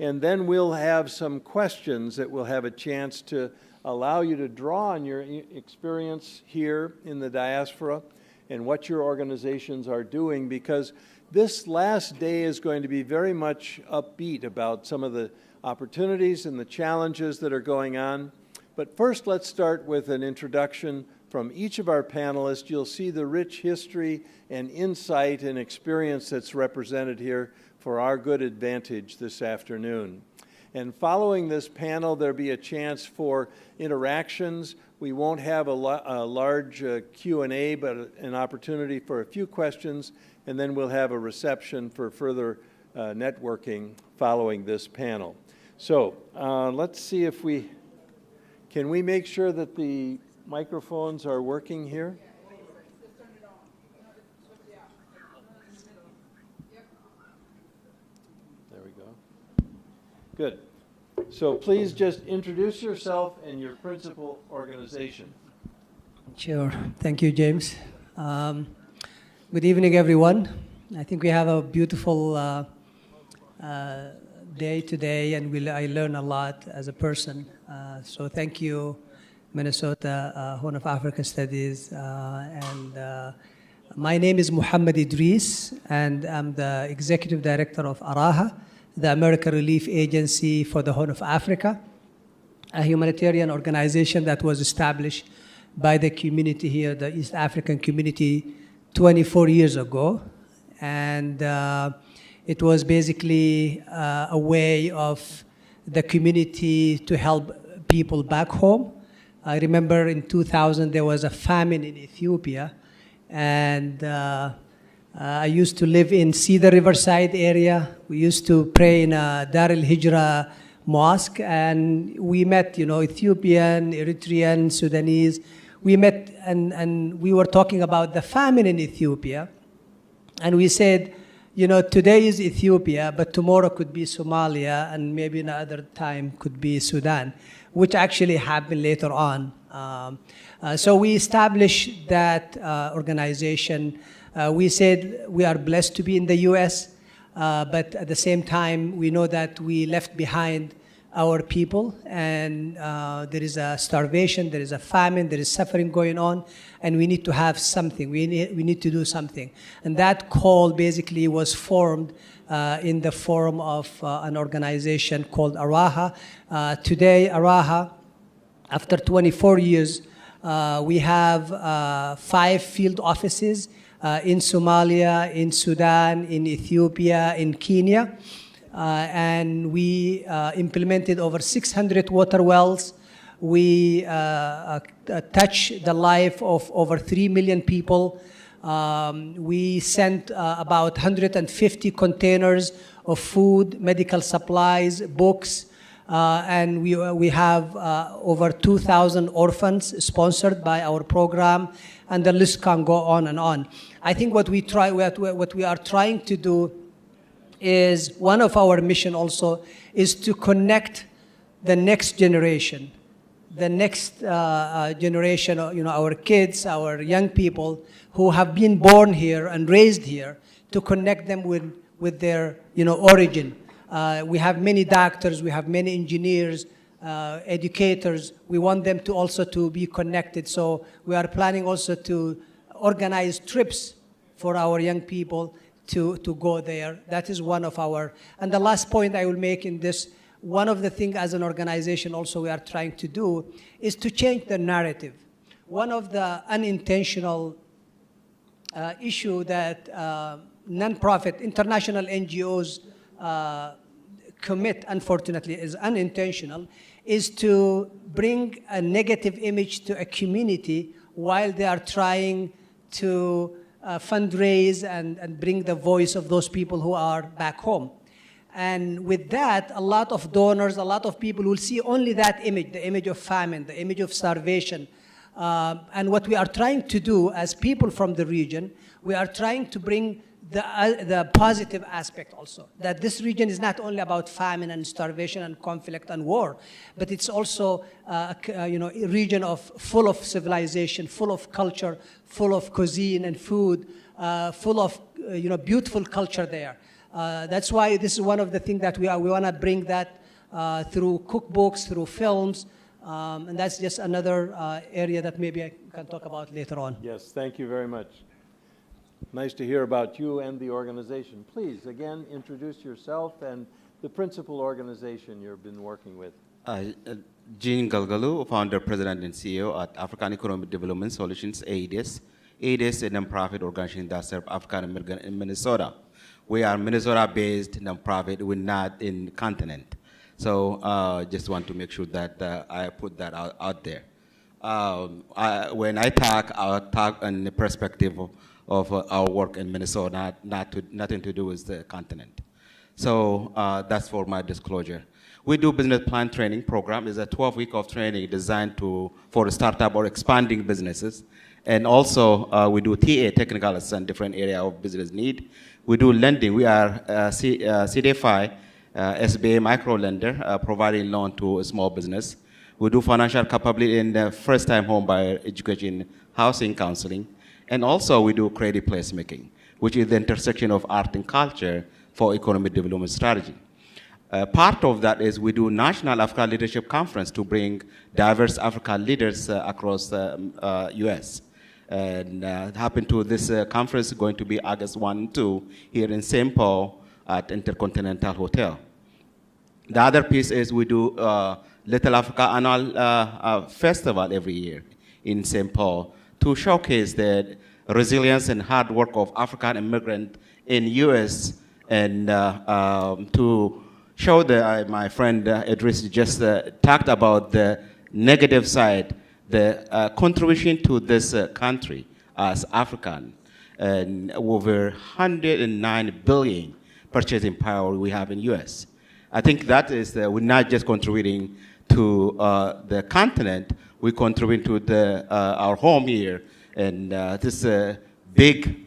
and then we'll have some questions that we'll have a chance to allow you to draw on your experience here in the diaspora and what your organizations are doing, because this last day is going to be very much upbeat about some of the opportunities and the challenges that are going on. But first, let's start with an introduction from each of our panelists. You'll see the rich history and insight and experience that's represented here for our good advantage this afternoon. And following this panel, there'll be a chance for interactions. We won't have a large Q&A, but an opportunity for a few questions, and then we'll have a reception for further networking following this panel. So let's see if can we make sure that the microphones are working here? There we go. Good. So please just introduce yourself and your principal organization. Sure. Thank you, James. Good evening, everyone. I think we have a beautiful day today, and I learn a lot as a person. So thank you, Minnesota Horn of Africa Studies. My name is Muhammad Idris, and I'm the Executive Director of ARAHA, the American Relief Agency for the Horn of Africa, a humanitarian organization that was established by the community here, the East African community, 24 years ago. And it was basically a way of the community to help people back home. I remember in 2000 there was a famine in Ethiopia, and I used to live in Cedar Riverside area. We used to pray in a Dar al-Hijra mosque, and we met, Ethiopian, Eritrean, Sudanese. We met, and we were talking about the famine in Ethiopia. And we said, today is Ethiopia, but tomorrow could be Somalia, and maybe another time could be Sudan, which actually happened later on. So we established that organization. We said we are blessed to be in the U.S., but at the same time, we know that we left behind our people, and there is a starvation, there is a famine, there is suffering going on, and we need to have something. We need to do something. And that call basically was formed in the form of an organization called ARAHA. Today, ARAHA, after 24 years, we have 5 field offices in Somalia, in Sudan, in Ethiopia, in Kenya. And we implemented over 600 water wells. We touched the life of over 3 million people. We sent about 150 containers of food, medical supplies, books, and we have over 2,000 orphans sponsored by our program, and the list can go on and on. I think what we are trying to do is, one of our mission also is to connect the next generation, our kids, our young people who have been born here and raised here, to connect them with with their origin. We have many doctors, we have many engineers, educators. We want them to also to be connected. So we are planning also to organize trips for our young people to go there. That is one of our, and the last point I will make in this, one of the things as an organization also we are trying to do is to change the narrative. One of the unintentional issue that non-profit international NGOs commit, unfortunately, is unintentional, is to bring a negative image to a community while they are trying to fundraise and bring the voice of those people who are back home. And with that, a lot of donors, a lot of people will see only that image, the image of famine, the image of starvation. And what we are trying to do as people from the region, we are trying to bring the positive aspect also, that this region is not only about famine and starvation and conflict and war, but it's also a region full of civilization, full of culture, full of cuisine and food, full of beautiful culture there. That's why this is one of the things that we want to bring that through cookbooks, through films, and that's just another area that maybe I can talk about later on. Yes, thank you very much. Nice to hear about you and the organization. Please, again, introduce yourself and the principal organization you've been working with. Jean Galgalu, founder, president, and CEO at African Economic Development Solutions, AEDS. AEDS is a nonprofit organization that serves African Americans in Minnesota. We are Minnesota-based nonprofit. We're not in the continent. So just want to make sure that I put that out there. When I talk, I'll talk in the perspective of our work in Minnesota, nothing to do with the continent. So that's for my disclosure. We do business plan training program. It's a 12-week of training designed for a startup or expanding businesses. And also we do TA, technical assistance, different area of business need. We do lending. We are CDFI, SBA micro lender, providing loan to a small business. We do financial capability in the first-time home buyer education, housing counseling. And also we do credit placemaking, which is the intersection of art and culture for economic development strategy. Part of that is we do National Africa Leadership Conference to bring diverse African leaders across the US. And happen to this conference going to be August 1 and 2 here in St. Paul at Intercontinental Hotel. The other piece is we do Little Africa Annual Festival every year in St. Paul to showcase the resilience and hard work of African immigrants in US and to show that my friend Idris just talked about the negative side, the contribution to this country as African, and over 109 billion purchasing power we have in US. I think that is, we're not just contributing to the continent, we contribute to our home here, and this big,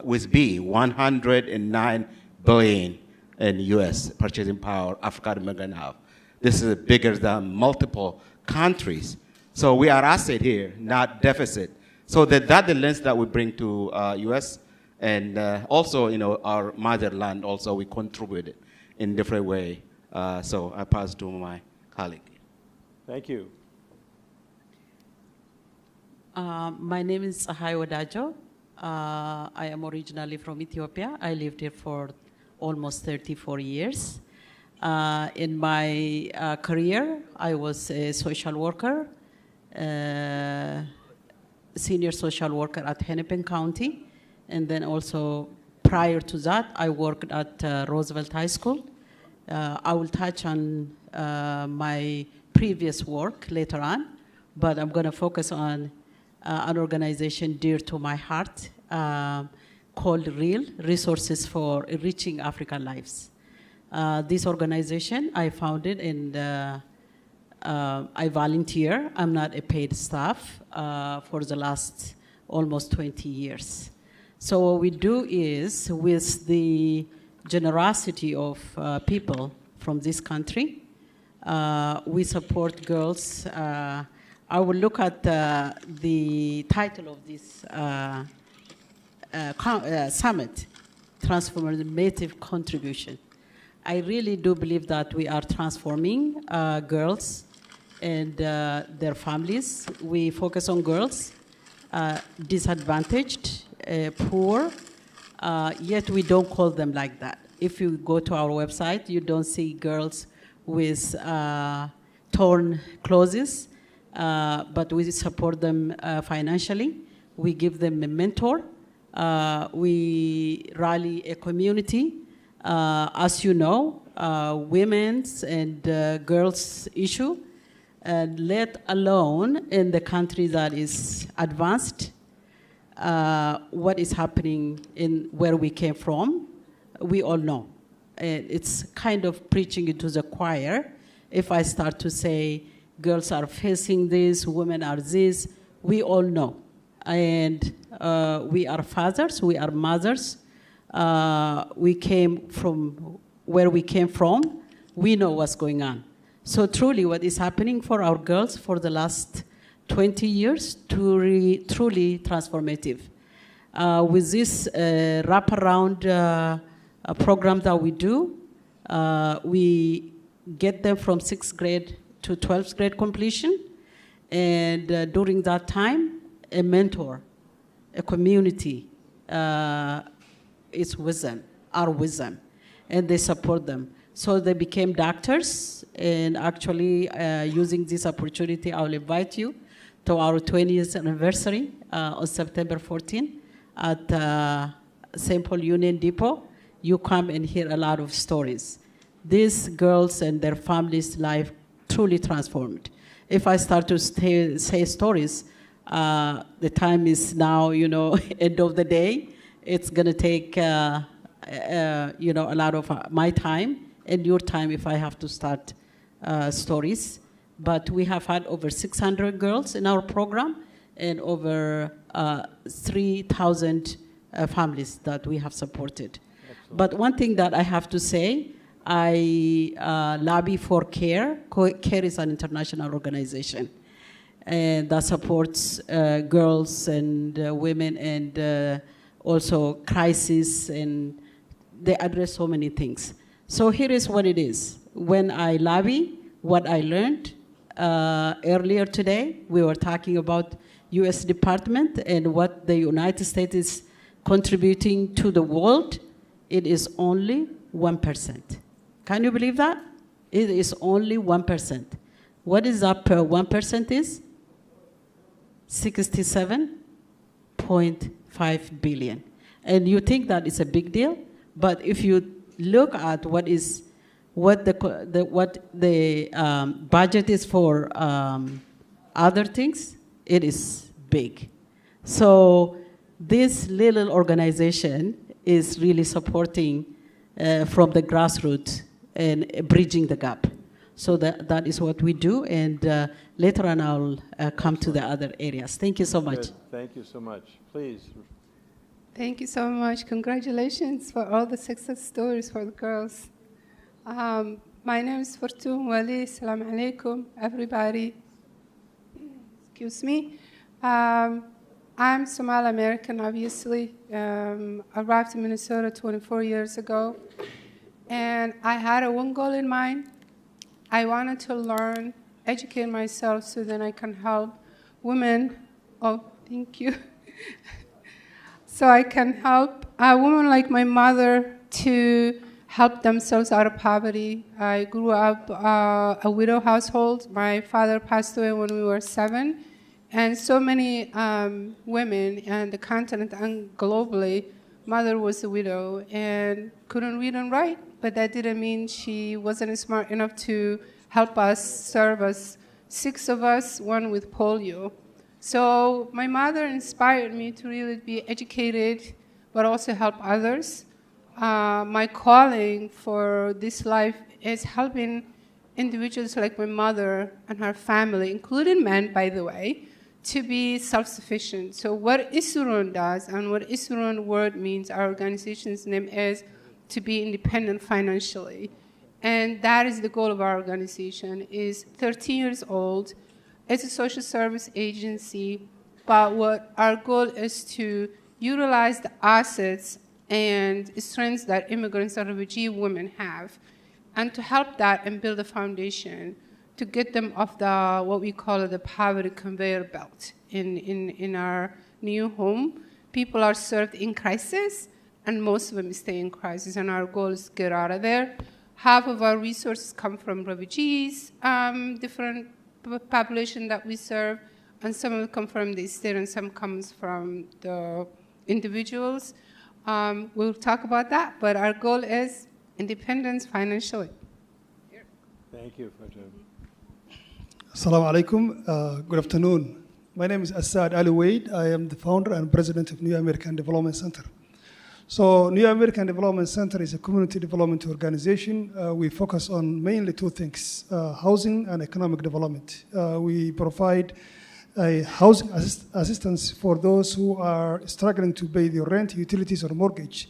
with B, 109 billion in US purchasing power African American have. This is bigger than multiple countries. So we are asset here, not deficit. So that's the lens that we bring to US, and also, our motherland also we contribute in different way. So I pass to my colleague. Thank you. My name is Ahai Wadajo. I am originally from Ethiopia. I lived here for almost 34 years. In my career, I was a social worker, senior social worker at Hennepin County. And then also prior to that, I worked at Roosevelt High School. I will touch on my previous work later on, but I'm going to focus on an organization dear to my heart called REAL, Resources for Enriching African Lives. This organization I founded and I volunteer. I'm not a paid staff for the last almost 20 years. So what we do is, with the generosity of people from this country, we support girls. I will look at the title of this summit, transformative contribution. I really do believe that we are transforming girls and their families. We focus on girls, disadvantaged, poor, yet we don't call them like that. If you go to our website, you don't see girls with torn clothes, but we support them financially. We give them a mentor. We rally a community. As you know, women's and girls' issue, let alone in the country that is advanced, what is happening in where we came from, we all know. It's kind of preaching into the choir. If I start to say girls are facing this, women are this, we all know. And we are fathers, we are mothers. We came from where we came from. We know what's going on. So truly what is happening for our girls for the last 20 years, truly transformative. With this wraparound program that we do, we get them from 6th grade to 12th grade completion. And during that time, a mentor, a community is with them, are with them, and they support them. So they became doctors, and actually using this opportunity, I'll invite you to our 20th anniversary on September 14 at St. Paul Union Depot. You come and hear a lot of stories. These girls and their families' life truly transformed. If I start to say stories, the time is now, end of the day. It's going to take, a lot of my time and your time if I have to start stories. But we have had over 600 girls in our program and over 3,000 families that we have supported. Excellent. But one thing that I have to say, I lobby for CARE. CARE is an international organization and that supports girls and women and also crisis, and they address so many things. So here is what it is. When I lobby, what I learned earlier today, we were talking about U.S. Department and what the United States is contributing to the world. It is only 1%. Can you believe that? It is only 1%. What is that per 1% is? 67.5 billion. And you think that is a big deal, but if you look at what the budget is for other things, it is big. So this little organization is really supporting from the grassroots and bridging the gap. So that is what we do, and later on I'll come to the other areas. Thank you so much. Good. Thank you so much. Please. Thank you so much. Congratulations for all the success stories for the girls. My name is Fortune Wali. Assalamu alaikum, everybody. Excuse me. I'm Somali American, obviously. Arrived in Minnesota 24 years ago. And I had one goal in mind. I wanted to learn, educate myself so then I can help women. Oh, thank you. So I can help women like my mother to help themselves out of poverty. I grew up a widow household. My father passed away when we were 7. And so many women in the continent and globally, mother was a widow and couldn't read and write, but that didn't mean she wasn't smart enough to help us, serve us. 6 of us, one with polio. So my mother inspired me to really be educated, but also help others. My calling for this life is helping individuals like my mother and her family, including men, by the way, to be self-sufficient. So what Isurun does and what Isurun word means, our organization's name is to be independent financially. And that is the goal of our organization, is 13 years old. It's a social service agency, but what our goal is to utilize the assets and strengths that immigrants and refugee women have, and to help that and build a foundation to get them off the, what we call the poverty conveyor belt in our new home. People are served in crisis, and most of them stay in crisis, and our goal is to get out of there. Half of our resources come from refugees, different population that we serve, and some of them come from the state and some comes from the individuals. We'll talk about that, but our goal is independence financially. Thank you, Fatou. Assalamu alaikum. Good afternoon. My name is Assad Ali Wade. I am the founder and president of New American Development Center. So New American Development Center is a community development organization. We focus on mainly two things, housing and economic development. We provide housing assistance for those who are struggling to pay their rent, utilities, or mortgage.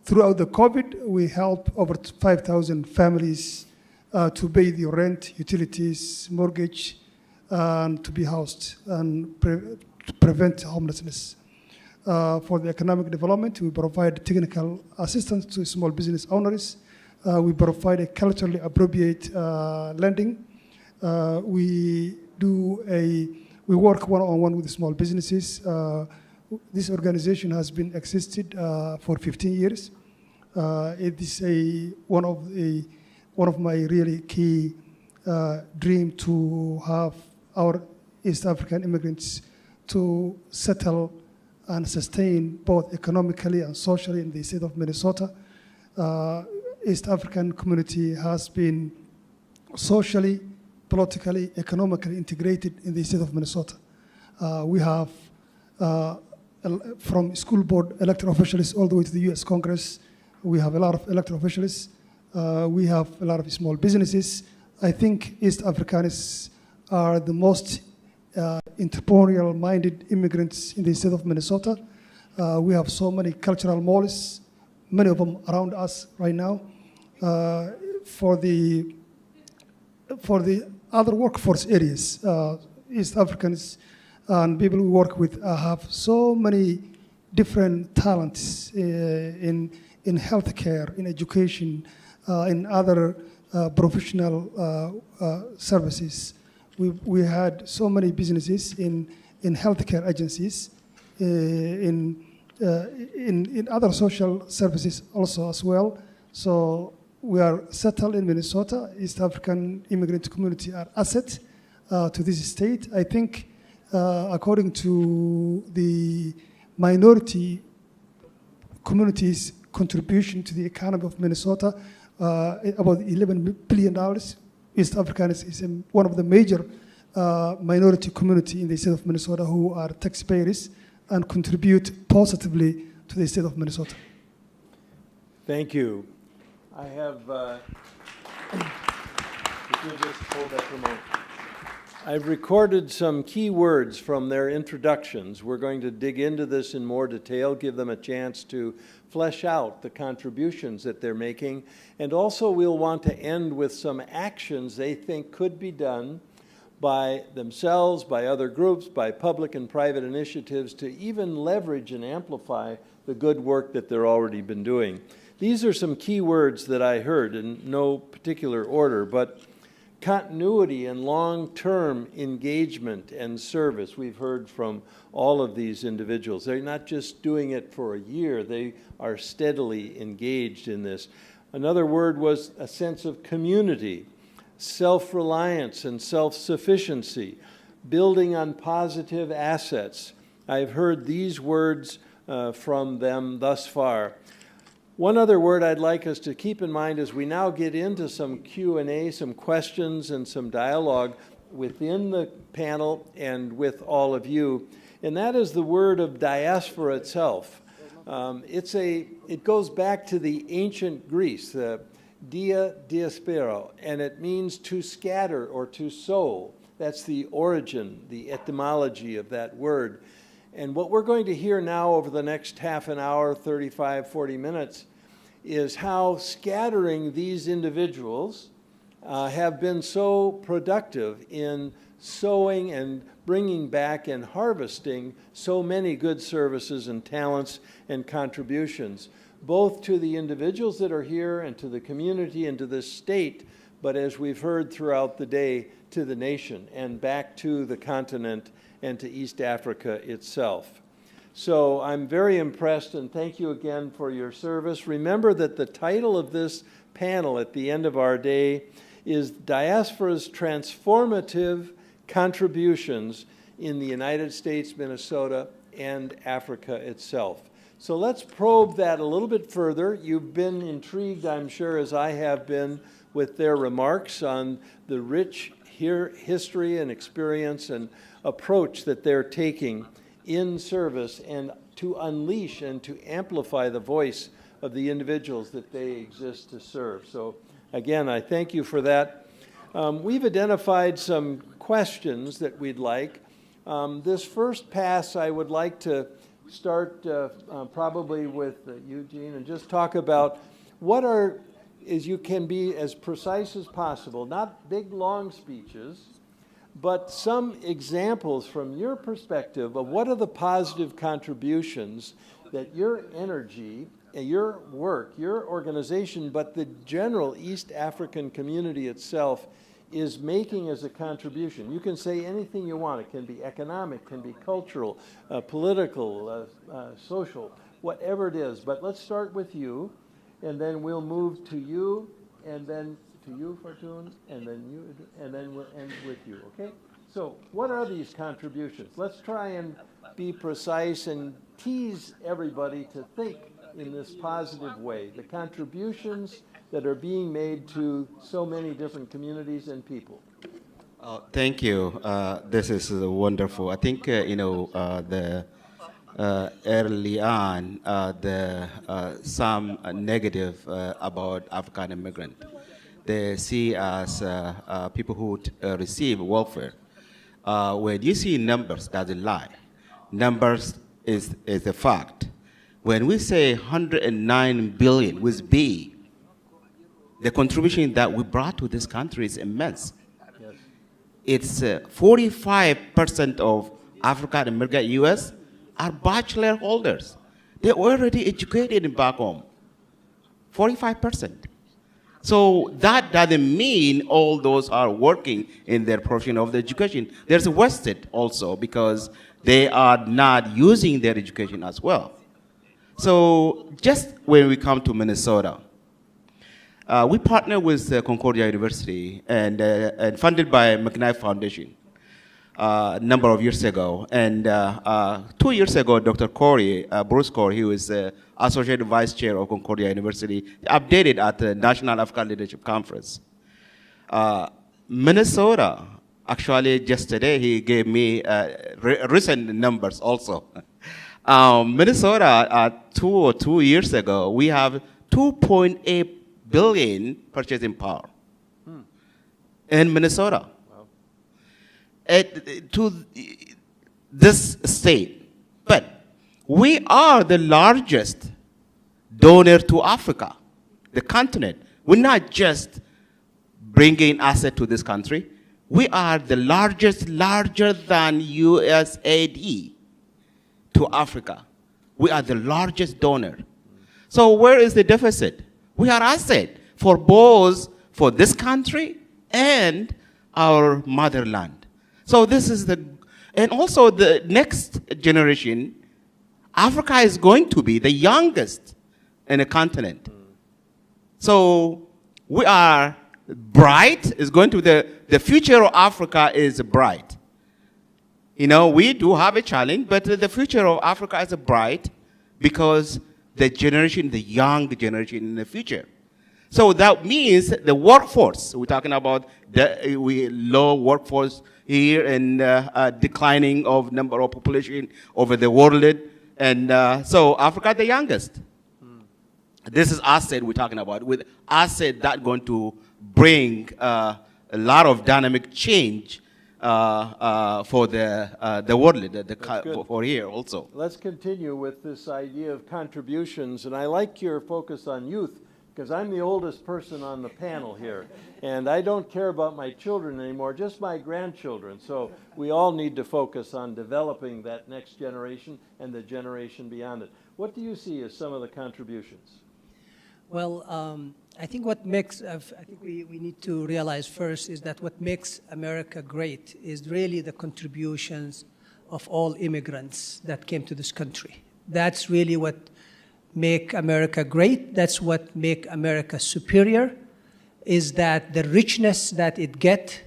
Throughout the COVID, we helped over 5,000 families to pay their rent, utilities, mortgage, and to be housed and to prevent homelessness. For the economic development, we provide technical assistance to small business owners. We provide a culturally appropriate lending. We work one-on-one with small businesses. This organization has been existed for 15 years. It is one of my really key dream to have our East African immigrants to settle and sustain both economically and socially in the state of Minnesota. East African community has been socially, politically, economically integrated in the state of Minnesota. We have from school board elected officials all the way to the US Congress, we have a lot of elected officials. We have a lot of small businesses. I think East Africans are the most entrepreneurial-minded immigrants in the state of Minnesota. We have so many cultural malls, many of them around us right now. For the other workforce areas, East Africans and people we work with have so many different talents in healthcare, in education, in other professional services. We had so many businesses in healthcare agencies, in other social services also as well. So we are settled in Minnesota. East African immigrant community are asset to this state. I think according to the minority communities' contribution to the economy of Minnesota, about $11 billion. East Africans is one of the major minority community in the state of Minnesota who are taxpayers and contribute positively to the state of Minnesota. Thank you. I have, if you just hold that for a moment. I've recorded some key words from their introductions. We're going to dig into this in more detail, give them a chance to flesh out the contributions that they're making, and also we'll want to end with some actions they think could be done by themselves, by other groups, by public and private initiatives to even leverage and amplify the good work that they're already been doing. These are some key words that I heard in no particular order, but continuity and long-term engagement and service. We've heard from all of these individuals. They're not just doing it for a year, they are steadily engaged in this. Another word was a sense of community, self-reliance and self-sufficiency, building on positive assets. I've heard these words from them thus far. One other word I'd like us to keep in mind as we now get into some Q&A, some questions and some dialogue within the panel and with all of you, and that is the word of diaspora itself. It goes back to the ancient Greece, Diyaaspooraa, and it means to scatter or to sow. That's the origin, the etymology of that word. And what we're going to hear now over the next half an hour, 35, 40 minutes, is how scattering these individuals have been so productive in sowing and bringing back and harvesting so many good services and talents and contributions. both to the individuals that are here and to the community and to the state, but as we've heard throughout the day, to the nation and back to the continent and to East Africa itself. So I'm very impressed, and thank you again for your service. Remember that the title of this panel at the end of our day is Diaspora's Transformative Contributions in the United States, Minnesota, and Africa itself. So let's probe that a little bit further. You've been intrigued, I'm sure, as I have been, with their remarks on the rich history and experience and approach that they're taking in service and to unleash and to amplify the voice of the individuals that they exist to serve. So again, I thank you for that. We've identified some questions that we'd like. This first pass, I would like to start probably with Eugene and just talk about what are, as you can be as precise as possible, not big long speeches, but some examples from your perspective of what are the positive contributions that your energy, your work, your organization, but the general East African community itself is making as a contribution. You can say anything you want. It can be economic, can be cultural, political, social, whatever it is. But let's start with you, and then we'll move to you, and then to you, Fortune, and then you, and then we'll end with you, okay? So what are these contributions? Let's try and be precise and tease everybody to think in this positive way. The contributions that are being made to so many different communities and people. Thank you. This is wonderful. I think, early on, some negative about African immigrant. They see as people who receive welfare. When you see numbers, doesn't lie. Numbers is a fact. When we say 109 billion with B, the contribution that we brought to this country is immense. Yes. It's 45% of African American U.S. are bachelor holders. They're already educated back home. 45%. So that doesn't mean all those are working in their profession of the education. There's wasted also because they are not using their education as well. So just when we come to Minnesota, we partner with Concordia University and funded by McKnight Foundation a number of years ago. And 2 years ago, Dr. Bruce Corey, he was Associate Vice Chair of Concordia University, updated at the National African Leadership Conference. Minnesota, actually just today, he gave me recent numbers also. Minnesota, 2 years ago, we have 2.8 billion purchasing power in Minnesota. Wow. To this state. But we are the largest donor to Africa, the continent. We're not just bringing assets to this country. We are the largest, larger than USAID to Africa. We are the largest donor. So where is the deficit? We are asset for both for this country and our motherland. So this is and also the next generation, Africa is going to be the youngest in the continent. So we are bright, is going to the future of Africa is bright. You know, we do have a challenge, but the future of Africa is bright because the generation, the young generation in the future. So that means the workforce, we're talking about low workforce here and declining of number of population over the world. And so Africa the youngest. This is asset we're talking about, with asset that going to bring a lot of dynamic change for the world, for here also. Let's continue with this idea of contributions, and I like your focus on youth, because I'm the oldest person on the panel here, and I don't care about my children anymore, just my grandchildren. So we all need to focus on developing that next generation and the generation beyond it. What do you see as some of the contributions? Well, I think what makes, I think we need to realize first is that what makes America great is really the contributions of all immigrants that came to this country. That's really what make America great. That's what make America superior, is that the richness that it get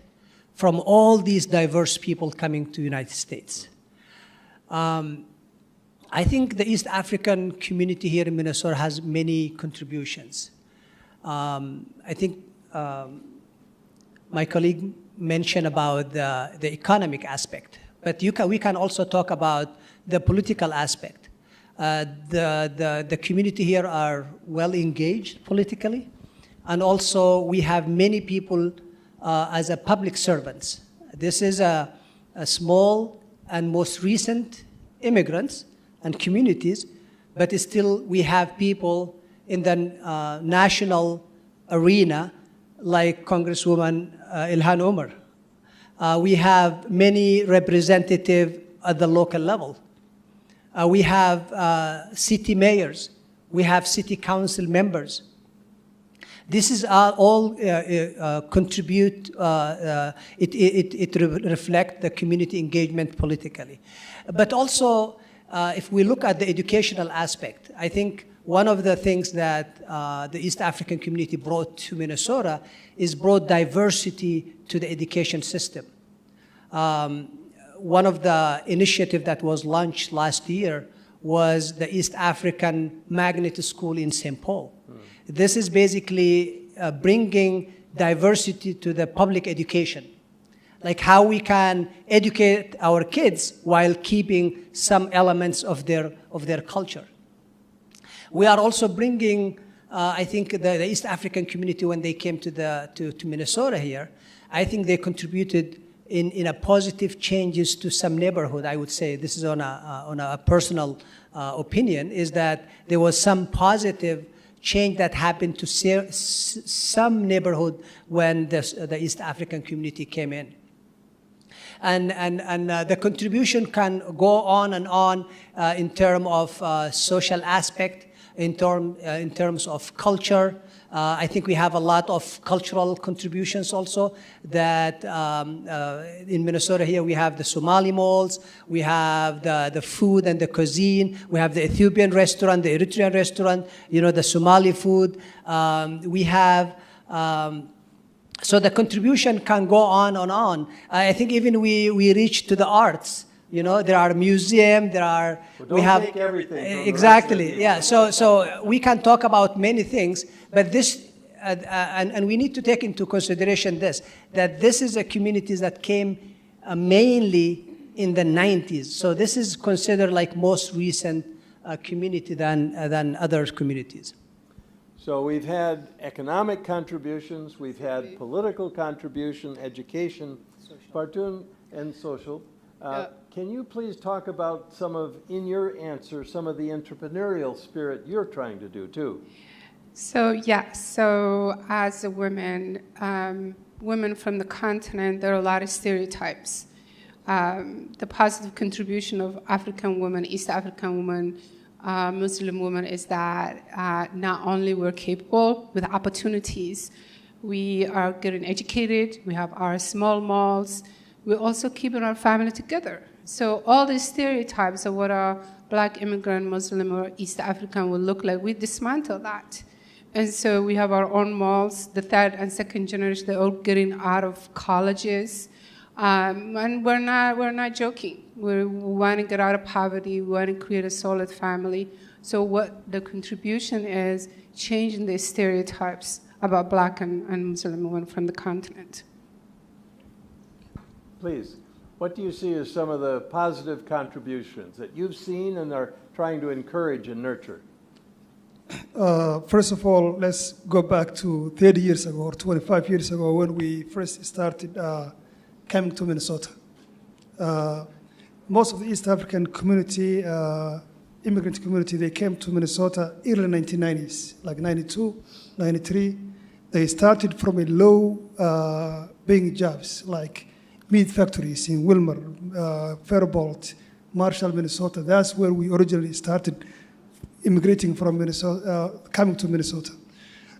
from all these diverse people coming to the United States. I think the East African community here in Minnesota has many contributions. I think my colleague mentioned about the economic aspect, but we can also talk about the political aspect. The community here are well engaged politically, and also we have many people as a public servants. This is a small and most recent immigrants and communities, but still we have people in the national arena like Congresswoman Ilhan Omar. We have many representatives at the local level. We have city mayors. We have city council members. This is all contribute, it reflects the community engagement politically. But also, if we look at the educational aspect, I think one of the things that the East African community brought to Minnesota is brought diversity to the education system. One of the initiatives that was launched last year was the East African Magnet School in St. Paul. This is basically bringing diversity to the public education, like how we can educate our kids while keeping some elements of their culture. We are also bringing, I think, the East African community when they came to Minnesota here. I think they contributed in a positive changes to some neighborhood. I would say this is on a personal opinion, is that there was some positive change that happened to some neighborhood when the East African community came in. And the contribution can go on and on in terms of social aspect, in terms of culture. I think we have a lot of cultural contributions also that in Minnesota here we have the Somali malls, we have the food and the cuisine, we have the Ethiopian restaurant, the Eritrean restaurant, the Somali food. We have, so the contribution can go on and on. I think even we reach to the arts. There are museums, there are, we have take everything exactly, yeah. So we can talk about many things, but this, and we need to take into consideration that this is a community that came mainly in the 90s. So this is considered like most recent community than other communities. So we've had economic contributions, we've had political contribution, education, Partoon, and social. Can you please talk about in your answer, some of the entrepreneurial spirit you're trying to do too? So as a women from the continent, there are a lot of stereotypes. The positive contribution of African women, East African women, Muslim women is that not only we're capable with opportunities, we are getting educated, we have our small malls, we're also keeping our family together. So all these stereotypes of what a Black immigrant, Muslim, or East African will look like, we dismantle that. And so we have our own malls. The third and second generation, they're all getting out of colleges. And we're not joking. We want to get out of poverty. We want to create a solid family. So what the contribution is changing the stereotypes about Black and Muslim women from the continent. Please, what do you see as some of the positive contributions that you've seen and are trying to encourage and nurture? First of all, let's go back to 30 years ago or 25 years ago when we first started coming to Minnesota. Most of the East African community, immigrant community, they came to Minnesota early 1990s, like 92, 93. They started from a low paying jobs, like meat factories in Wilmer, Faribault, Marshall, Minnesota. That's where we originally started immigrating from Minnesota, coming to Minnesota.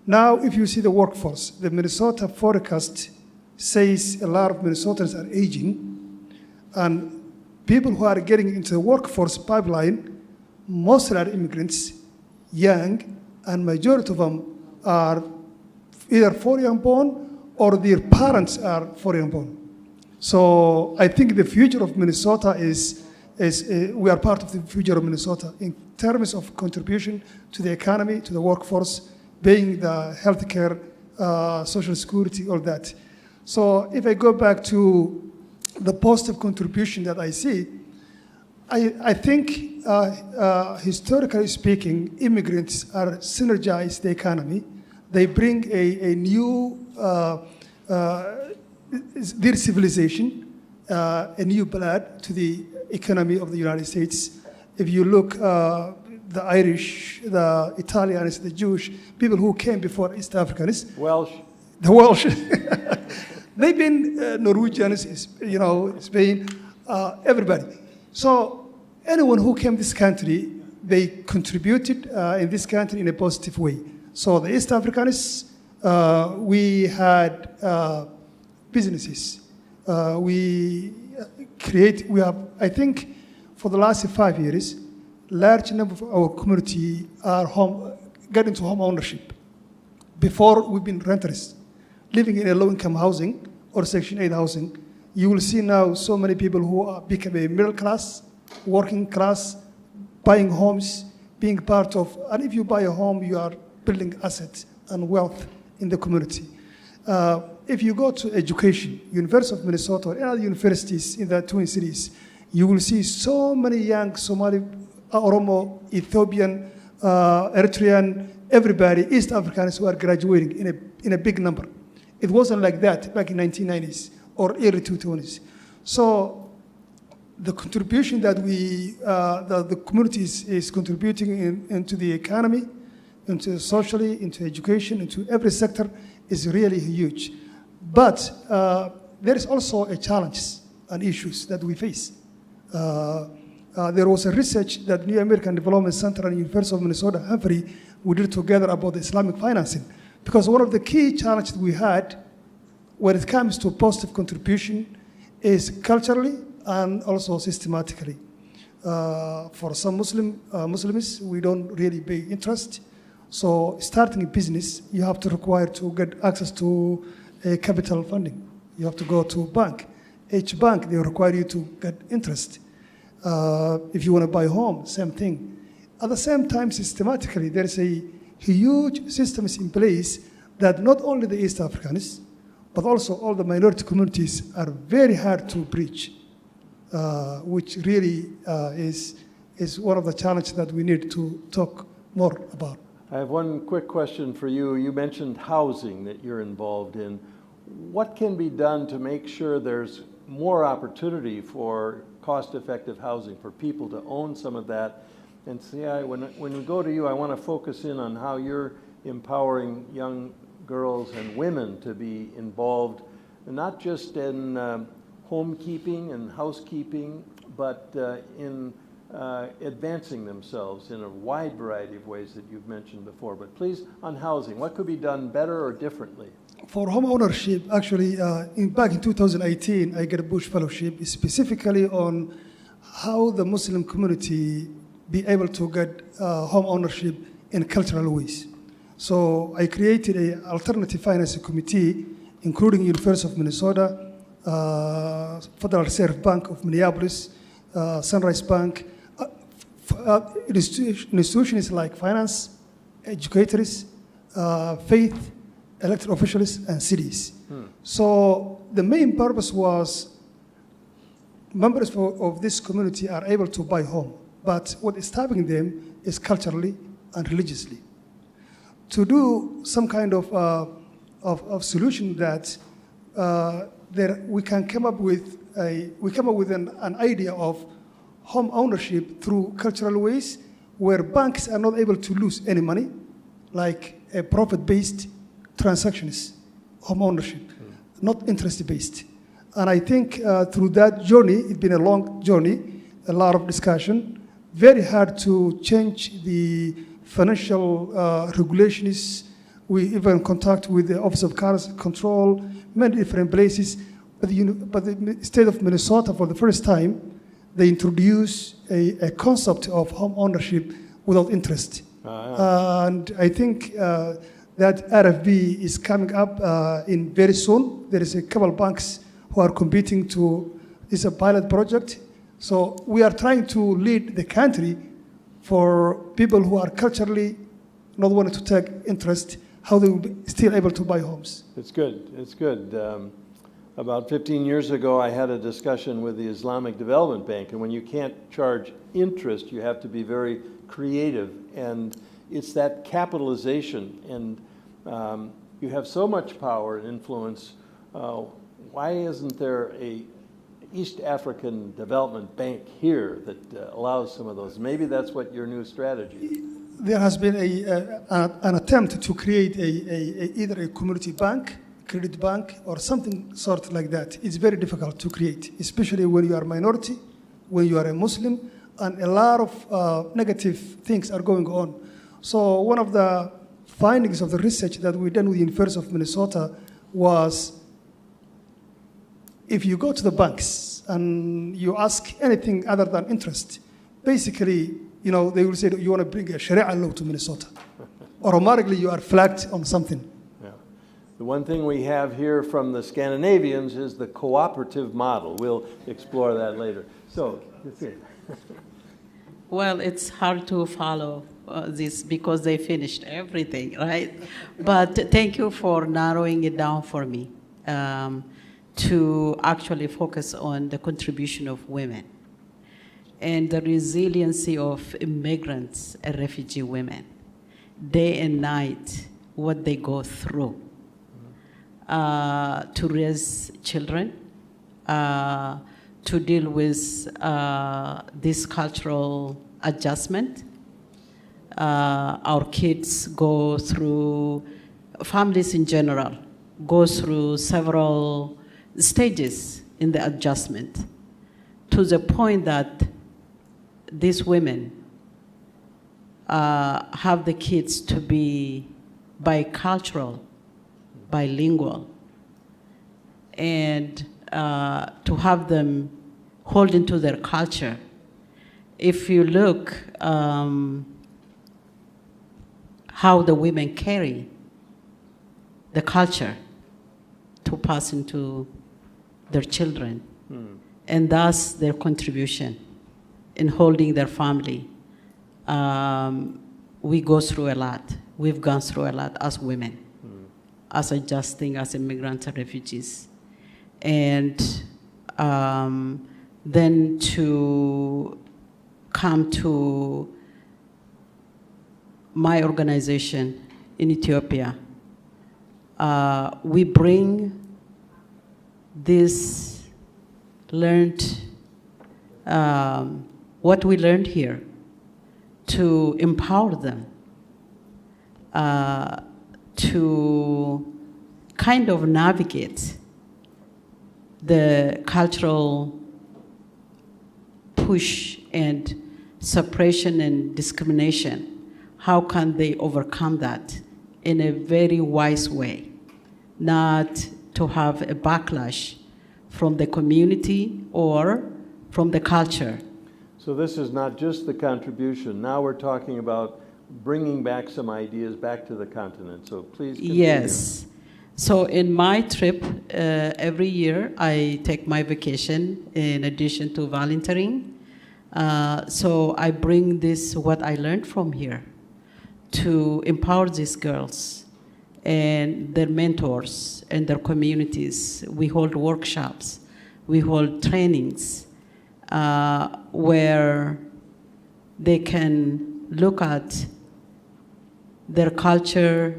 Now, if you see the workforce, the Minnesota forecast says a lot of Minnesotans are aging, and people who are getting into the workforce pipeline, mostly are immigrants, young, and majority of them are either foreign born or their parents are foreign born. So I think the future of Minnesota is we are part of the future of Minnesota in terms of contribution to the economy, to the workforce, paying the healthcare, social security, all that. So if I go back to the positive contribution that I see, I think historically speaking, immigrants are synergize the economy. They bring a new, their civilization, a new blood to the economy of the United States. If you look, the Irish, the Italians, the Jewish, people who came before East Africans. Welsh. The Welsh. They've been Norwegians, you know, Spain, everybody. So anyone who came to this country, they contributed in this country in a positive way. So the East Africans, we had businesses. We have, I think, for the last 5 years, large number of our community are get into home ownership. Before, we've been renters, living in a low-income housing or Section 8 housing. You will see now so many people who are become a middle class, working class, buying homes, being part of, and if you buy a home, you are building assets and wealth in the community. If you go to education, University of Minnesota or any other universities in the Twin Cities, you will see so many young Somali, Oromo, Ethiopian, Eritrean, everybody, East Africans who are graduating in a big number. It wasn't like that back in 1990s or early 2000s. So the contribution that the community is contributing into the economy, into socially, into education, into every sector is really huge. But there is also a challenge and issues that we face. There was a research that New American Development Center and University of Minnesota, Humphrey, we did together about the Islamic financing. Because one of the key challenges we had when it comes to positive contribution is culturally and also systematically. For some Muslims, we don't really pay interest. So starting a business, you have to require to get access to capital funding. You have to go to a bank. Each bank, they require you to get interest. If you want to buy a home, same thing. At the same time, systematically, there's a huge systems in place that not only the East Africans, but also all the minority communities are very hard to breach, which really is one of the challenges that we need to talk more about. I have one quick question for you. You mentioned housing that you're involved in. What can be done to make sure there's more opportunity for cost-effective housing, for people to own some of that? And see, when we go to you, I want to focus in on how you're empowering young girls and women to be involved, not just in homekeeping and housekeeping, but in advancing themselves in a wide variety of ways that you've mentioned before. But please, on housing, what could be done better or differently? For home ownership, actually, back in 2018, I got a Bush Fellowship specifically on how the Muslim community be able to get home ownership in cultural ways. So I created an alternative financing committee, including University of Minnesota, Federal Reserve Bank of Minneapolis, Sunrise Bank, institutions like finance, educators, faith, elected officials, and cities. So the main purpose was members of this community are able to buy home, but what is stopping them is culturally and religiously. To do some kind of solution that we can come up with an idea of home ownership through cultural ways where banks are not able to lose any money, like a profit-based transactions, home ownership, not interest-based. And I think through that journey, it's been a long journey, a lot of discussion, very hard to change the financial regulations. We even contact with the Office of Currency Control, many different places. But the state of Minnesota, for the first time, they introduced a concept of home ownership without interest. And I think that RFB is coming up in very soon. There is a couple of banks who are competing to, it's a pilot project. So we are trying to lead the country for people who are culturally not wanting to take interest, how they will be still able to buy homes. It's good, it's good. About 15 years ago, I had a discussion with the Islamic Development Bank, and when you can't charge interest, you have to be very creative, and it's that capitalization, and you have so much power and influence. Why isn't there a East African Development Bank here that allows some of those? Maybe that's what your new strategy is. There has been an attempt to create either a community bank, credit bank, or something sort like that. It's very difficult to create, especially when you are a minority, when you are a Muslim, and a lot of negative things are going on. So one of the findings of the research that we done with the University of Minnesota was, if you go to the banks and you ask anything other than interest, basically, they will say that you want to bring a Sharia law to Minnesota. Automatically, you are flagged on something. The one thing we have here from the Scandinavians is the cooperative model. We'll explore that later. So, that's it. Well, it's hard to follow this because they finished everything, right? But thank you for narrowing it down for me to actually focus on the contribution of women and the resiliency of immigrants and refugee women, day and night, what they go through. To raise children, to deal with this cultural adjustment. Our kids go through, families in general, go through several stages in the adjustment, to the point that these women have the kids to be bicultural, bilingual, and to have them hold into their culture. If you look how the women carry the culture to pass into their children, and thus their contribution in holding their family. We go through a lot. We've gone through a lot as women, as adjusting as immigrants and refugees. And then to come to my organization in Ethiopia, we bring this learned, what we learned here, to empower them, to kind of navigate the cultural push and suppression and discrimination. How can they overcome that in a very wise way, not to have a backlash from the community or from the culture? So this is not just the contribution. Now we're talking about bringing back some ideas back to the continent. So please continue. Yes. So in my trip, every year I take my vacation in addition to volunteering. So I bring this, what I learned from here, to empower these girls and their mentors and their communities. We hold workshops, we hold trainings where they can look at their culture.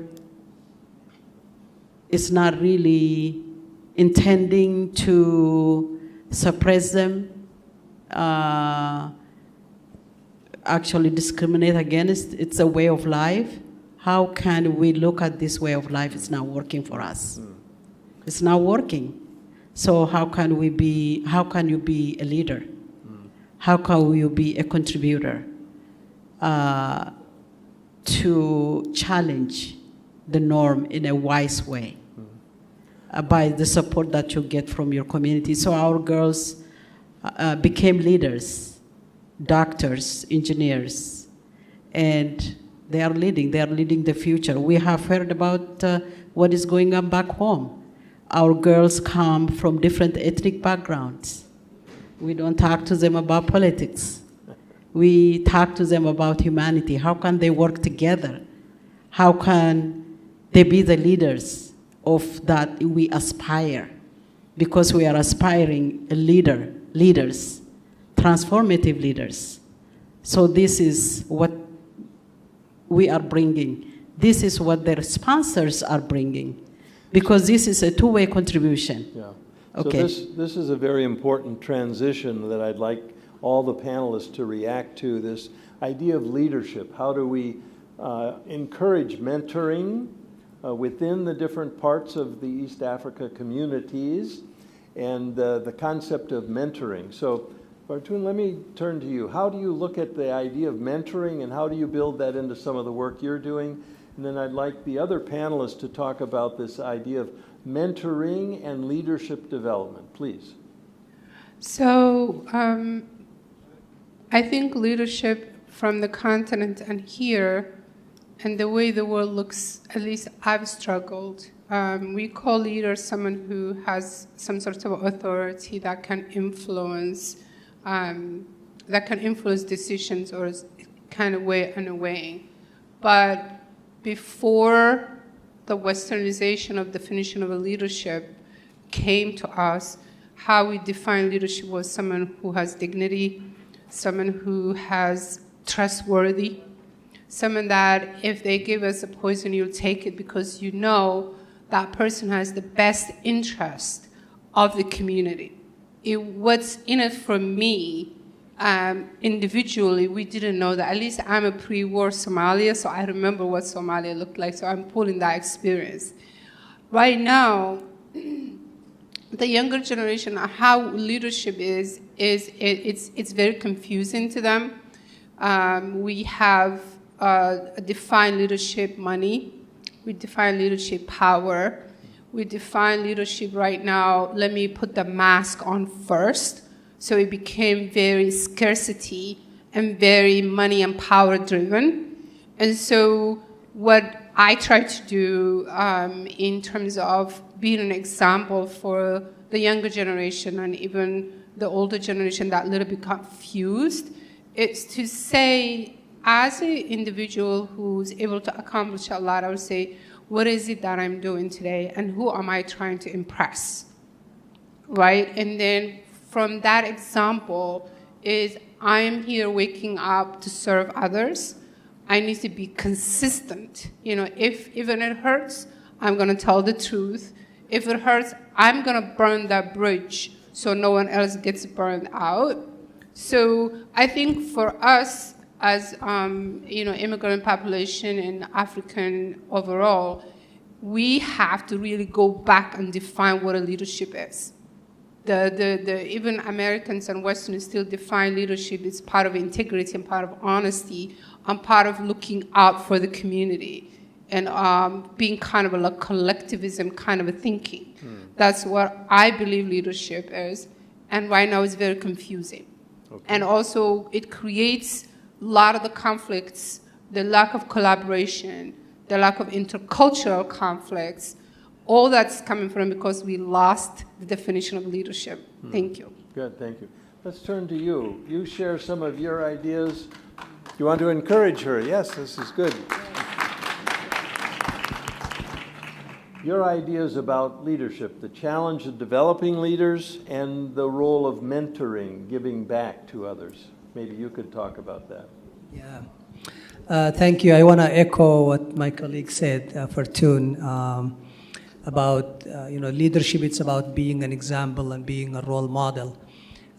It's not really intending to suppress them, actually discriminate against. It's a way of life. How can we look at this way of life? It's not working for us. It's not working. So how can you be a leader? how can you be a contributor to challenge the norm in a wise way by the support that you get from your community. So our girls became leaders, doctors, engineers, and they are leading the future. We have heard about what is going on back home. Our girls come from different ethnic backgrounds. We don't talk to them about politics. We talk to them about humanity. How can they work together? How can they be the leaders of that we aspire? Because we are aspiring leaders, transformative leaders. So this is what we are bringing. This is what their sponsors are bringing. Because this is a two-way contribution. Yeah. Okay. So this is a very important transition that I'd like all the panelists to react to, this idea of leadership. How do we encourage mentoring within the different parts of the East Africa communities, and the concept of mentoring. So, Bartun, let me turn to you. How do you look at the idea of mentoring, and how do you build that into some of the work you're doing? And then I'd like the other panelists to talk about this idea of mentoring and leadership development, please. So I think leadership from the continent and here, and the way the world looks, at least I've struggled. We call leader someone who has some sort of authority that can influence decisions or kind of way and away. But before the westernization of definition of a leadership came to us, how we define leadership was someone who has dignity, someone who has trustworthy, someone that if they give us a poison, you'll take it because you know that person has the best interest of the community. What's in it for me, individually, we didn't know that. At least I'm a pre-war Somalia, so I remember what Somalia looked like, so I'm pulling that experience. Right now, the younger generation, how leadership is it's very confusing to them. We have defined leadership money. We define leadership power. We define leadership right now, let me put the mask on first. So it became very scarcity and very money and power driven. And so what I try to do in terms of being an example for the younger generation and even the older generation that a little bit confused, is to say, as an individual who's able to accomplish a lot, I would say, what is it that I'm doing today and who am I trying to impress, right? And then from that example is I'm here waking up to serve others. I need to be consistent. You know, if even it hurts, I'm gonna tell the truth. If it hurts, I'm gonna burn that bridge so no one else gets burned out. So I think for us as immigrant population and African overall, we have to really go back and define what a leadership is. Even Americans and Westerners still define leadership as part of integrity and part of honesty and part of looking out for the community and being kind of a collectivism kind of a thinking. That's what I believe leadership is. And right now it's very confusing. Okay. And also it creates a lot of the conflicts, the lack of collaboration, the lack of intercultural conflicts. All that's coming from because we lost the definition of leadership. Thank you. Good, thank you. Let's turn to you. You share some of your ideas. You want to encourage her? Yes, this is good. Your ideas about leadership, the challenge of developing leaders and the role of mentoring, giving back to others. Maybe you could talk about that. Yeah. Thank you. I want to echo what my colleague said, Fortune. About leadership, it's about being an example and being a role model.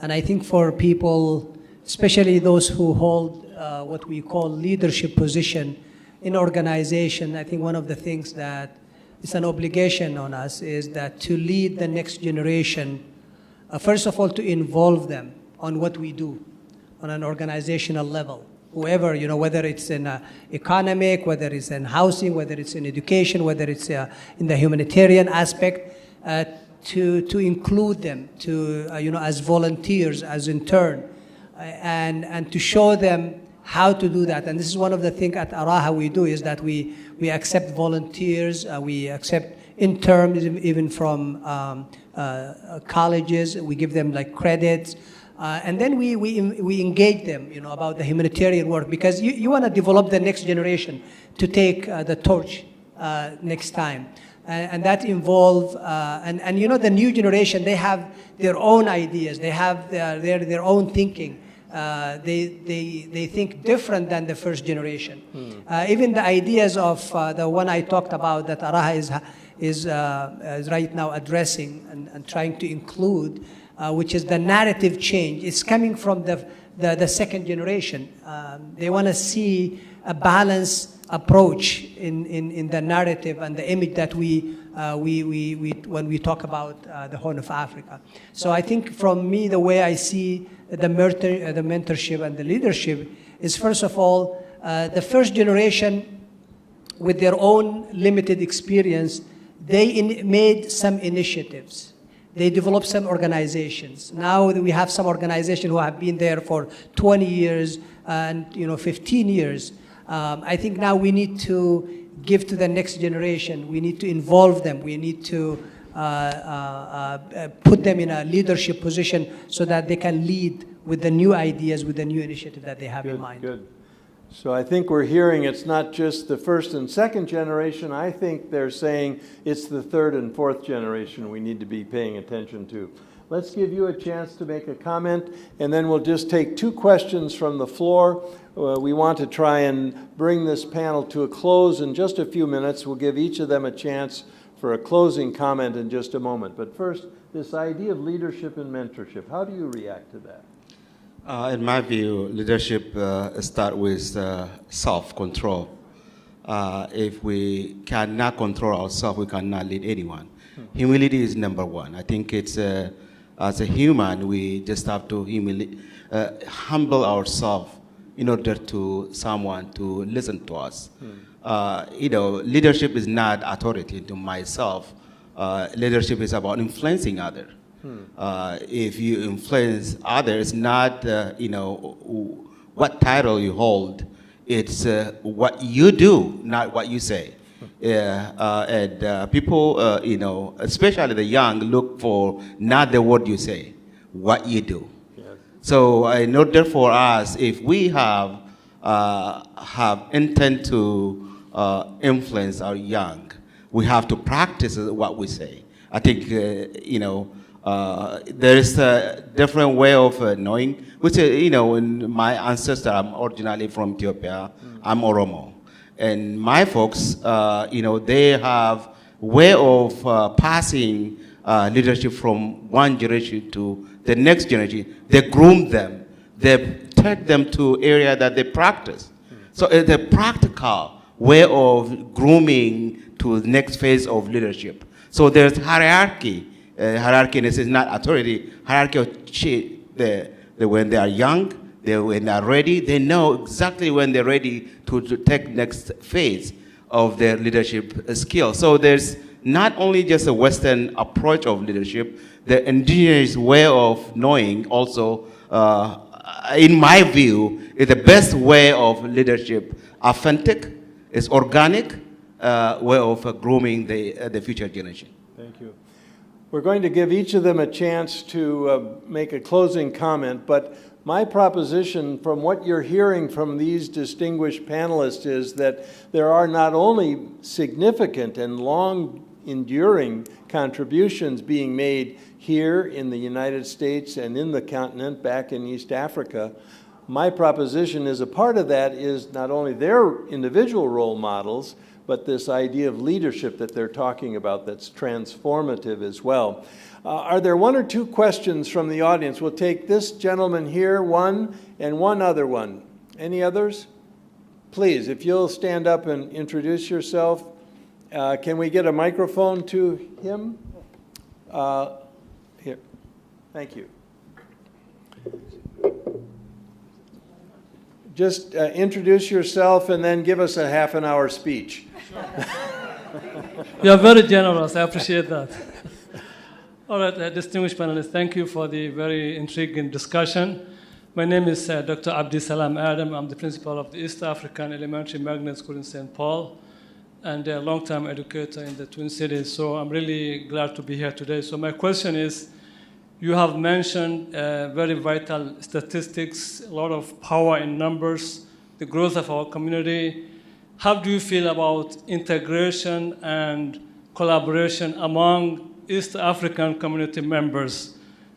And I think for people, especially those who hold what we call leadership position in organization, I think one of the things that is an obligation on us is that to lead the next generation, first of all, to involve them on what we do. on an organizational level. Whoever, whether it's in economic, whether it's in housing, whether it's in education, whether it's in the humanitarian aspect, to include them, as volunteers, as intern, and to show them how to do that. And this is one of the things at Araha we do, is that we accept volunteers, we accept interns, even from colleges. We give them like credits. And then we engage them, about the humanitarian work, because you want to develop the next generation to take the torch next time. And that involves, and the new generation, they have their own ideas, they have their own thinking. They think different than the first generation. Even the ideas of the one I talked about that Araha is right now addressing and trying to include, which is the narrative change. It's coming from the second generation. They want to see a balanced approach in the narrative and the image that we when we talk about the Horn of Africa. So I think from me, the way I see the mentorship and the leadership is, first of all, the first generation with their own limited experience, they made some initiatives. They developed some organizations. Now we have some organizations who have been there for 20 years and 15 years. I think now we need to give to the next generation. We need to involve them. We need to put them in a leadership position so that they can lead with the new ideas, with the new initiative that they have in mind. Good. So I think we're hearing it's not just the first and second generation. I think they're saying it's the third and fourth generation we need to be paying attention to. Let's give you a chance to make a comment, and then we'll just take 2 questions from the floor. We want to try and bring this panel to a close in just a few minutes. We'll give each of them a chance for a closing comment in just a moment. But first, this idea of leadership and mentorship, how do you react to that? In my view, leadership starts with self-control. If we cannot control ourselves, we cannot lead anyone. Humility is number one. I think it's, as a human, we just have to humble ourselves in order to someone to listen to us. Leadership is not authority to myself. Leadership is about influencing others. If you influence others, not what title you hold, it's what you do, not what you say. And people, especially the young, look for not the word you say, what you do. Yes. So in order for us, if we have intent to influence our young, we have to practice what we say. I think, there is a different way of knowing, which, in my ancestor, I'm originally from Ethiopia, I'm Oromo. And my folks, they have way of passing leadership from one generation to the next generation. They groom them. They take them to area that they practice. So it's a practical way of grooming to the next phase of leadership. So there's hierarchy. Hierarchy, and this is not authority. Hierarchy of when they are young, when they are ready, they know exactly when they're ready to take next phase of their leadership skill. So there's not only just a Western approach of leadership, the indigenous way of knowing also, in my view, is the best way of leadership. Authentic, it's organic way of grooming the future generation. Thank you. We're going to give each of them a chance to make a closing comment, but my proposition from what you're hearing from these distinguished panelists is that there are not only significant and long-enduring contributions being made here in the United States and in the continent, back in East Africa. My proposition is a part of that is not only their individual role models, but this idea of leadership that they're talking about that's transformative as well. Are there 1 or 2 questions from the audience? We'll take this gentleman here, one, and one other one. Any others? Please, if you'll stand up and introduce yourself. Can we get a microphone to him? Here. Thank you. just introduce yourself and then give us a half-an-hour speech. You are very generous. I appreciate that. All right, distinguished panelists, thank you for the very intriguing discussion. My name is Dr. Abdi Salam Adam. I'm the principal of the East African Elementary Magnet School in St. Paul and a long-time educator in the Twin Cities. So I'm really glad to be here today. So my question is, you have mentioned very vital statistics, a lot of power in numbers, the growth of our community. How do you feel about integration and collaboration among East African community members?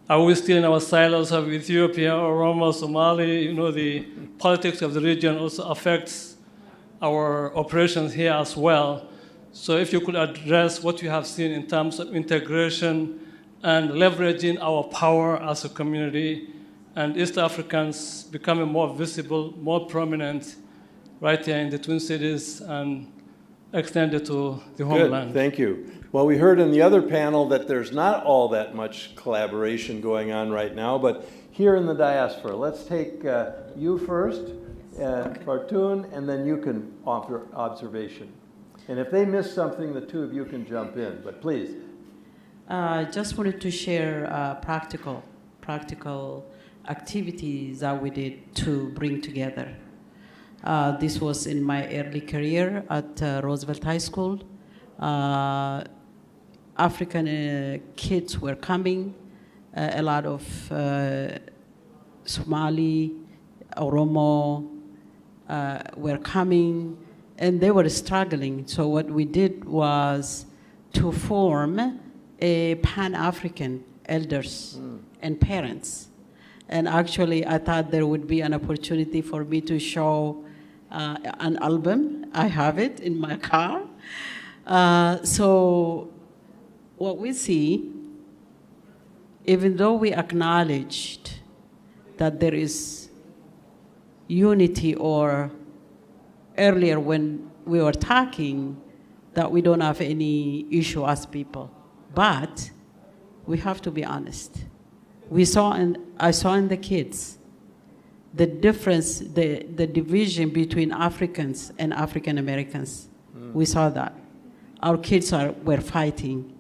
Are we still in our silos of Ethiopia, Oromo, Somali? You know, the politics of the region also affects our operations here as well. So if you could address what you have seen in terms of integration and leveraging our power as a community and East Africans becoming more visible, more prominent right here in the Twin Cities and extended to the homeland. Good, thank you. Well, we heard in the other panel that there's not all that much collaboration going on right now, but here in the diaspora, let's take you first, Fartoon, and then you can offer observation. And if they miss something, the two of you can jump in, but please. Just wanted to share practical activities that we did to bring together. This was in my early career at Roosevelt High School. African kids were coming, a lot of Somali, Oromo were coming, and they were struggling. So what we did was to form a Pan-African elders and parents. And actually, I thought there would be an opportunity for me to show an album. I have it in my car. So what we see, even though we acknowledged that there is unity, or earlier when we were talking, that we don't have any issue as people, but we have to be honest. I saw in the kids the difference, the division between Africans and African Americans. We saw that. Our kids were fighting.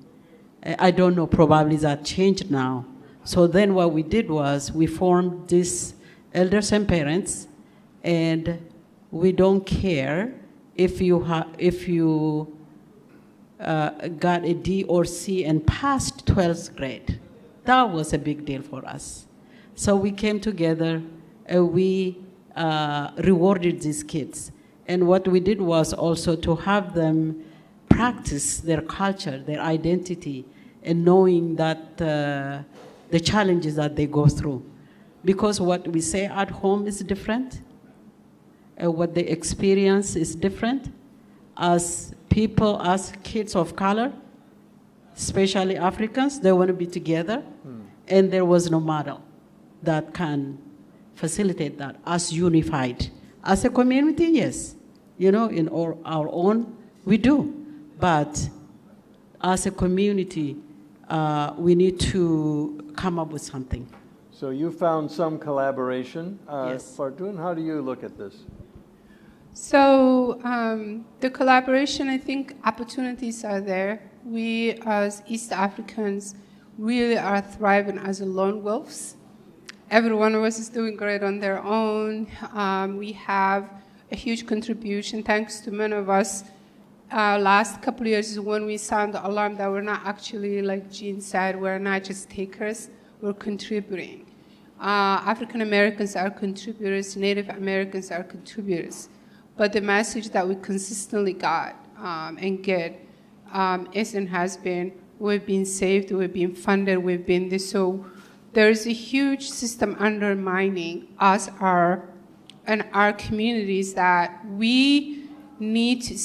I don't know, probably that changed now. So then what we did was we formed these elders and parents, and we don't care if you got a D or C and passed 12th grade. That was a big deal for us. So we came together and we rewarded these kids. And what we did was also to have them practice their culture, their identity, and knowing that the challenges that they go through. Because what we say at home is different, and what they experience is different. As people, as kids of color, especially Africans, they want to be together, and there was no model that can facilitate that as unified. As a community, yes, you know, in our own, we do. But as a community, we need to come up with something. So you found some collaboration. Yes. Fartoon, how do you look at this? So the collaboration, I think opportunities are there. We as East Africans really are thriving as lone wolves. Every one of us is doing great on their own. We have a huge contribution thanks to many of us. Last couple of years is when we sound the alarm that we're not actually, like Jean said, we're not just takers, we're contributing. African Americans are contributors, Native Americans are contributors. But the message that we consistently got and get is and has been, we've been saved, we've been funded, we've been this. So there's a huge system undermining us and our communities that we need to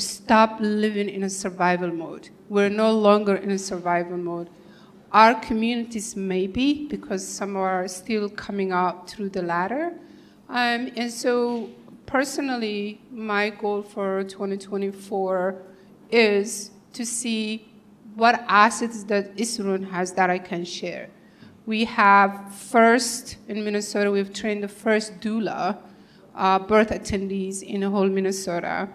stop living in a survival mode. We're no longer in a survival mode. Our communities may be, because some are still coming out through the ladder. And so personally, my goal for 2024 is to see what assets that ISRUN has that I can share. We have first, in Minnesota, we've trained the first doula birth attendees in whole Minnesota.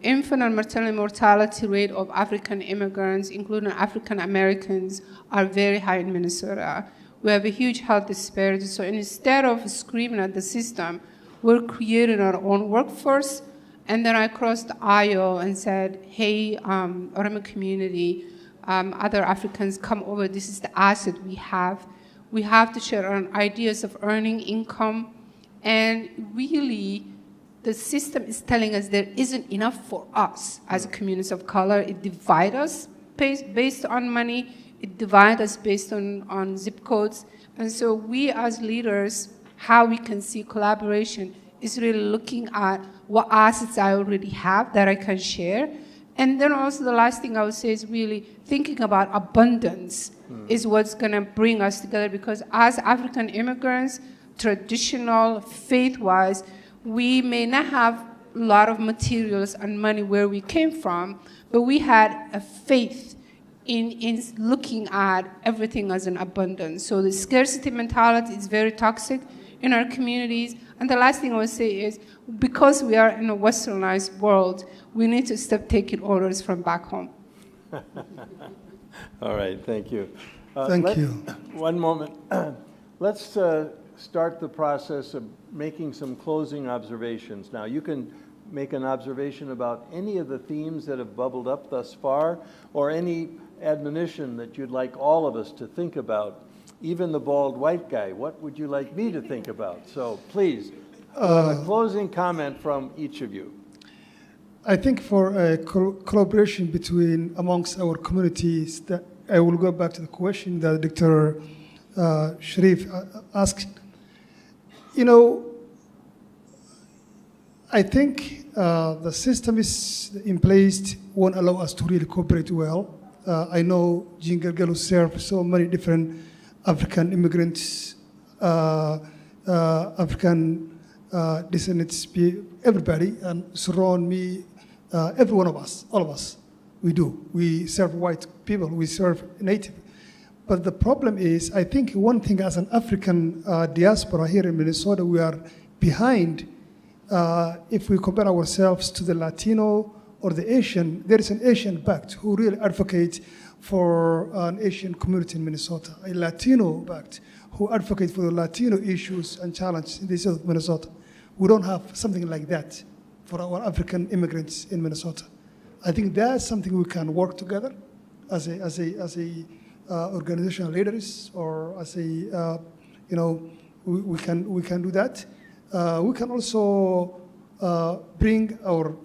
Infant and maternal mortality rate of African immigrants, including African Americans, are very high in Minnesota. We have a huge health disparity, so instead of screaming at the system, we're creating our own workforce. And then I crossed the aisle and said, hey, OROMIA community, other Africans, come over. This is the asset we have. We have to share our ideas of earning income. And really, the system is telling us there isn't enough for us as a community of color. It divides us based on money. It divides us based on zip codes. And so we as leaders, how we can see collaboration is really looking at what assets I already have that I can share. And then also the last thing I would say is really thinking about abundance is what's going to bring us together, because as African immigrants, traditional, faith-wise, we may not have a lot of materials and money where we came from, but we had a faith in looking at everything as an abundance. So the scarcity mentality is very toxic in our communities. And the last thing I would say is, because we are in a westernized world, we need to stop taking orders from back home. All right, thank you. Thank you. One moment. Let's start the process of making some closing observations. Now, you can make an observation about any of the themes that have bubbled up thus far, or any admonition that you'd like all of us to think about. Even the bald white guy, what would you like me to think about? So please, a closing comment from each of you. I think for a collaboration between amongst our communities, that I will go back to the question that Dr. Sharif asked. You know, I think the system is in place won't allow us to really cooperate well. I know Jean Galgalo served so many different African immigrants, African descendants, everybody, and surround me, every one of us, all of us, we do. We serve white people, we serve native. But the problem is, I think one thing as an African diaspora here in Minnesota, we are behind if we compare ourselves to the Latino or the Asian. There is an Asian Pact who really advocates for an Asian community in Minnesota, a Latino Pact who advocates for the Latino issues and challenges in the state of Minnesota. We don't have something like that for our African immigrants in Minnesota. I think that's something we can work together as a organizational leaders, or as a you know, we can do that. We can also bring our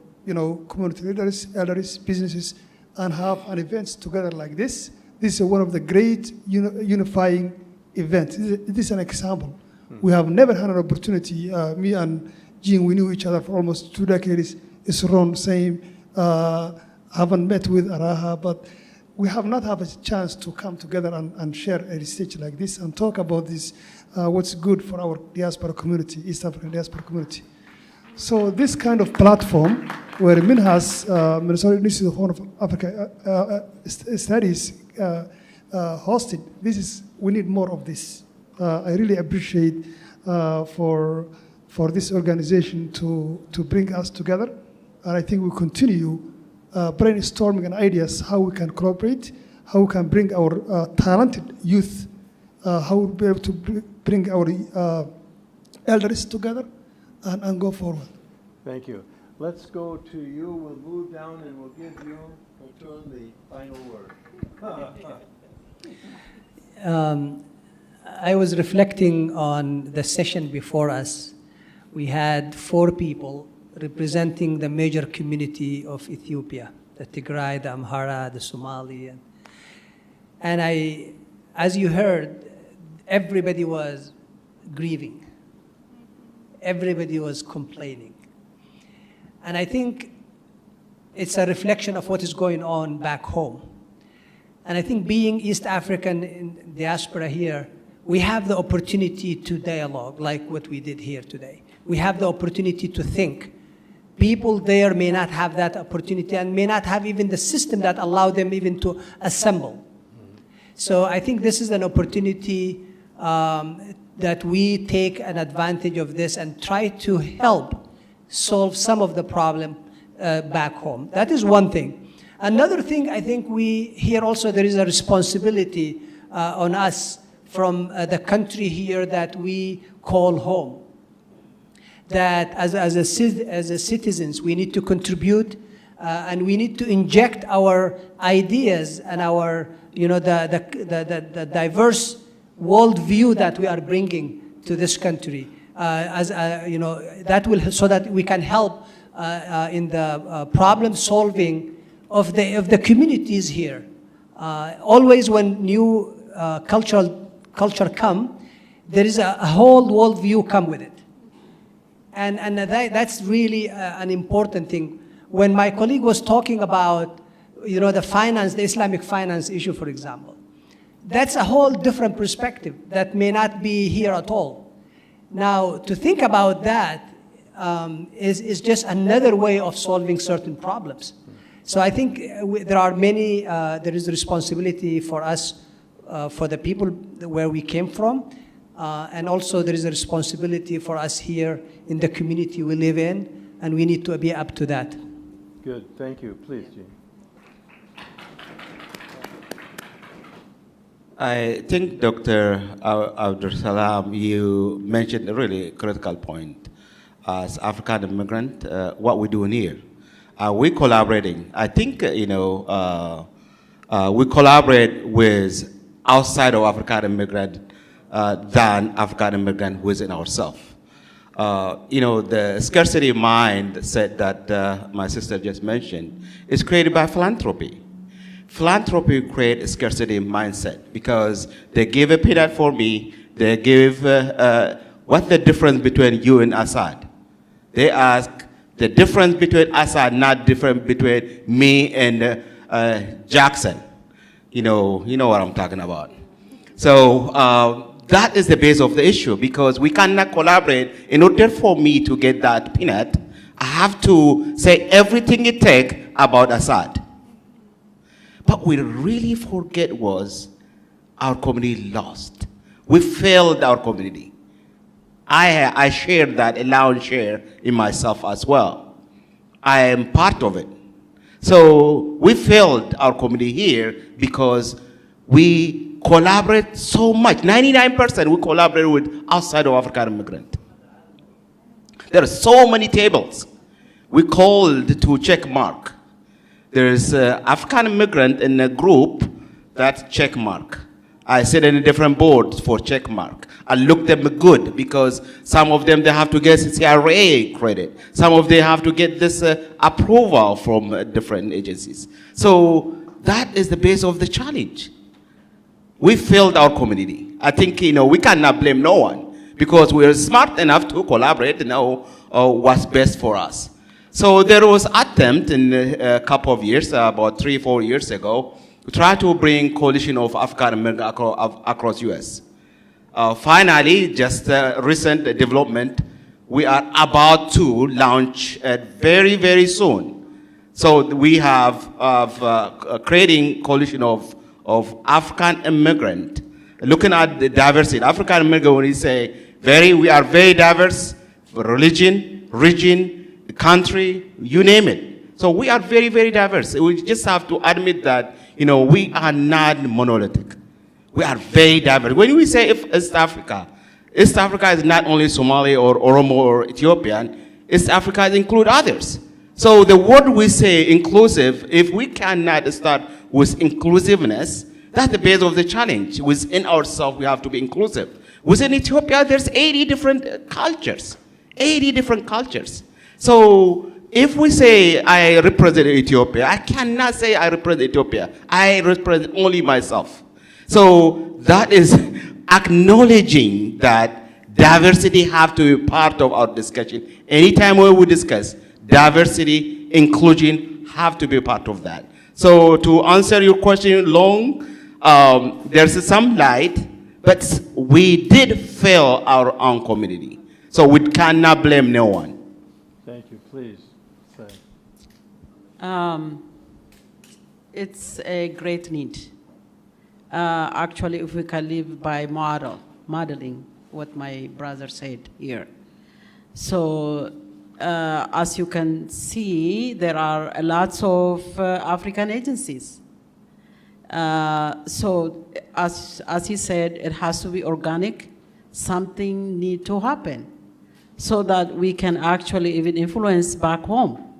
community leaders, elders, businesses, and have an events together like this. This is one of the great unifying events. This is an example. We have never had an opportunity. Me and Jean, we knew each other for almost 2 decades. It's around the same. Haven't met with Araha, but we have not had a chance to come together and share a stage like this and talk about this, what's good for our diaspora community, East African diaspora community. So this kind of platform where MINHAS, Minnesota Institute of Horn of Africa Studies, hosted, we need more of this. I really appreciate for this organization to bring us together, and I think we'll continue brainstorming and ideas how we can cooperate, how we can bring our talented youth, how we'll be able to bring our elders together and go forward. Thank you. Let's go to you. We'll move down and we'll give you the final word. I was reflecting on the session before us. We had 4 people representing the major community of Ethiopia, the Tigray, the Amhara, the Somali. And as you heard, everybody was grieving. Everybody was complaining. And I think it's a reflection of what is going on back home. And I think being East African in diaspora here, we have the opportunity to dialogue like what we did here today. We have the opportunity to think. People there may not have that opportunity and may not have even the system that allow them even to assemble. So I think this is an opportunity that we take an advantage of this and try to help solve some of the problem back home. That is one thing. Another thing, I think here also there is a responsibility on us from the country here that we call home. That as citizens, we need to contribute and we need to inject our ideas and our, the diverse worldview that we are bringing to this country. That will, so that we can help in the problem solving of the communities here. Always when new culture come, there is a whole worldview come with it. And that's really an important thing. When my colleague was talking about, the finance, the Islamic finance issue, for example, that's a whole different perspective that may not be here at all. Now, to think about that is just another way of solving certain problems. So I think there are many, there is a responsibility for us, for the people where we came from, and also there is a responsibility for us here in the community we live in, and we need to be up to that. Good, thank you. Please, Jean. I think, Dr. Abdul Salam, you mentioned a really critical point. As African immigrant, what we're doing here, we're collaborating. I think, we collaborate with outside of African immigrant than African immigrant within ourselves. The scarcity mindset that my sister just mentioned is created by philanthropy. Philanthropy creates a scarcity mindset because they give a peanut for me, they give, what's the difference between you and Assad? They ask the difference between Assad, not different between me and Jackson. You know what I'm talking about. So that is the base of the issue because we cannot collaborate. In order for me to get that peanut, I have to say everything it takes about Assad. But we really forget was our community lost. We failed our community. I share that, a loud share in myself as well. I am part of it. So we failed our community here because we collaborate so much. 99% we collaborate with outside of African immigrant. There are so many tables. We called to check mark. There's an African immigrant in a group that's check mark. I sit in a different board for check mark. I look them good because some of them, they have to get CRA credit. Some of them have to get this approval from different agencies. So that is the base of the challenge. We failed our community. I think, we cannot blame no one because we are smart enough to collaborate and know what's best for us. So there was attempt in a couple of years, about 3-4 years ago, to try to bring coalition of African Americans across US. Finally, just recent development, we are about to launch very, very soon. So we have creating coalition of African immigrant, looking at the diversity. African immigrant, when we say we are very diverse, religion, region, country, you name it. So we are very, very diverse. We just have to admit that, we are not monolithic. We are very diverse. When we say East Africa is not only Somali or Oromo or Ethiopian. East Africa includes others. So the word we say inclusive, if we cannot start with inclusiveness, that's the base of the challenge. Within ourselves, we have to be inclusive. Within Ethiopia, there's 80 different cultures. 80 different cultures. So if we say I represent Ethiopia, I cannot say I represent Ethiopia. I represent only myself. So that is acknowledging that diversity have to be part of our discussion. Anytime we discuss diversity, inclusion have to be part of that. So to answer your question long, there's some light, but we did fail our own community. So we cannot blame no one. Thank you. Please say. It's a great need. Actually, if we can live by model, modeling what my brother said here. So as you can see, there are lots of African agencies. So as he said, it has to be organic. Something needs to happen so that we can actually even influence back home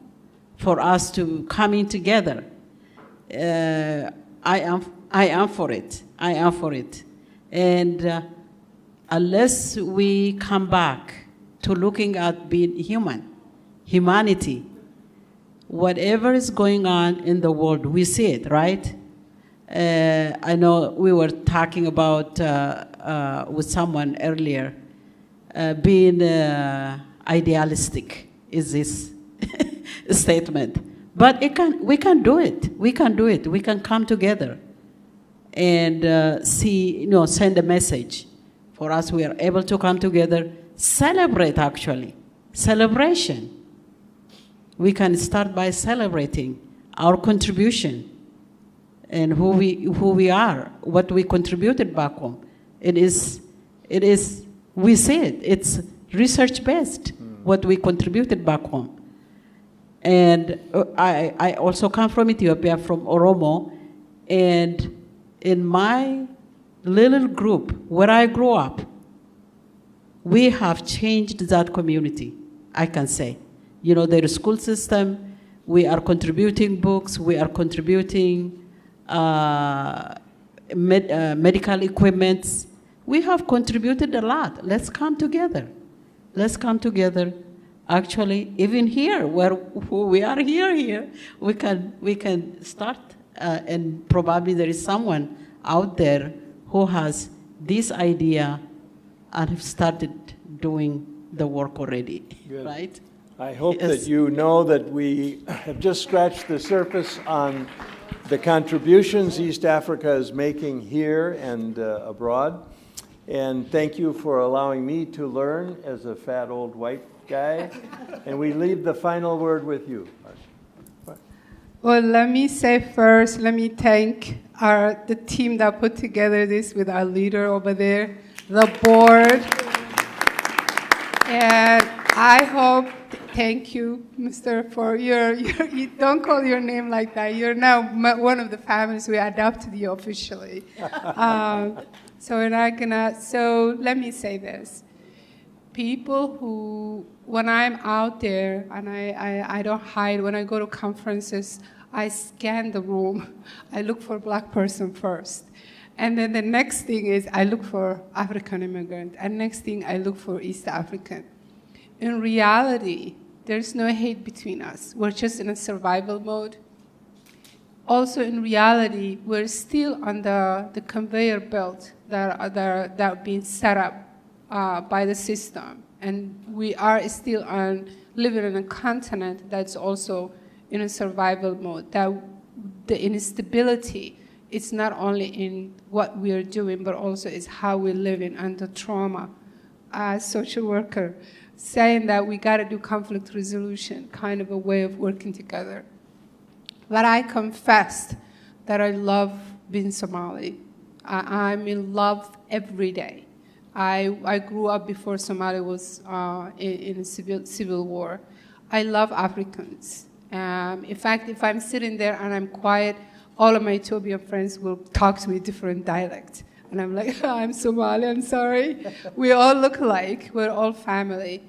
for us to come in together. I am for it. I am for it. And unless we come back to looking at being humanity, whatever is going on in the world, we see it, right? I know we were talking about with someone earlier, being idealistic is this statement. But we can do it. We can do it. We can come together and send a message. For us, we are able to come together, celebrate actually. Celebration. We can start by celebrating our contribution and who we are, what we contributed back home. We see it. It's research-based, what we contributed back home. And I also come from Ethiopia, from Oromo, and in my little group where I grew up, we have changed that community, I can say. You know, their school system, we are contributing books, we are contributing medical equipment. We have contributed a lot. Let's come together. Let's come together. Actually, even here, where we are here, we can start, and probably there is someone out there who has this idea and have started doing the work already, Good. Right? I hope that you know that we have just scratched the surface on the contributions East Africa is making here and abroad. And thank you for allowing me to learn as a fat old white guy. And we leave the final word with you. Well, let me say first, let me thank the team that put together this with our leader over there, the board. And I hope, thank you, Mr. for you don't call your name like that. You're now one of the families. We adopted you officially. So we're not gonna, so let me say this. People who, when I'm out there, and I don't hide, when I go to conferences, I scan the room. I look for Black person first. And then the next thing is I look for African immigrant. And next thing I look for East African. In reality, there's no hate between us. We're just in a survival mode. Also, in reality, we're still on the conveyor belt that are being set up by the system. And we are still living in a continent that's also in a survival mode. That the instability, it's not only in what we are doing, but also is how we're living under trauma. As social worker, saying that we got to do conflict resolution, kind of a way of working together. But I confessed that I love being Somali. I'm in love every day. I grew up before Somalia was in a civil war. I love Africans. In fact, if I'm sitting there and I'm quiet, all of my Ethiopian friends will talk to me different dialect. And I'm like, I'm Somali, I'm sorry. We all look alike, we're all family.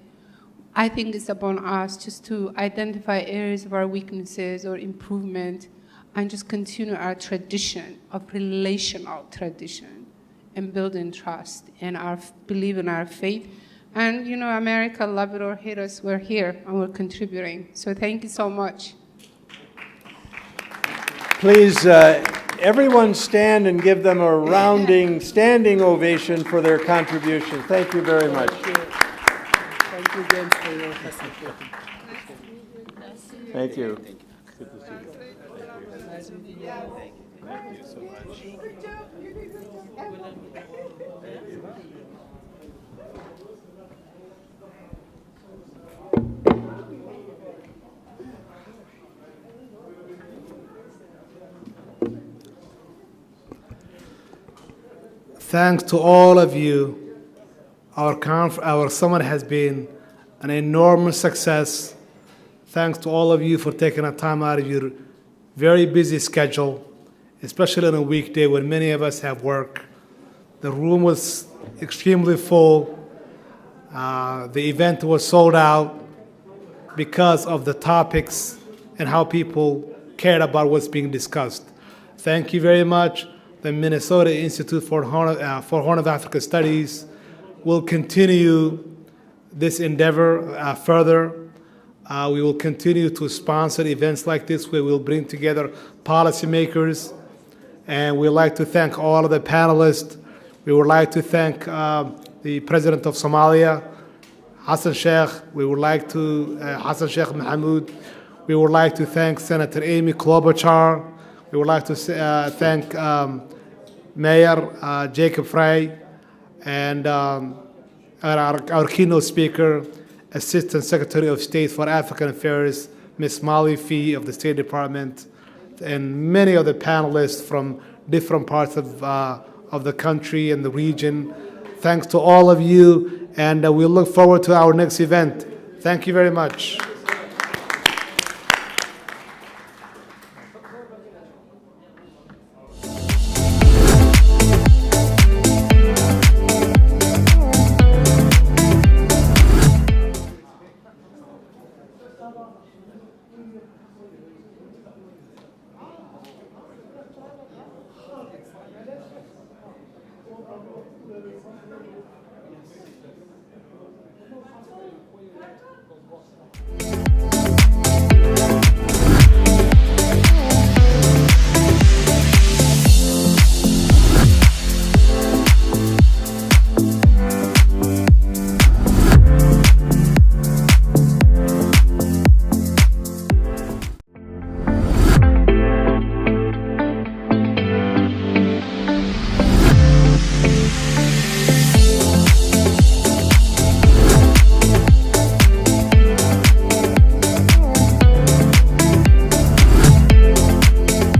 I think it's upon us just to identify areas of our weaknesses or improvement and just continue our tradition of relational tradition and building trust and our believe in our faith. And you know, America, love it or hate us, we're here and we're contributing. So thank you so much. Please, everyone stand and give them a standing ovation for their contribution. Thank you very much. Thank you, James, for your presentation. Thank you. Good to see you. Nice to meet you. Thank you so much. Thanks to all of you our summit has been an enormous success. Thanks to all of you for taking the time out of your very busy schedule, especially on a weekday when many of us have work. The room was extremely full. The event was sold out because of the topics and how people cared about what's being discussed. Thank you very much. The Minnesota Institute for Horn of Africa Studies will continue this endeavor further. We will continue to sponsor events like this where we'll bring together policymakers. And we'd like to thank all of the panelists. We would like to thank the President of Somalia, Hassan Sheikh. We would like to, Hassan Sheikh Mohamud. We would like to thank Senator Amy Klobuchar. We would like to thank Mayor Jacob Frey and our keynote speaker, Assistant Secretary of State for African Affairs, Ms. Molly Fee of the State Department, and many of the panelists from different parts of the country and the region. Thanks to all of you, and we look forward to our next event. Thank you very much.